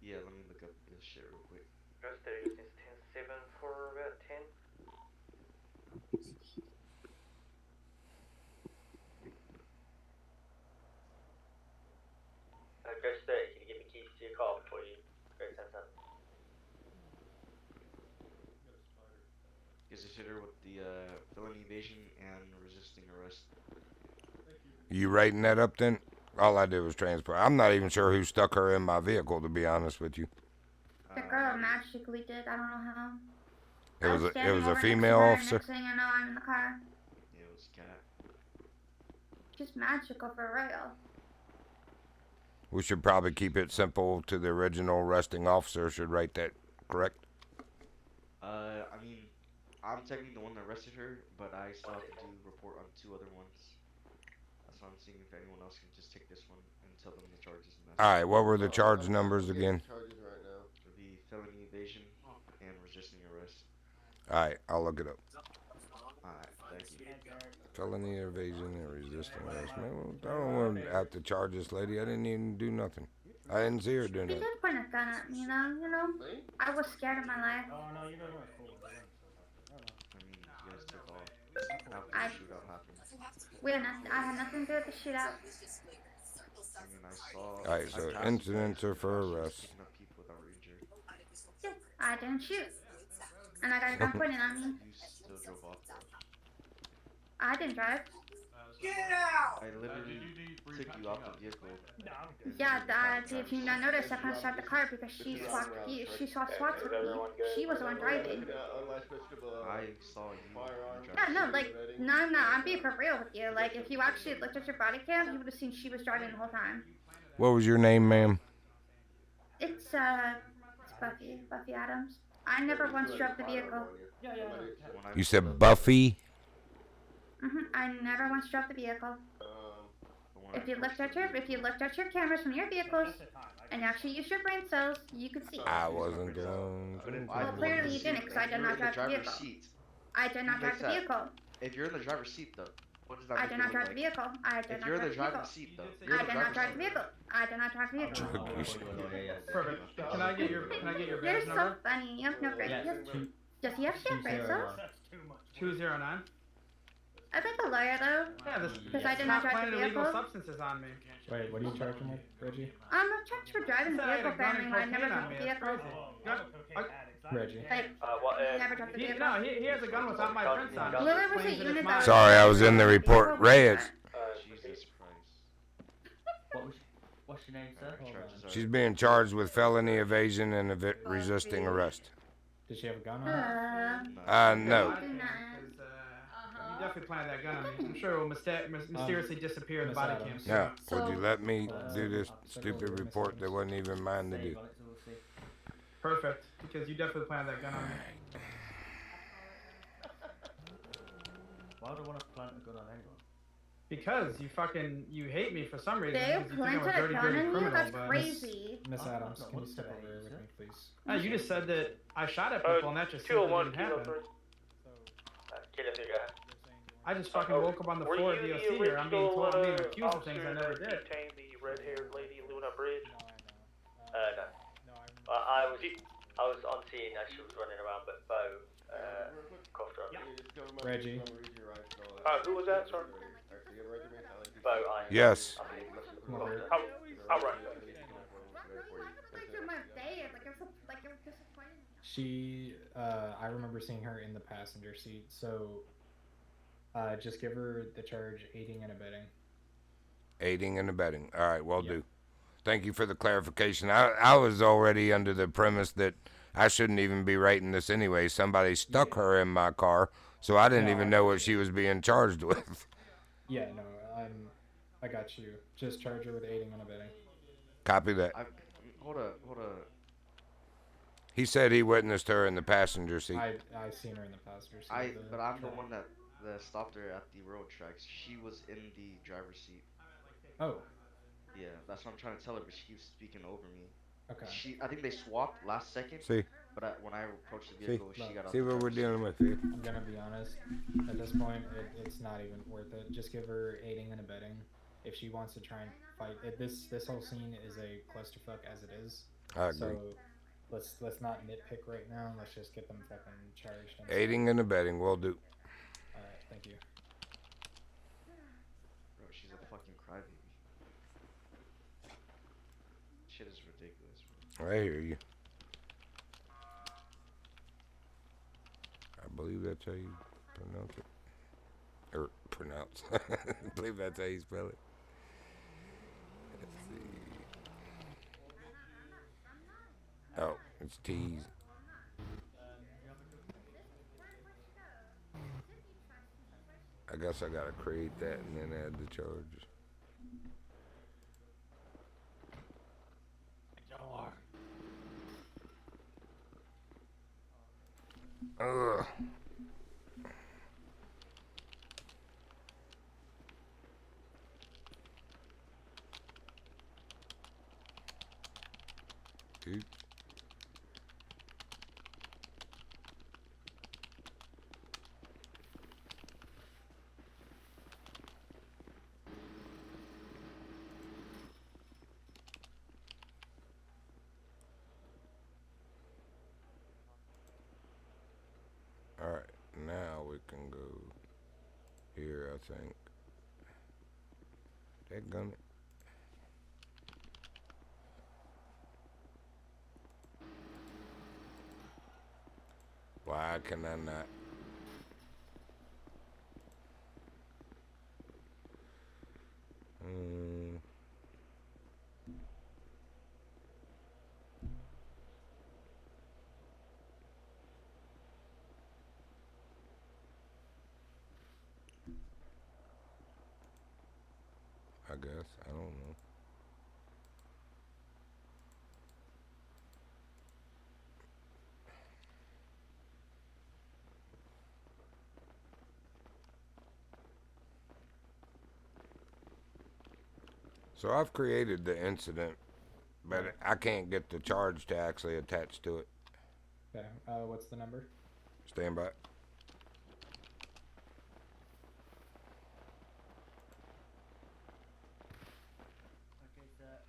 Yeah, let me look up this shit real quick. Ghost 30 since 10-7 for about 10. Ghost 30, can you give me keys to your car before you go 10-10? Is this hitter with the felony evasion and resisting arrest. You writing that up then? All I did was transport. I'm not even sure who stuck her in my vehicle, to be honest with you. The girl magically did. I don't know how. It was a female officer. Next thing I know, I'm in the car. Yeah, it was Cat. Just magical for real. We should probably keep it simple to the original arresting officer should write that, correct? I mean, I'm technically the one that arrested her, but I still have to report on 2 other ones. That's why I'm seeing if anyone else can just take this one and tell them the charges. Alright, what were the charge numbers again? Charges right now. It would be felony evasion and resisting arrest. Alright, I'll look it up. Alright, thank you. Felony evasion and resisting arrest. Man, I don't want to have to charge this lady. I didn't even do nothing. I didn't see her do He nothing. did point a gun at me, you know? I was scared of my life. Oh no, you guys are cool. I mean, you guys took off after the shootout happened. I had nothing to do with the shootout. I mean, I saw... Alright, so incidents are for arrest. Picking up people that were injured. Yeah, I didn't shoot. And I got a gun pointed at me. You still drove off though. I didn't drive. Get out! I literally took you out the vehicle. Yeah, if you not notice, I punched out the car because she swapped SWATs with me. She was the one driving. I saw you. Yeah, no, like, no, I'm being for real with you. Like, if you actually looked at your body cam, you would have seen she was driving the whole time. What was your name, ma'am? It's Buffy Adams. I never once drove the vehicle. You said Buffy? I never once drove the vehicle. If you looked at your cameras from your vehicles and actually used your brain cells, you could see. I wasn't going. Well, clearly you didn't, because I did not drive the vehicle. I did not drive the vehicle. If you're in the driver's seat, though. What does that I make did it not look drive like? the vehicle. I did If not you're drive the the vehicle. driving seat, though. You're I the did not driver's drive the seat. vehicle. I did not drive the vehicle. Perfect. Can I get your You're badge so number? funny. You have no great. Does he have shit brain cells? 209. I think a lawyer though. Yeah, this Because I did stop not drive planting the illegal vehicle. substances on me. Wait, what are you charging with, Reggie? I'm not charged for driving the Said I had vehicle a gun apparently and when I never cocaine on drove me. the That's vehicle. Reggie. Like, never drove the He, vehicle. no, he has a gun without my prints on it. Literally was a Claims that it's unit mine. that Sorry, I was in the report. Reyes. Jesus Christ. What's your name, sir? She's being charged with felony evasion and resisting arrest. Does she have a gun on her? No. You definitely planted that gun on me. I'm sure it will mysteriously disappear in the Miss body Adams. cam. Now, would you let me do this stupid report that wasn't even mine to do? Perfect, because you definitely planted that gun on me. Why would I want to plant a gun on anyone? Because you hate me for some reason. They Because you think I'm a planted a dirty, gun dirty on you? criminal. That's but crazy. Miss Adams, can you step over here with me, please? You just said that I shot at people and that just simply didn't happen. Killer figure. I just fucking woke up on the floor of DOC here. I'm being told I'm being accused of things I never did. The red-haired lady Luna Bridge. No. I was on scene as she was running around, but Bo coughed her up. Reggie. Who was that, sir? Bo, I. Yes. All right. She, I remember seeing her in the passenger seat, so just give her the charge aiding and abetting. Aiding and abetting. All right, will do. Thank you for the clarification. I was already under the premise that I shouldn't even be writing this anyway. Somebody stuck her in my car, so I didn't even know what she was being charged with. Yeah, no, I got you. Just charge her with aiding and abetting. Copy that. Hold up. He said he witnessed her in the passenger seat. I seen her in the passenger seat. But I'm the one that stopped her at the railroad tracks. She was in the driver's seat. Oh. Yeah, that's what I'm trying to tell her, but she was speaking over me. Okay. I think they swapped last second. See. But when I approached the vehicle, she got out. See what we're dealing with here. I'm gonna be honest. At this point, it's not even worth it. Just give her aiding and abetting. If she wants to try and fight, this whole scene is a clusterfuck as it is. I agree. So let's not nitpick right now. Let's just get them fucking charged. Aiding and abetting, will do. All right, thank you. Bro, she's a fucking crybaby. Shit is ridiculous, bro. I hear you. I believe that's how you pronounce it. Or pronounce. I believe that's how you spell it. Let's see. Oh, it's T's. I guess I gotta create that and then add the charges. Ugh. Dude. Alright, now we can go here, I think. Dadgummit. Why can I not? I guess. I don't know. So I've created the incident, but I can't get the charge to actually attach to it. Okay, what's the number? Stand by.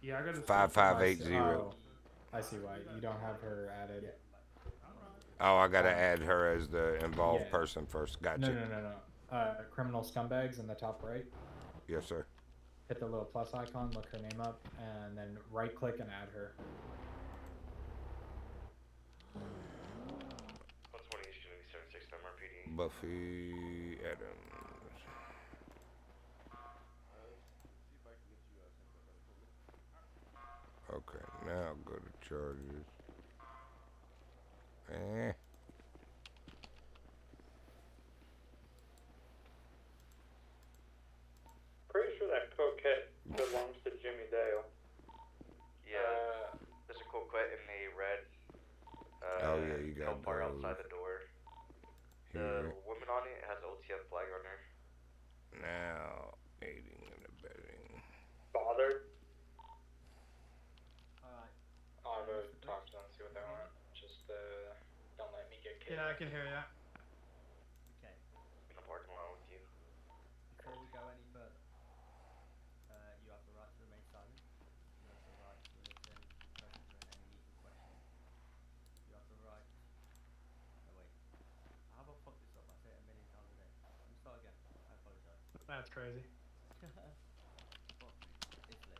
Yeah, I got to 5580. Oh, I see why. You don't have her added. Oh, I gotta add her as the involved Yeah. person first. Gotcha. No. Criminal scumbags in the top right. Yes, sir. Hit the little plus icon, look her name up, and then right click and add her. 120 East Unity 76 MRPD. Buffy Adams. Okay, now go to charges. Pretty sure that coquette belongs to Jimmy Dale. Yeah, there's a coquette in the red. Oh yeah, you got bar those. outside the door. Here. The woman on it has OTF flag on her. Now, aiding and abetting. Father? I'll go talk to them, see what they want. Just, don't let me get killed. Yeah, I can hear ya. Okay. In the parking lot with you. Before we go any further, you have the right to remain silent. You have the right to listen, present during any legal questioning. You have the right. No wait. How about fuck this up? I say it a million times a day. Let me start again. I apologize. That's crazy. Fuck me. It's late.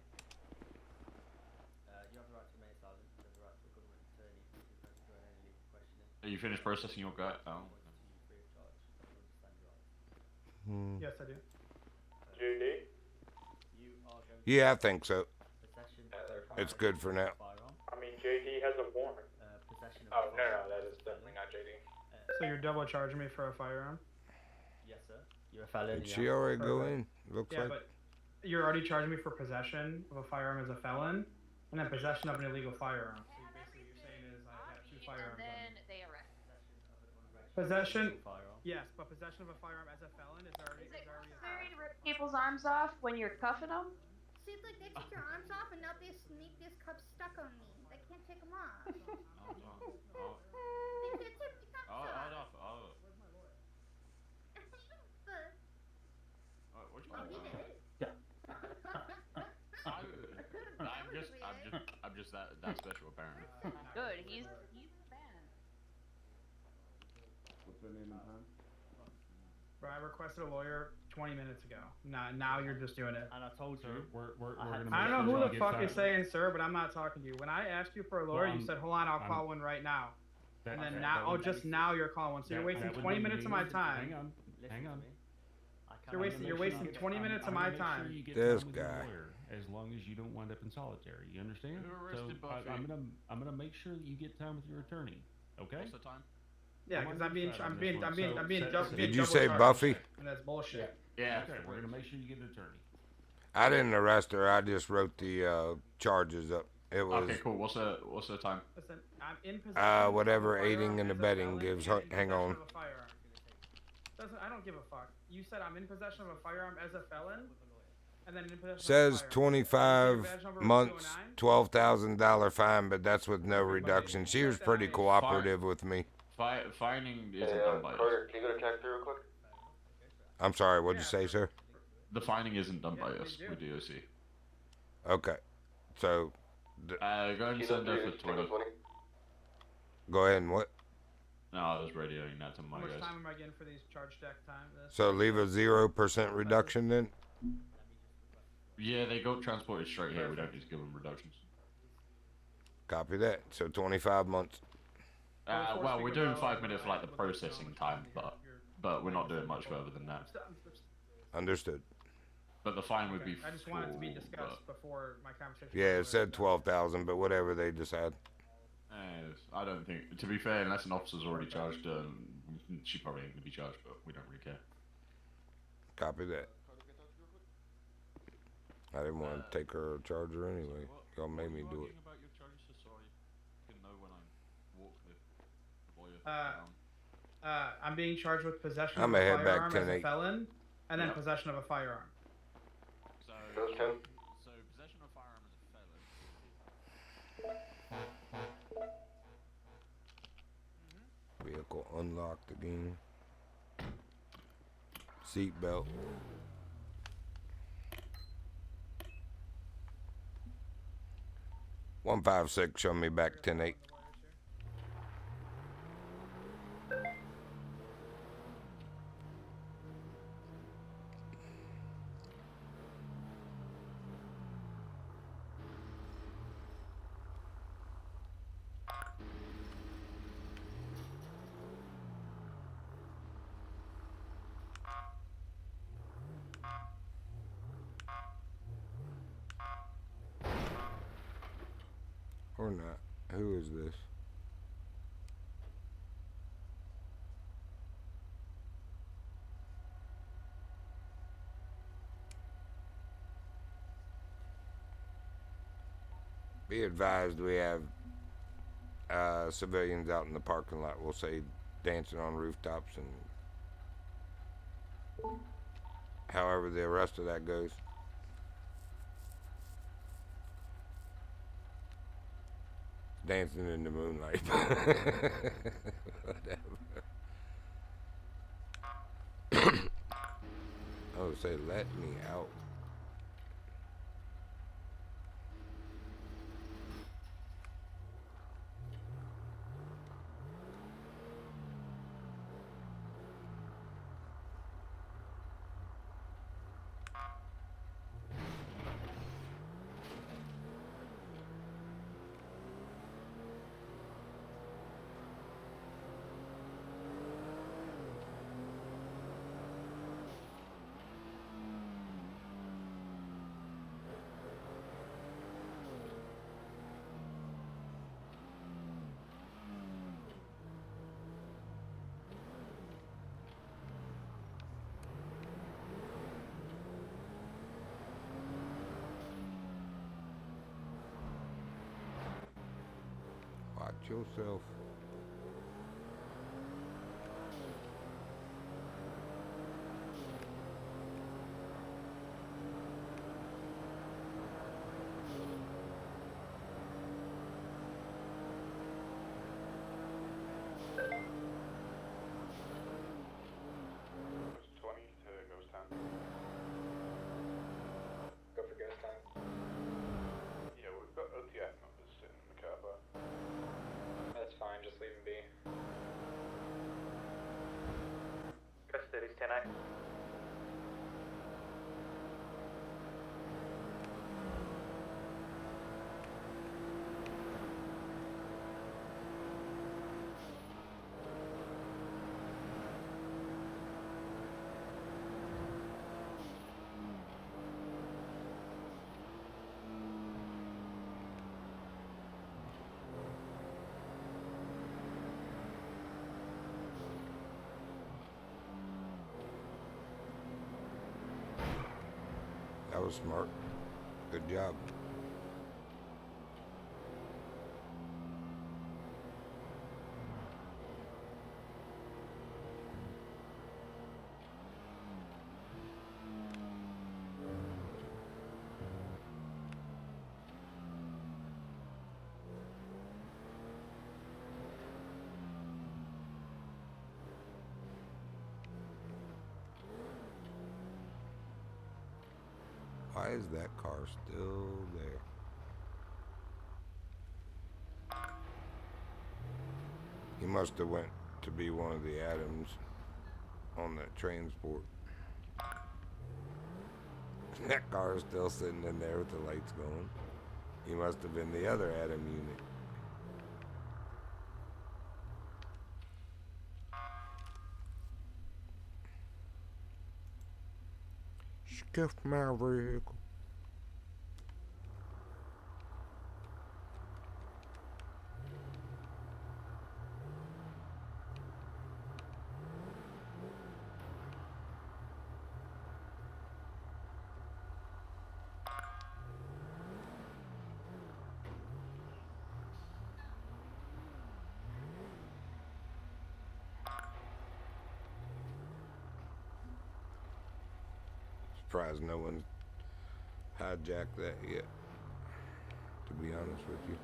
You have the right to remain silent. You have the right to a government attorney. You can present during any legal questioning. Are you finished processing your gut? Oh. Free of charge. I will understand your rights. Yes, I do. JD? You are going Yeah, I think so. possession It's good for now. firearm. I mean, JD has a warrant. Possession of Oh, no, that is definitely not JD. So you're double charging me for a firearm? Yes, sir. You're a felon. Did she already go in? Looks Yeah, like. but you're already charging me for possession of a firearm as a felon, and then possession of an illegal firearm. So basically, you're saying is I have two firearms. And then they arrest. Possession. Yes, but possession of a firearm as a felon is already. Is it necessary to rip people's arms off when you're cuffing them? See, look, they took your arms off and now they sneak this cup stuck on me. They can't take them off. They can't take the cups off. What you He did. I'm just that special apparently. Good, he's a fan. What's their name and time? Bro, I requested a lawyer 20 minutes ago. Now you're just doing it. And I told you. We're I gonna I don't know make who sure the you fuck get is saying sir, but I'm not talking to you. When I asked you for a lawyer, you said, hold on, I'll call one right now. And then now, now you're calling one. So you're wasting 20 minutes of my time. Hang on. You're wasting 20 minutes of my time. This guy. As long as you don't wind up in solitary, you understand? Who arrested So Buffy? I'm gonna make sure that you get time with your attorney. Okay? What's the time? Yeah, because I'm being Did you double say charged, Buffy? and that's bullshit. Yeah. Okay, we're gonna make sure you get an attorney. I didn't arrest her. I just wrote the charges up. It was Okay, cool. What's the time? Listen, I'm in possession. whatever of a aiding firearm and as a abetting felon gives. and in Hang on. possession of a firearm. I don't give a fuck. You said I'm in possession of a firearm as a felon, and then in possession Says of a firearm. 25 Badge number months, 209? $12,000 fine, but that's with no reduction. She was pretty cooperative with me. Fining isn't done by us. Carter, can you go to track 3 real quick? I'm sorry, what'd you say, sir? The fining isn't done by us. We DOC. Okay, so Go ahead and send her for 20. go ahead and what? No, I was radioing that to my How much guys. time am I getting for these charge deck time? So leave a 0% reduction then? Yeah, they go transported straight here. We don't need to give them reductions. Copy that. So 25 months. Well, we're doing 5 minutes for like the processing time, but we're not doing much further than that. Understood. But the fine would be I just want it to be full, discussed before my conversation. Yeah, it said 12,000, but whatever they decide. I don't think. To be fair, unless an officer's already charged, she probably ain't gonna be charged, but we don't really care. Copy that. I didn't want to take her charger anyway. Y'all made me do it. About your charges, so I can know when I walk the lawyer I'm being charged with possession I'm of a a head back firearm as a 10-8. felon, and then Yep. possession of a firearm. So Those 10? possession of a firearm as a felon. Vehicle unlocked again. Seat belt. 156, show me back 10-8. Or not. Who is this? Be advised, we have civilians out in the parking lot. We'll say dancing on rooftops and however the rest of that goes. Dancing in the moonlight. Whatever. I would say, let me out. Watch yourself. Ghost 20 to Ghost 10. Go for ghost time. Yeah, we've got OTF numbers sitting in the car park. That's fine, just leave him be. Ghost 30's 10-8. That was smart. Good job. Why is that car still there? He must have went to be one of the Adams on that transport. That car is still sitting in there with the lights going. He must have been the other Adam unit. Skiff my vehicle. Surprised no one's hijacked that yet, to be honest with you.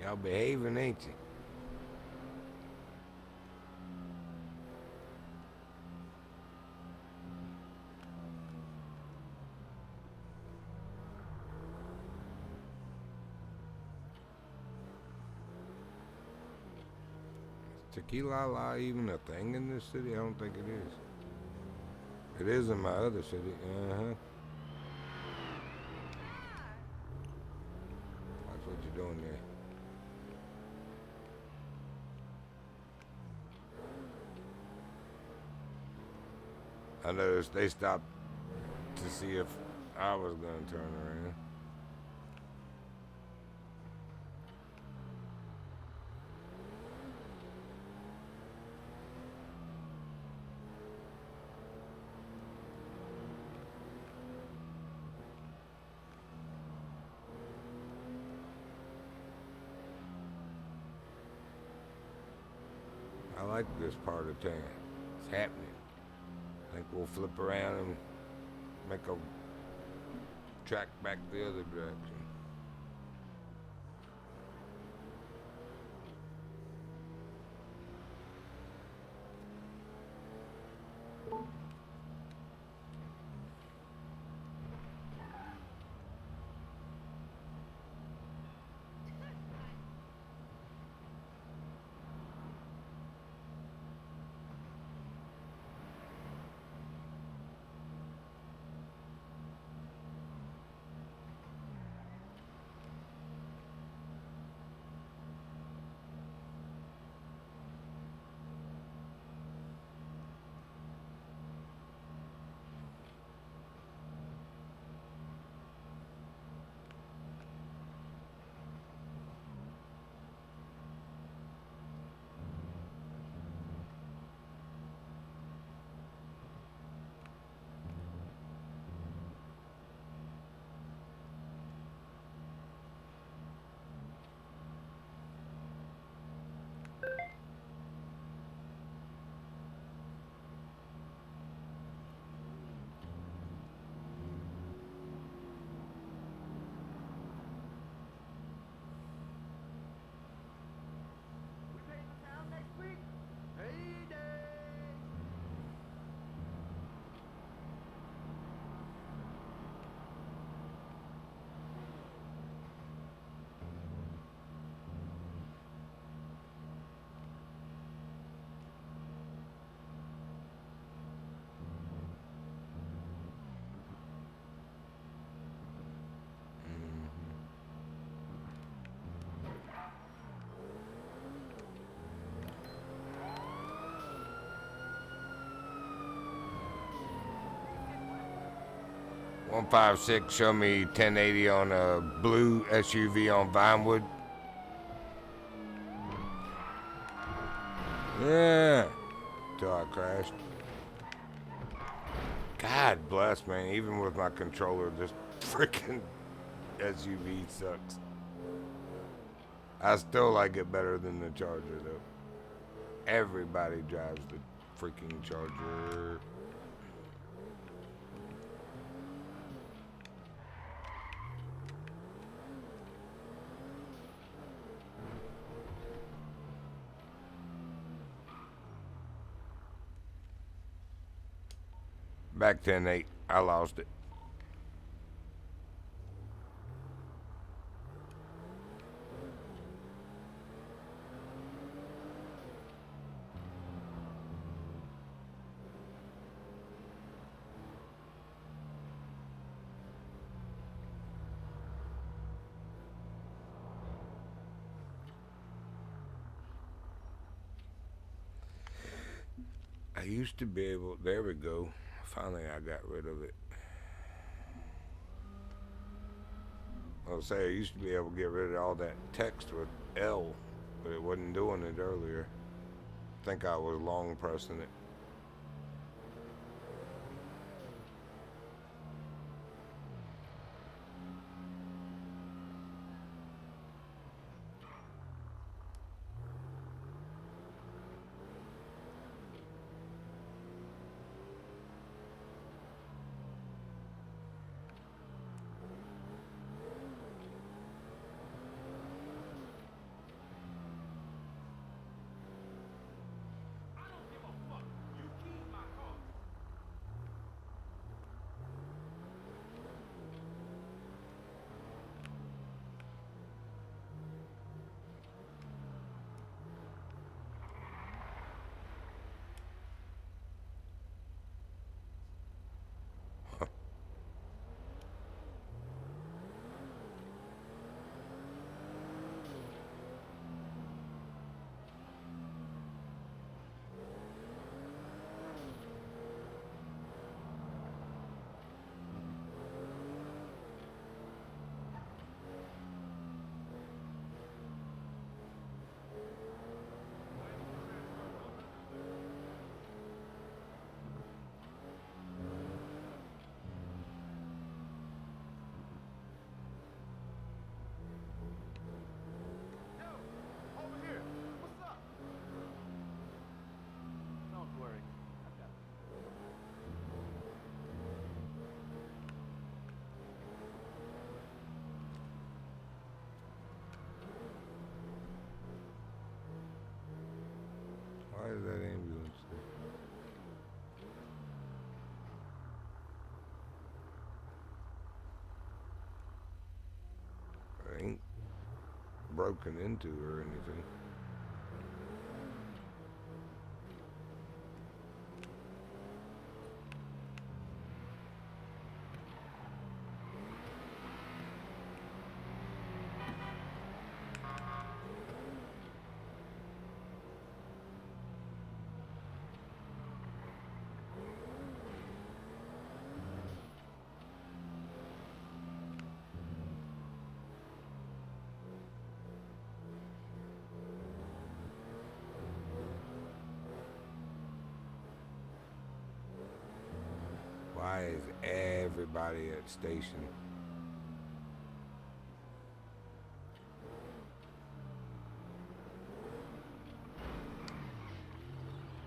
Y'all behaving, ain't you? Is tequila even a thing in this city? I don't think it is. It is in my other city. Uh-huh. That's what you're doing there. I noticed they stopped to see if I was going to turn around. I like this part of town. It's happening. I think we'll flip around and make a track back the other direction. Mm-hmm. 156, show me 1080 on a blue SUV on Vinewood. Yeah. Till I crashed. God bless, man. Even with my controller, this freaking SUV sucks. I still like it better than the Charger, though. Everybody drives the freaking Charger. Back 10-8. I lost it. I used to be able, there we go. Finally I got rid of it. I'll say I used to be able to get rid of all that text with L, but it wasn't doing it earlier. I think I was long pressing it. broken into or anything. Why is everybody at station?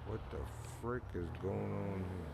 What the frick is going on here?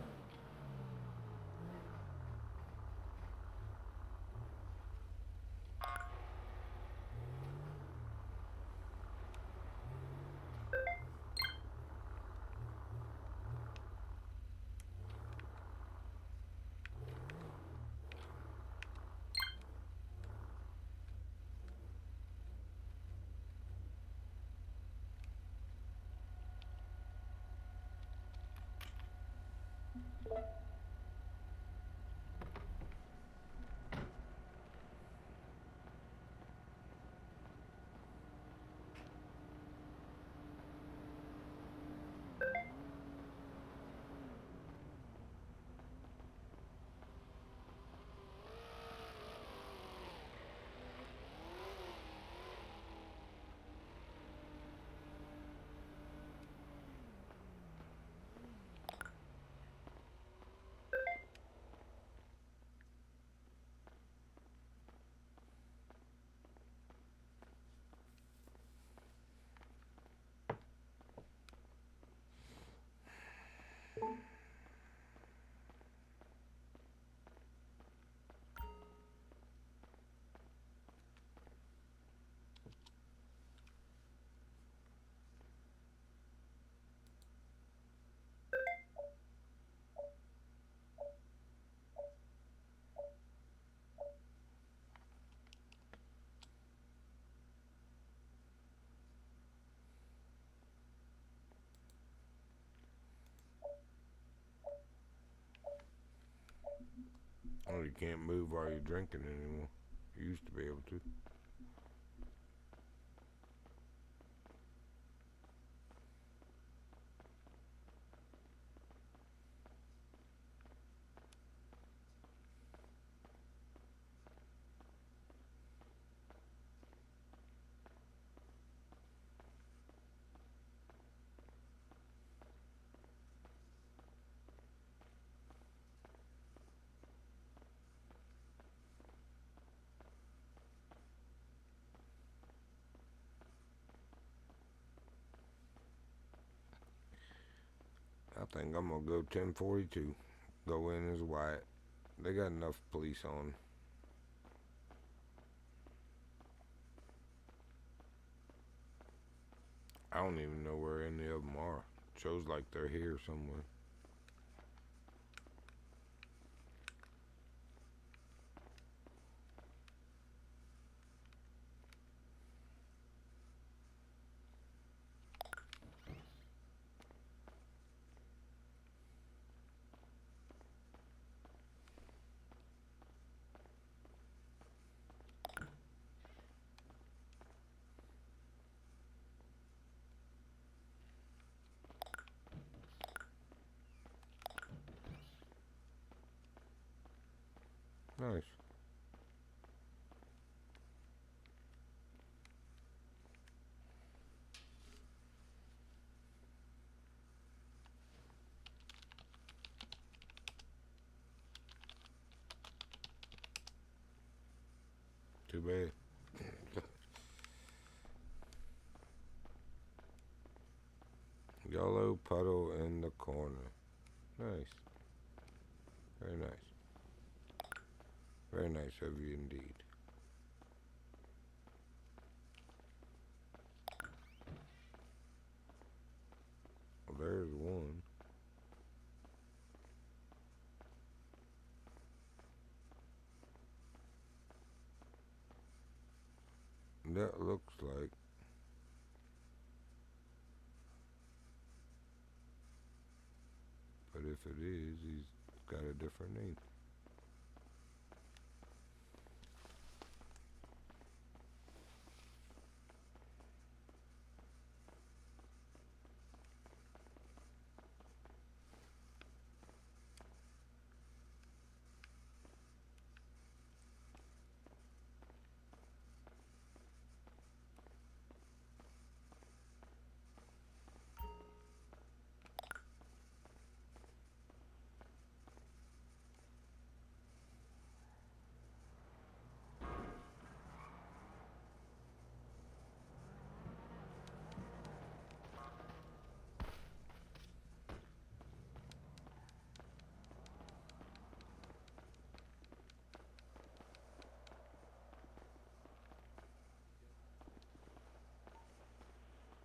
Oh, you can't move while you're drinking anymore. You used to be able to. I think I'm gonna go 1042. Go in as Wyatt. They got enough police on. I don't even know where any of them are. Shows like they're here somewhere. Nice. Too bad. Yellow puddle in the corner. Nice. Very nice. Very nice of you indeed. Well, there's one. That looks like. But if it is, he's got a different name.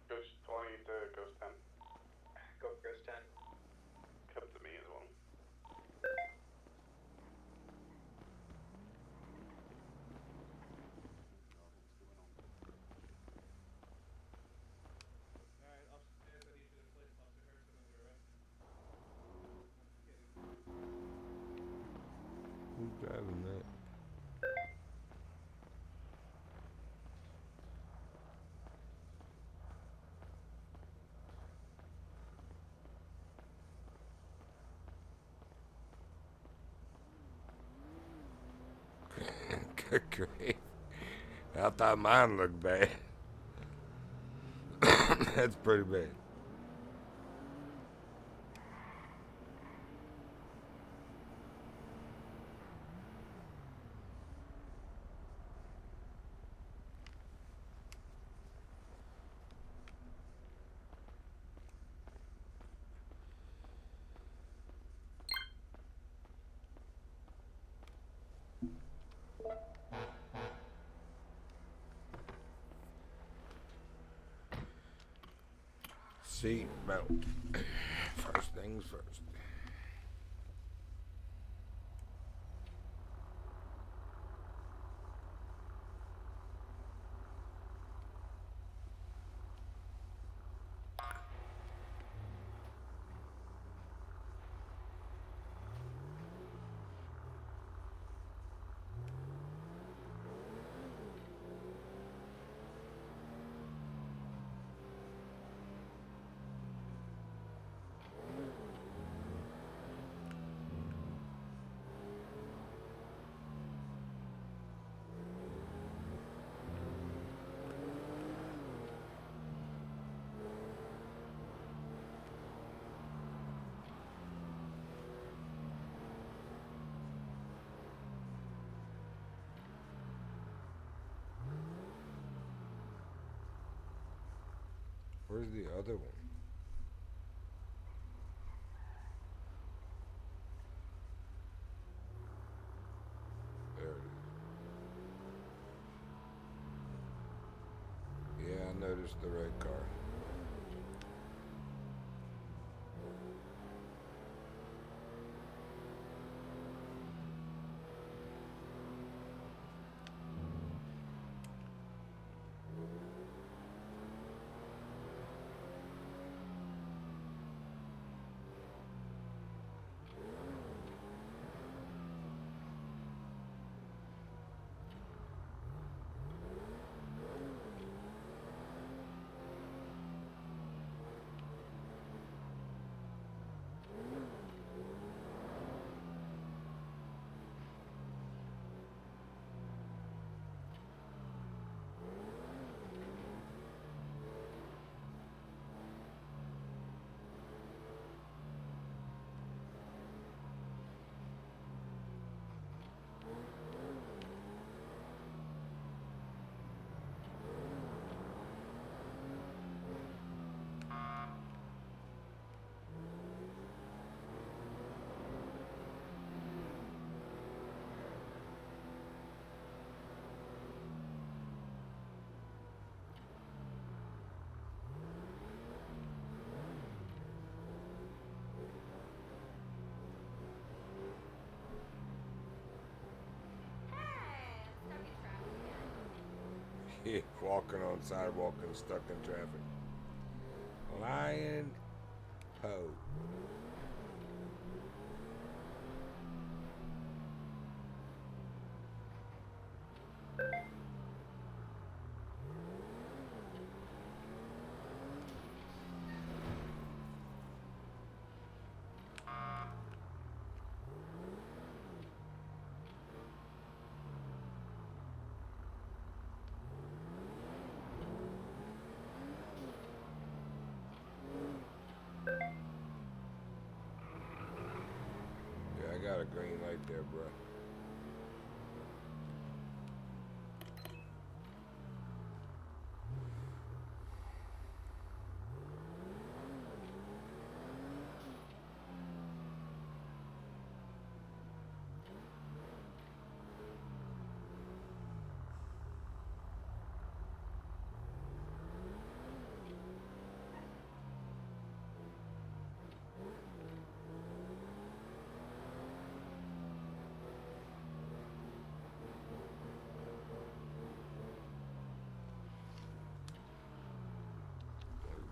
Ghost 20 to Ghost 10. Go for Ghost 10. Come to me as well. Alright, upstairs I need you to place Officer Harrison under arrest. Who's driving that? Good grief. I thought mine looked bad. That's pretty bad. Seat belt. First things first. Where's the other one? There it is. Yeah, I noticed the red car. Walking on sidewalk and stuck in traffic. Lion Poe. Yeah, I got a green light there, bro.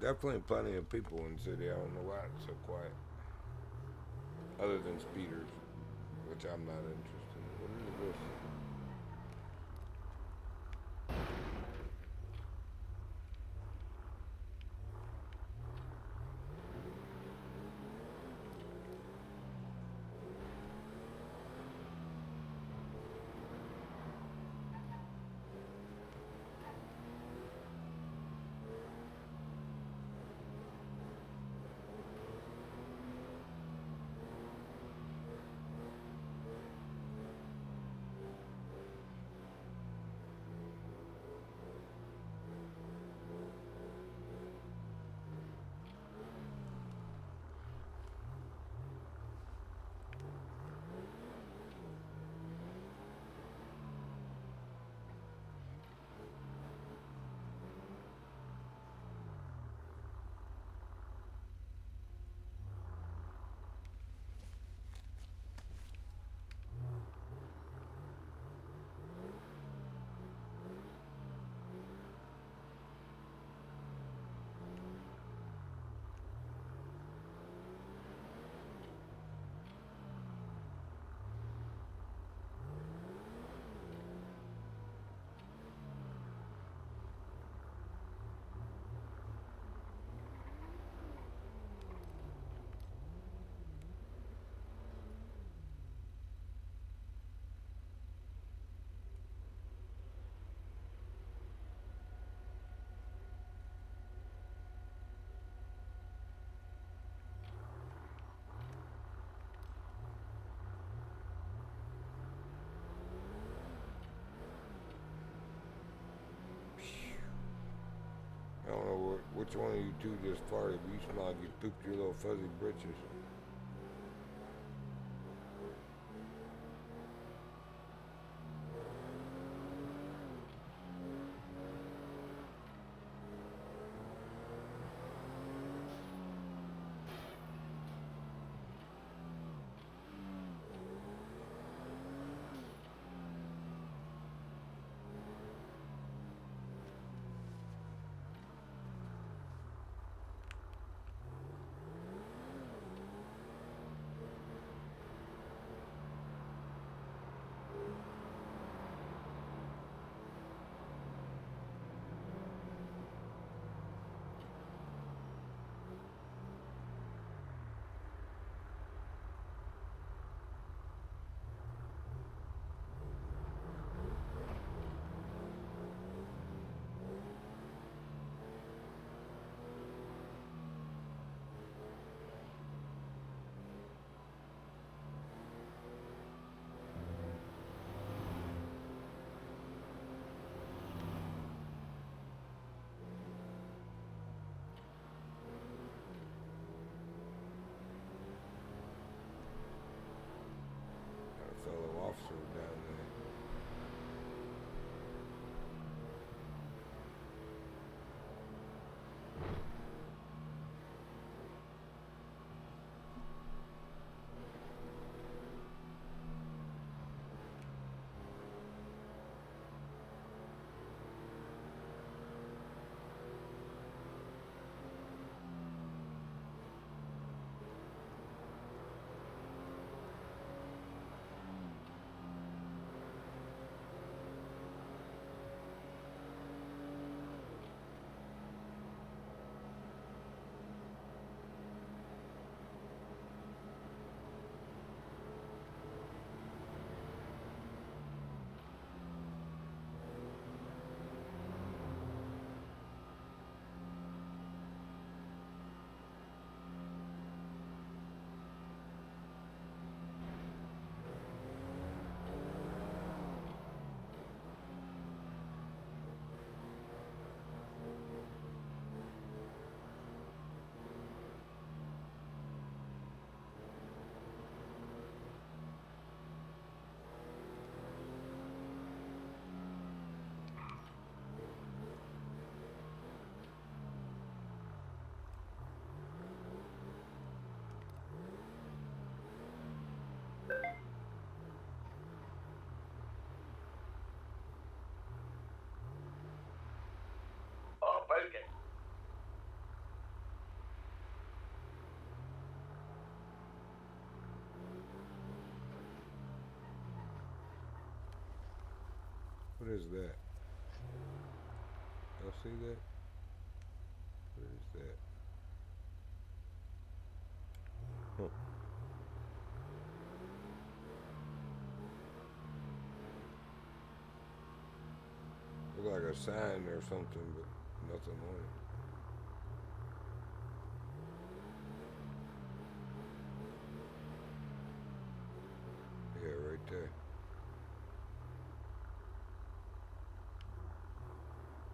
Definitely plenty of people in the city. I don't know why it's so quiet. Other than speeders, which I'm not interested in. What is this? I don't know which one of you two just farted. You smell like you pooped your little fuzzy britches. is that? Y'all see that? What is that? Huh. Look like a sign or something, but nothing on it. Yeah, right there.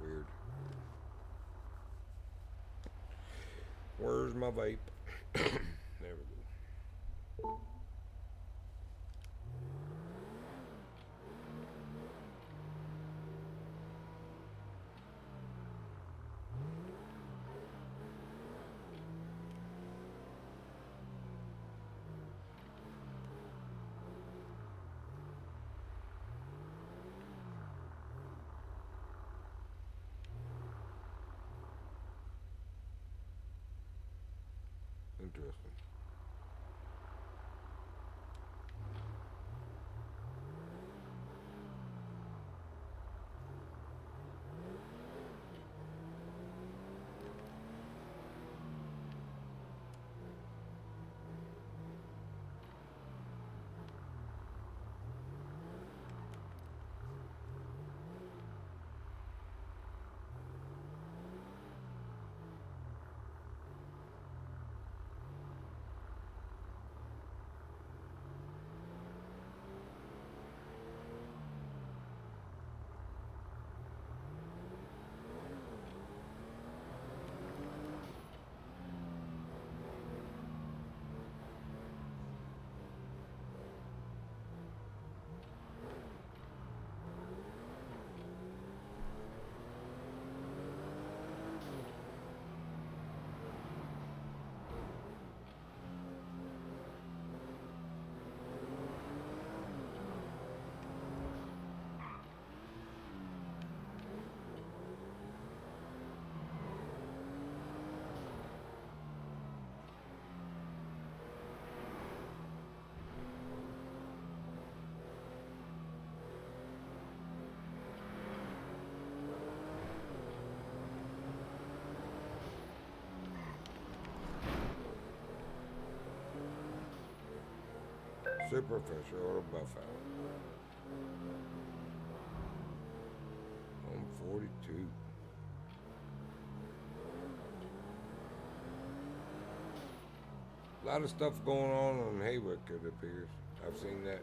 Weird. Where's my vape? There we go. Interesting. Superficial or buff out. 142. A lot of stuff going on Haywick, it appears. I've seen that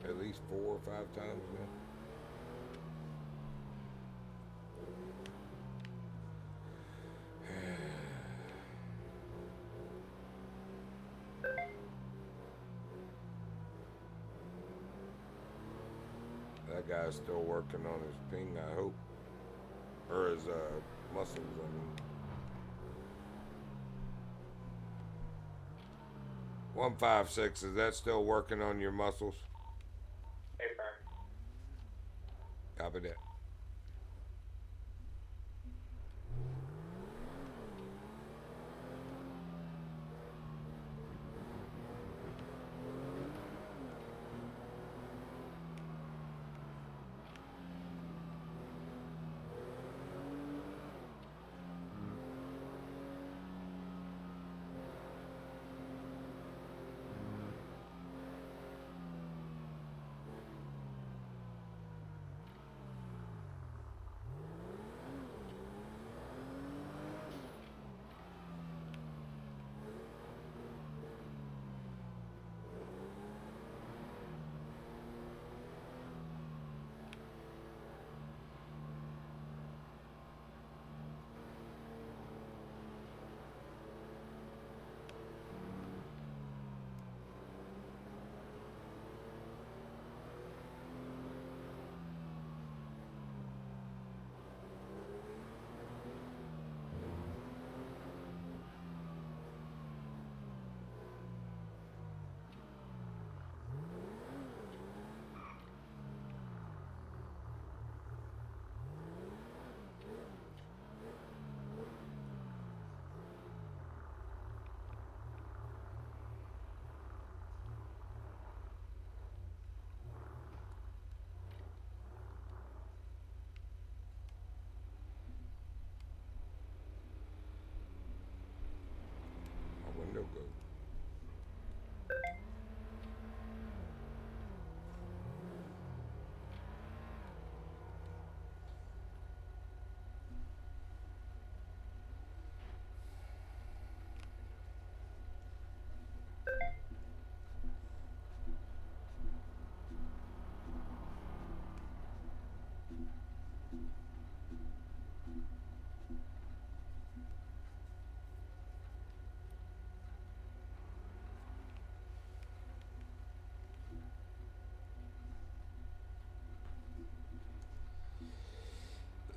at least 4 or 5 times now. That guy's still working on his ping, I hope. Or his muscles, I mean. 156, is that still working on your muscles? Hey, firm. Copy that.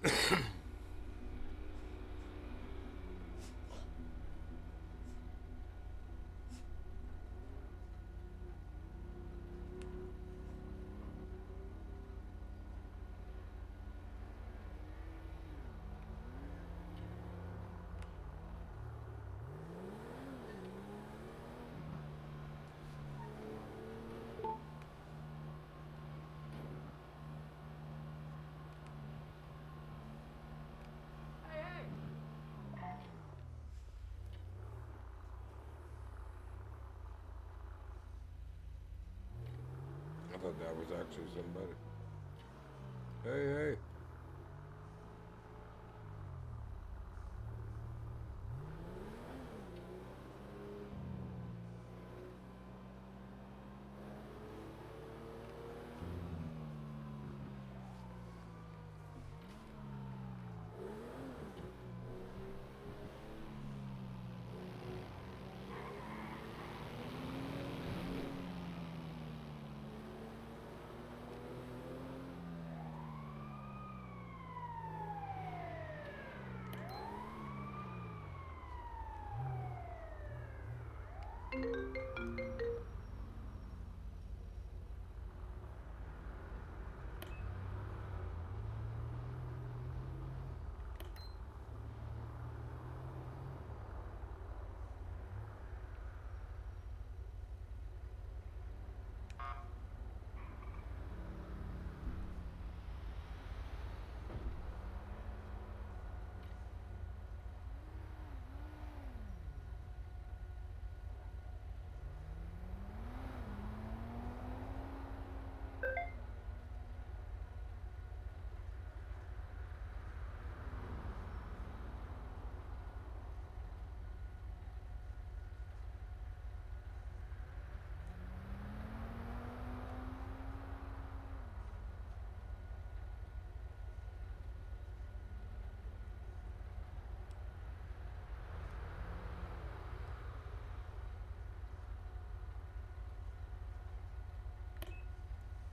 I thought that was actually somebody. Hey, hey.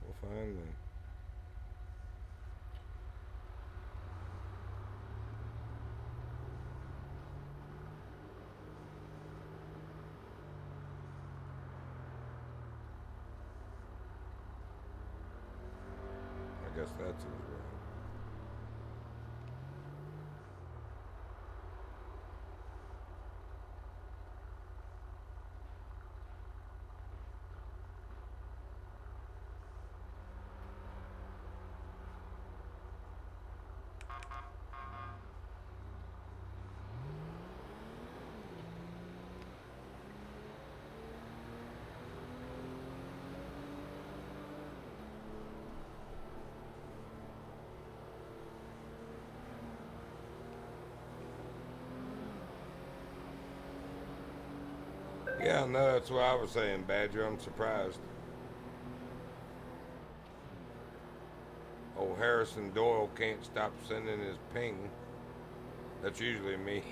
Well, fine then. I guess that's his right. Yeah, no, that's what I was saying, Badger. I'm surprised. Old Harrison Doyle can't stop sending his ping. That's usually me.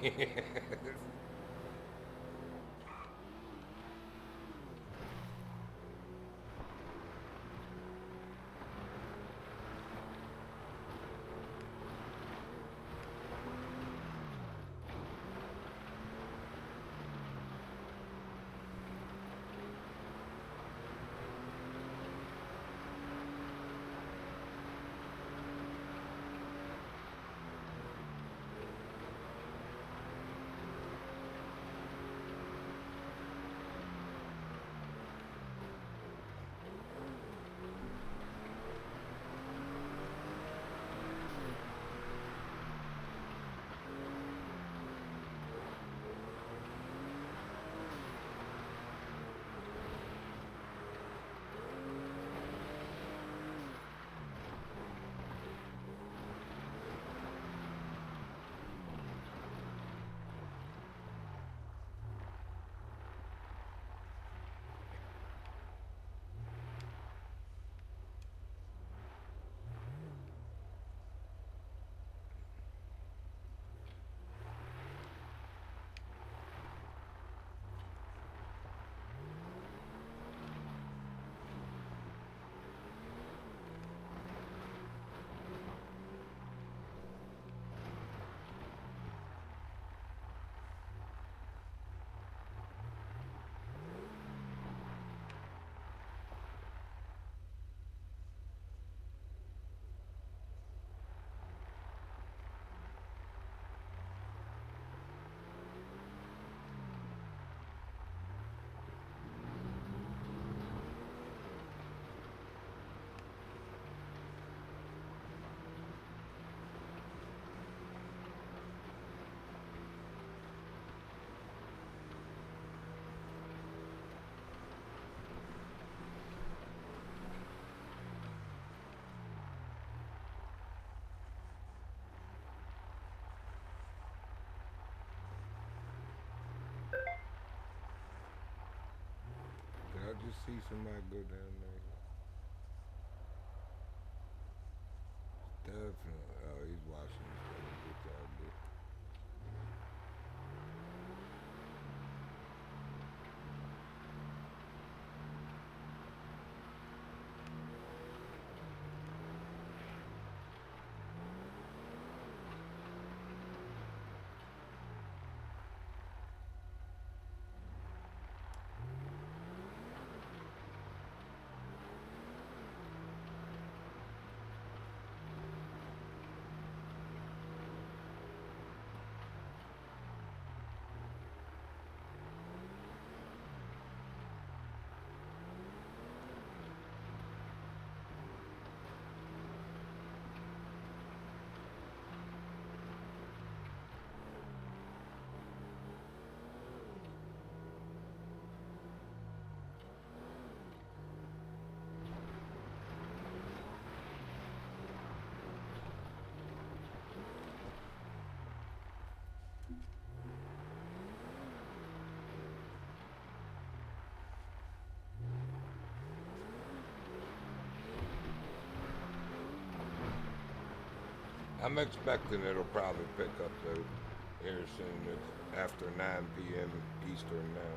see somebody go down there. Definitely. Oh, he's watching this thing. Good job, dude. I'm expecting it'll probably pick up though here soon. It's after 9 p.m. Eastern now.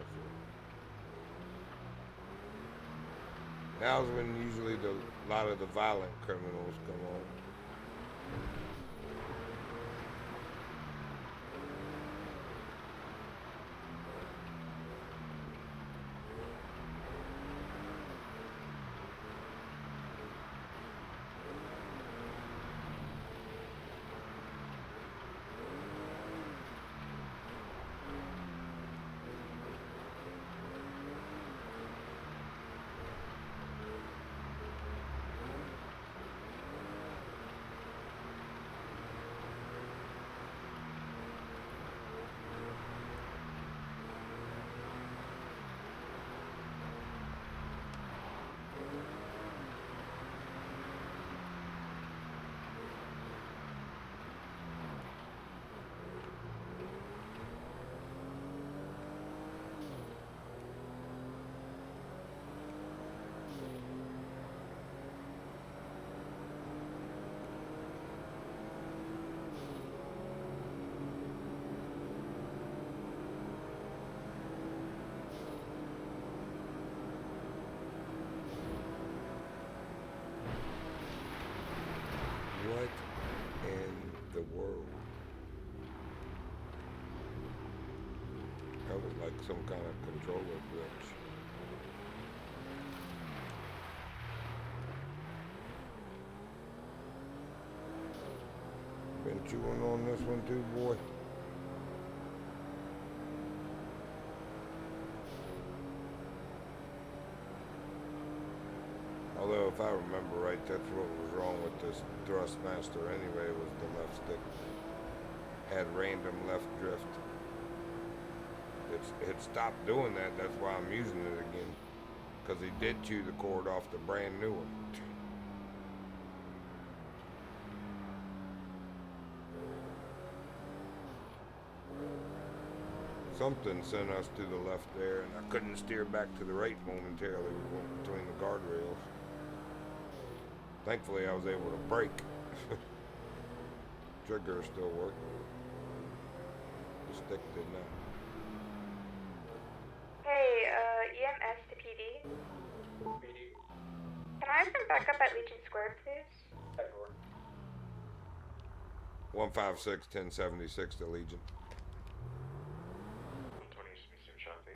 So. Now's when usually a lot of the violent criminals come on. What in the world? That was like some kind of controller glitch. Been chewing on this one too, boy. Although, if I remember right, that's what was wrong with this Thrustmaster anyway, was the left stick. Had random left drift. It stopped doing that, that's why I'm using it again. Because he did chew the cord off the brand new one. Something sent us to the left there, and I couldn't steer back to the right momentarily. We went between the guardrails. Thankfully, I was able to brake. Trigger still worked. The stick did not. Hey, EMS to PD. Can I have some backup at Legion Square, please? 156 1076 to Legion. 120 Smithson Shanty.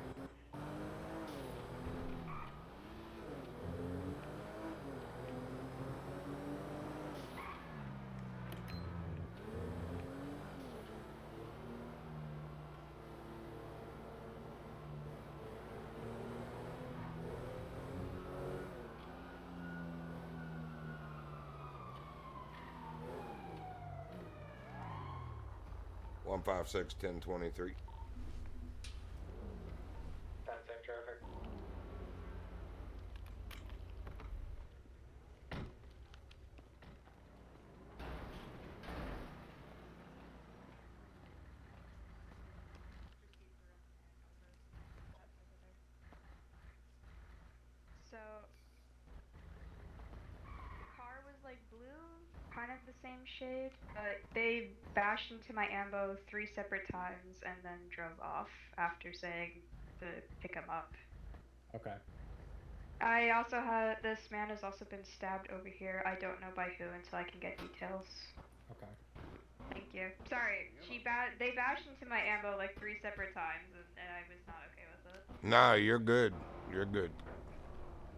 One 156 1023. Same traffic. same shade. They bashed into my ambo 3 separate times and then drove off after saying to pick him up. Okay. I also have, this man has also been stabbed over here. I don't know by who until I can get details. Okay. Thank you. Sorry, they bashed into my ambo like 3 separate times and I was not okay with it. Nah, you're good. You're good.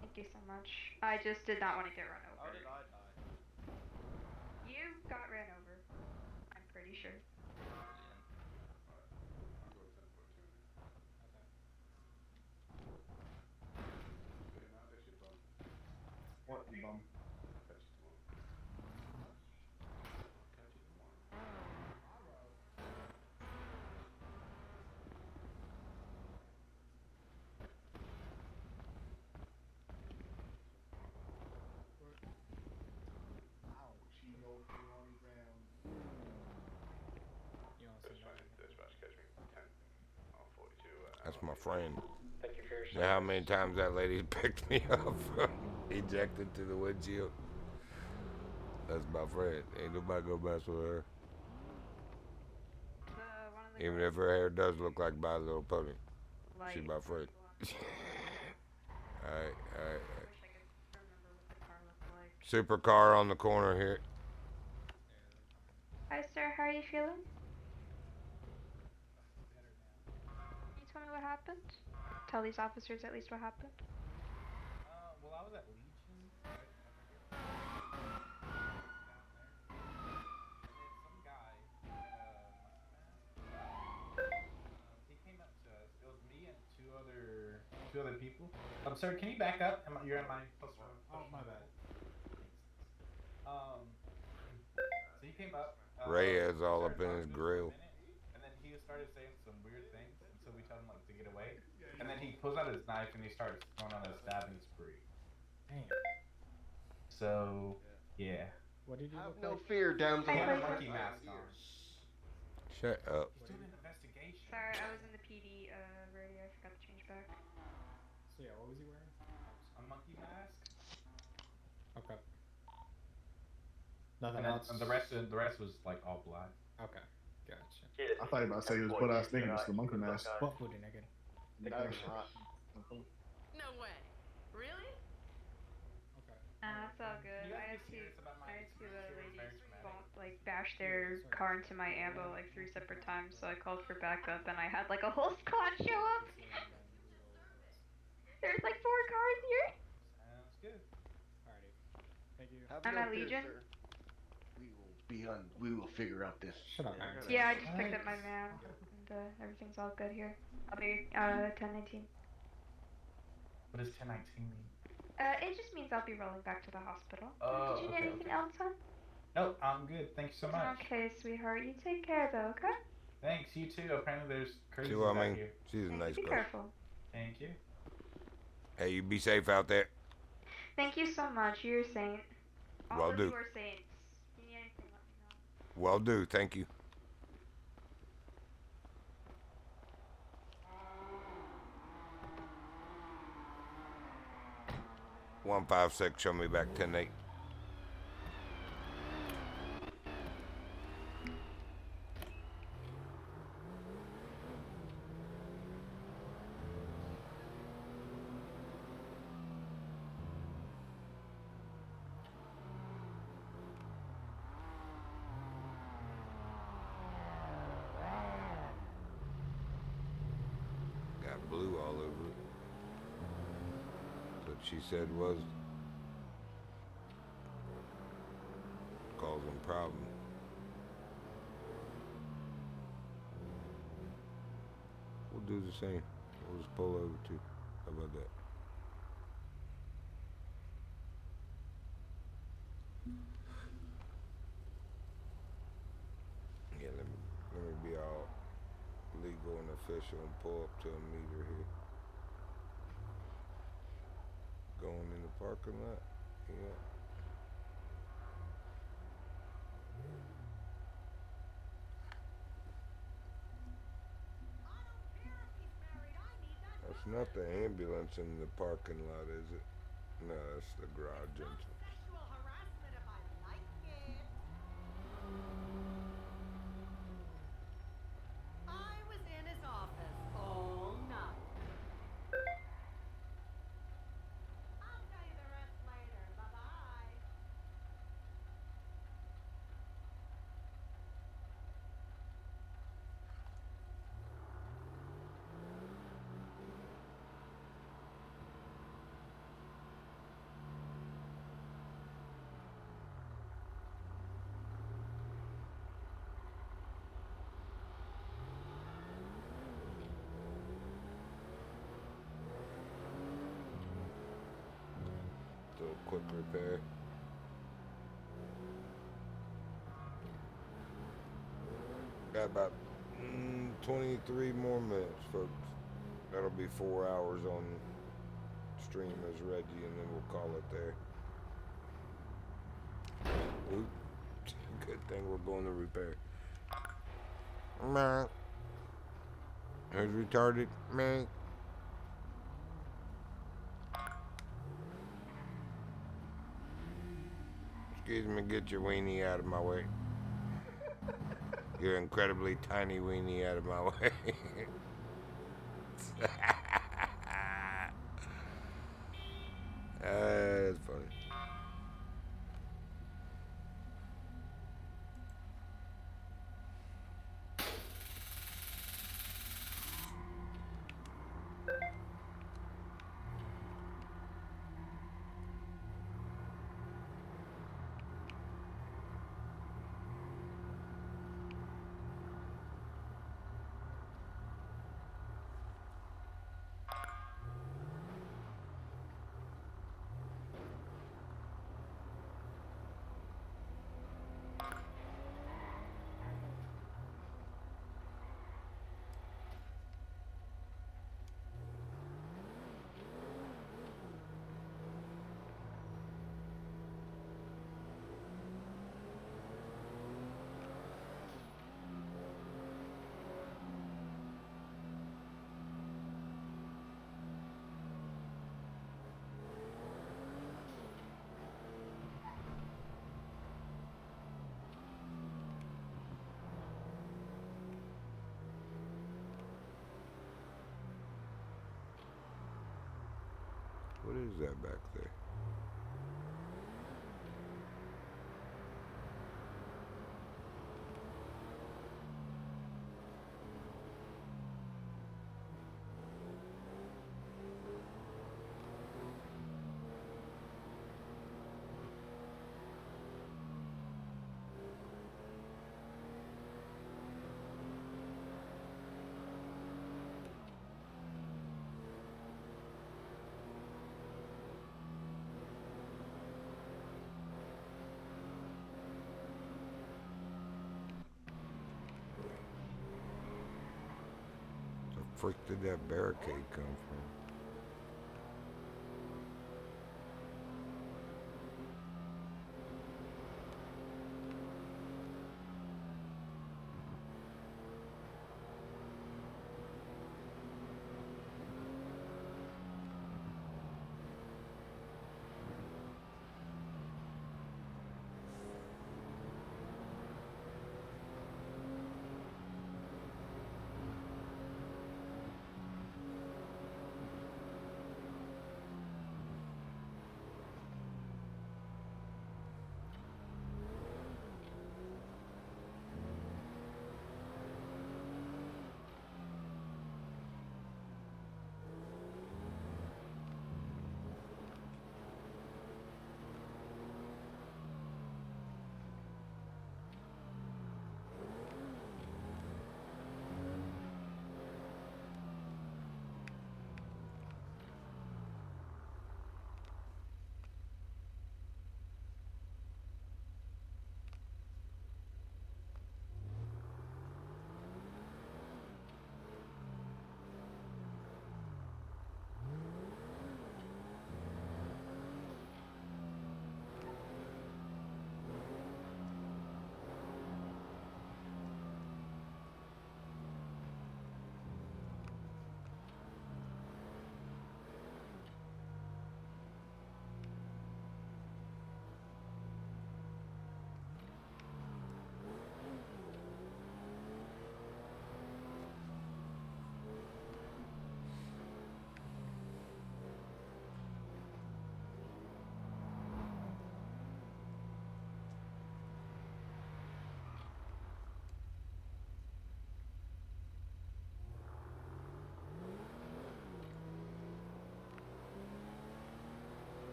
Thank you so much. I just did not want to get run over. How did I die? You got ran over. I'm pretty sure. What, you bum? That's my friend. Thank you for your You know how many times that lady picked me up, ejected to the windshield? That's my friend. Ain't nobody gonna mess with her. Even if her hair does look like My Little Pony. She my friend. Alright. Supercar on the corner here. Hi sir, how are you feeling? Can you tell me what happened? Tell these officers at least what happened. Well, I was at Legion, right? Some guy in a monkey mask. He came up to us. It was me and two other people. Sir, can you back up? You're in my close room. Oh, my bad. So he came up. Ray has all up in his grill. And then he started saying some weird things, and so we told him like to get away. And then he pulls out his knife and he starts going on a stabbing spree. Damn. So yeah. What did you Have look no like? fear, damn. He had a monkey mask on. Shut up. He's doing an investigation. Sorry, I was in the PD radio. I forgot to change back. So yeah, what was he wearing? A monkey mask. Okay. Nothing And then else. and the rest was like all black. Okay, gotcha. I thought you were about to say he was butt ass naked, just the monkey mask. Butt booty naked. That's hot. No way. Really? Okay. That's all good. I had two ladies bash their car into my ambo like 3 separate times, so I called for backup and I had like a whole squad show up. There's like 4 cars here. Sounds good. Alrighty. Thank you. I'm at Legion. We will figure out this. Shut up, man. Yeah, I just picked up my van and everything's all good here. I'll be 1019. What does 1019 mean? It just means I'll be rolling back to the hospital. Oh, Did you need okay, anything else, hon? Nope, I'm good. Thank you so much. Okay, sweetheart. You take care though, okay? Thanks, you too. Apparently there's crazy See what I back mean? here. She's a nice Be girl. careful. Thank you. Hey, you be safe out there. Thank you so much. You're a saint. All Will of do. you are saints. If you need anything, let me know. Well do, thank you. $156, show me back 10-8. Got blue all over it. What she said was causing problem. We'll do the same. We'll just pull over too. How about that? Yeah, let me be all legal and official and pull up to a meter here. Going in the parking lot. Yeah. That's not the ambulance in the parking lot, is it? No, that's the garage entrance. quick repair. Got about 23 more minutes, folks. That'll be 4 hours on stream as Reggie, and then we'll call it there. Oop. Good thing we're going to repair. Meh. Who's retarded? Meh. Excuse me, get your weenie out of my way. Your incredibly tiny weenie out of my way. That's funny. What is that back there? The frick did that barricade come from?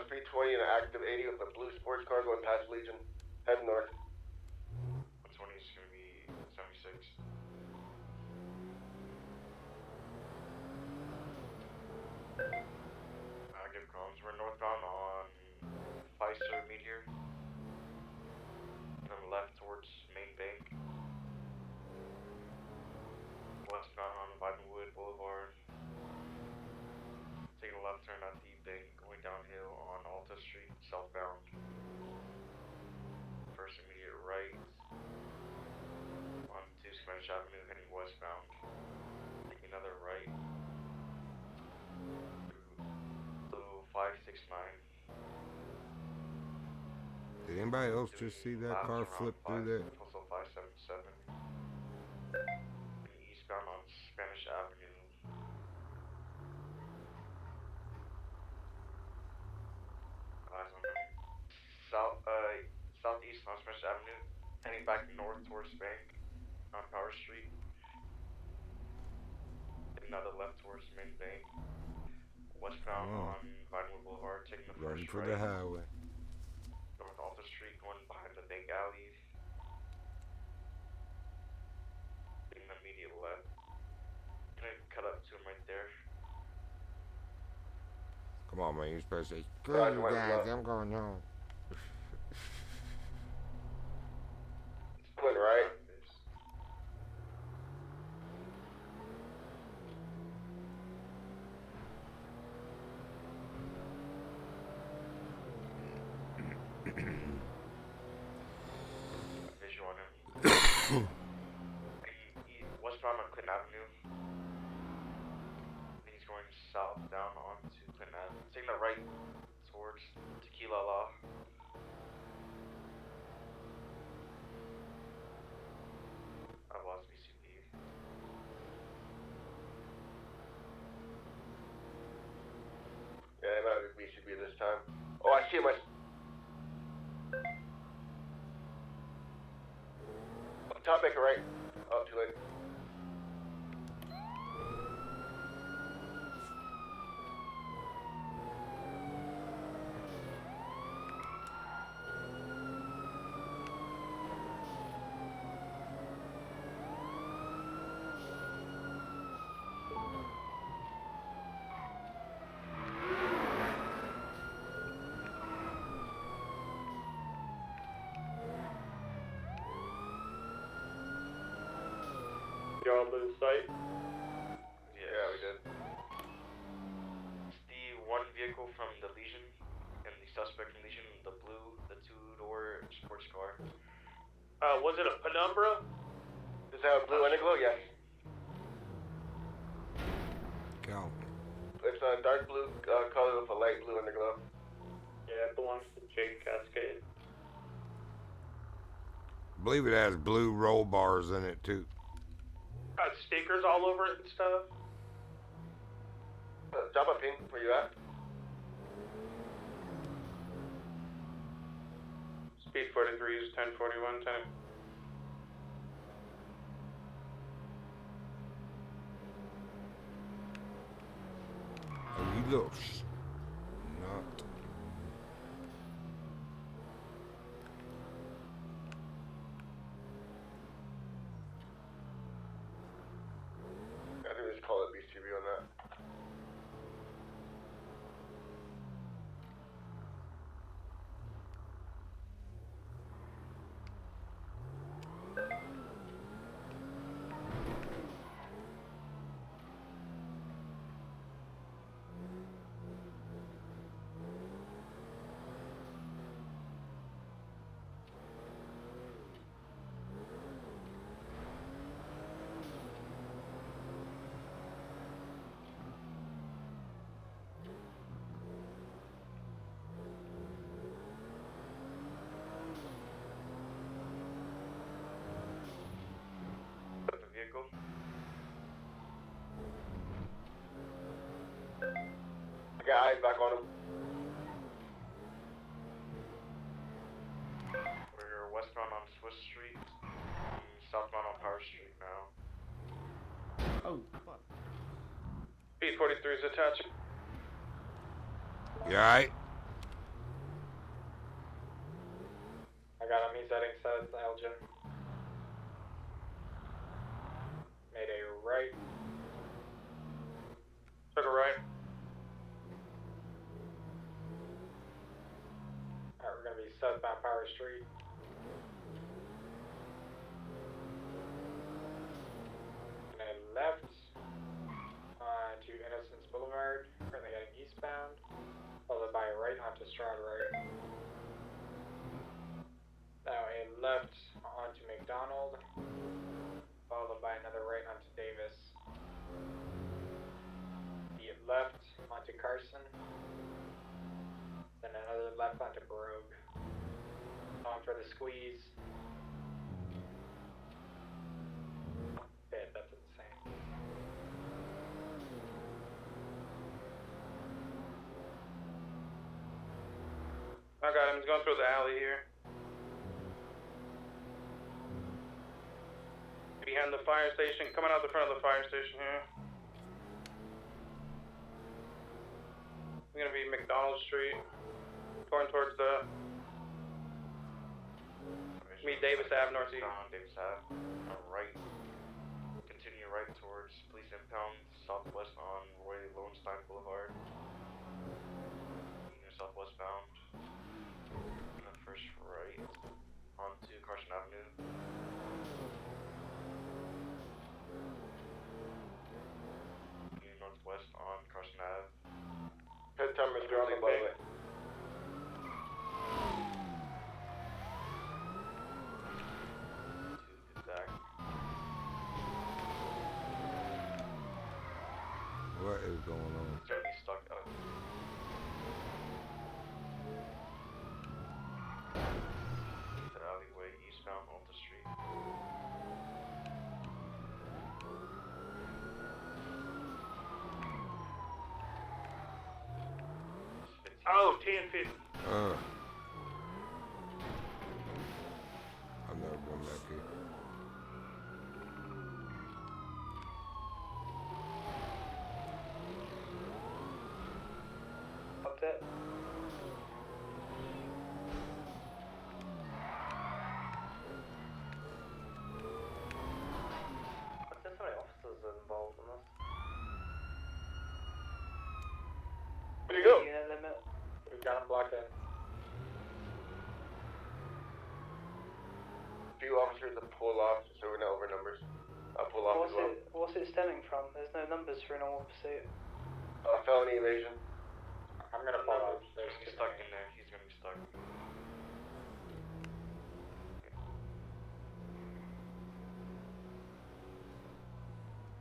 speed 20 and an active 80 with a blue sports car going past Legion. Head north. 20 is gonna be 76. Give comms. We're northbound on Pfizer Meteor. From left towards Main Bank. Westbound on Vinewood Boulevard. Taking a left turn at the bank, going downhill on Alta Street, southbound. First immediate right on 2 Spanish Avenue, heading westbound. Taking another right. 569. Did anybody else just see that car flip through that? Also 577. Eastbound on Spanish Avenue. Eyes on him. Southeast on Spanish Avenue. Heading back north towards Bank on Power Street. Another left towards Main Bank. Westbound on Vinewood Boulevard, taking the Run first for right. the highway. North Alta Street, going behind the bank alley. Taking the immediate left. Gonna cut up to him right there. Come on, man. You're supposed to say, "Good, you guys. I'm going home." Split right. Visual on him. Westbound on Clinton Avenue. He's going south down onto Clinton Avenue. Taking the right towards Tequila Law. I've lost BCP. Yeah, it might be BCB this time. Oh, I see him. Top maker right. Oh, too late. Y'all lose sight? Yeah, we did. It's the one vehicle from the Legion and the suspect from Legion, the blue, the 2-door sports car. Was it a Penumbra? Does that have blue underglow? Yes. Go. It's a dark blue color with a light blue underglow. Yeah, it belongs to Jake Cascade. I believe it has blue roll bars in it, too. Got stickers all over it and stuff. Drop a ping. Where you at? Speed 43 is 1041 time. Oh, you little not. I think we just call it BCB on that. Vehicle. I got eyes back on him. We're westbound on Swiss Street, southbound on Power Street now. Oh, fuck. Speed 43 is attaching. You alright? got him. He's heading south, Elgin. Made a right. Took a right. Alright, we're gonna be southbound Power Street. And then left to Innocence Boulevard. Currently heading eastbound. Followed by a right onto Stroud Road. Now a left onto McDonald. Followed by another right onto Davis. The left onto Carson. Then another left onto Brogue. On for the squeeze. Okay, that's insane. I got him. He's going through the alley here. Behind the fire station, coming out the front of the fire station here. We're gonna be McDonald Street, going towards the meet Davis Ave northeast. Davis Ave, right. Continue right towards Police Impound, southwest on Roy Lowenstein Boulevard. You're southwest bound. And then first right onto Carson Avenue. Northwest on Carson Ave. Head time is on the byway. Exact. What is going on? Journey stuck up. The alleyway eastbound on the street. Oh, 1050. I've never been back here. What's it? There's so many officers involved in this. Where'd you go? Unit limit. We've got him blocked in. Few officers to pull off so we're not over numbers. I'll pull off as well. What's it stemming from? There's no numbers for a normal pursuit. Felony evasion. I'm gonna pull off. There's He's stuck in there. He's gonna be stuck.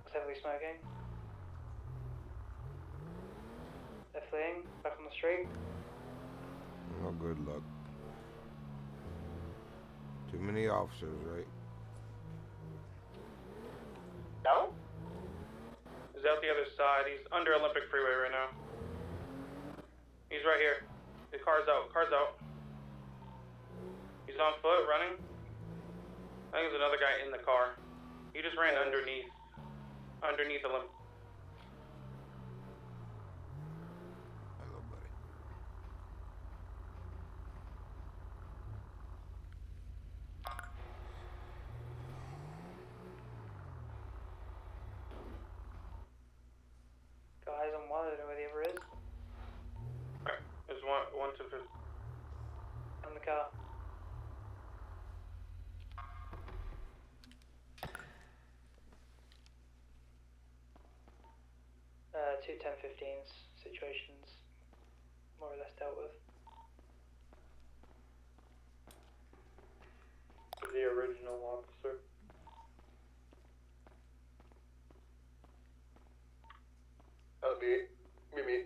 What's heavily smoking? They're fleeing back on the street. No good luck. Too many officers, right? No? He's out the other side. He's under Olympic Freeway right now. He's right here. The car's out. Car's out. He's on foot, running. I think there's another guy in the car. He just ran underneath Olympic. Hello, buddy. Got eyes on one, I don't know where the other is. Alright, there's one to 50. On the car. Two 10-15s situations more or less dealt with. The original officer. That'll be me.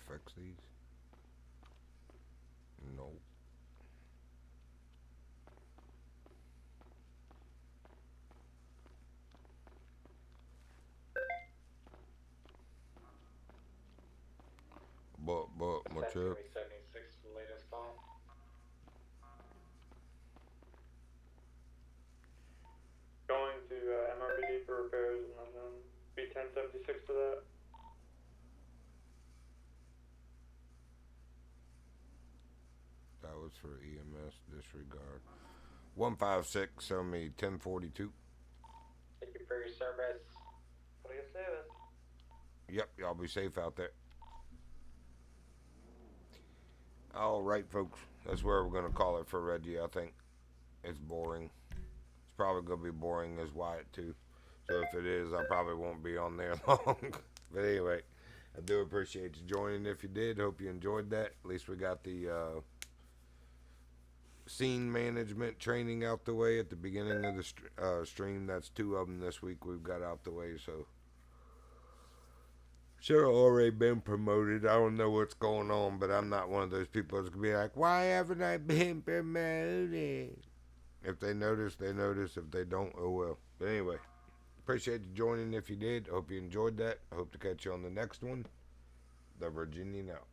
fix these? No. But, what's up? 76, the latest call. Going to MRBD for repairs and then B1076 to that. That was for EMS disregard. 156, show me 1042. Thank you for your service. For your service. Yep, y'all be safe out there. Alright, folks. That's where we're going to call it for Reggie, I think. It's boring. It's probably going to be boring as Wyatt, too. So if it is, I probably won't be on there long. But anyway, I do appreciate you joining if you did. Hope you enjoyed that. At least we got the scene management training out the way at the beginning of the stream. That's 2 of them this week we've got out the way, so should have already been promoted. I don't know what's going on, but I'm not one of those people that's gonna be like, why haven't I been promoted? If they notice, they notice. If they don't, oh well. But anyway, appreciate you joining if you did. Hope you enjoyed that. I hope to catch you on the next one. The Virginian out.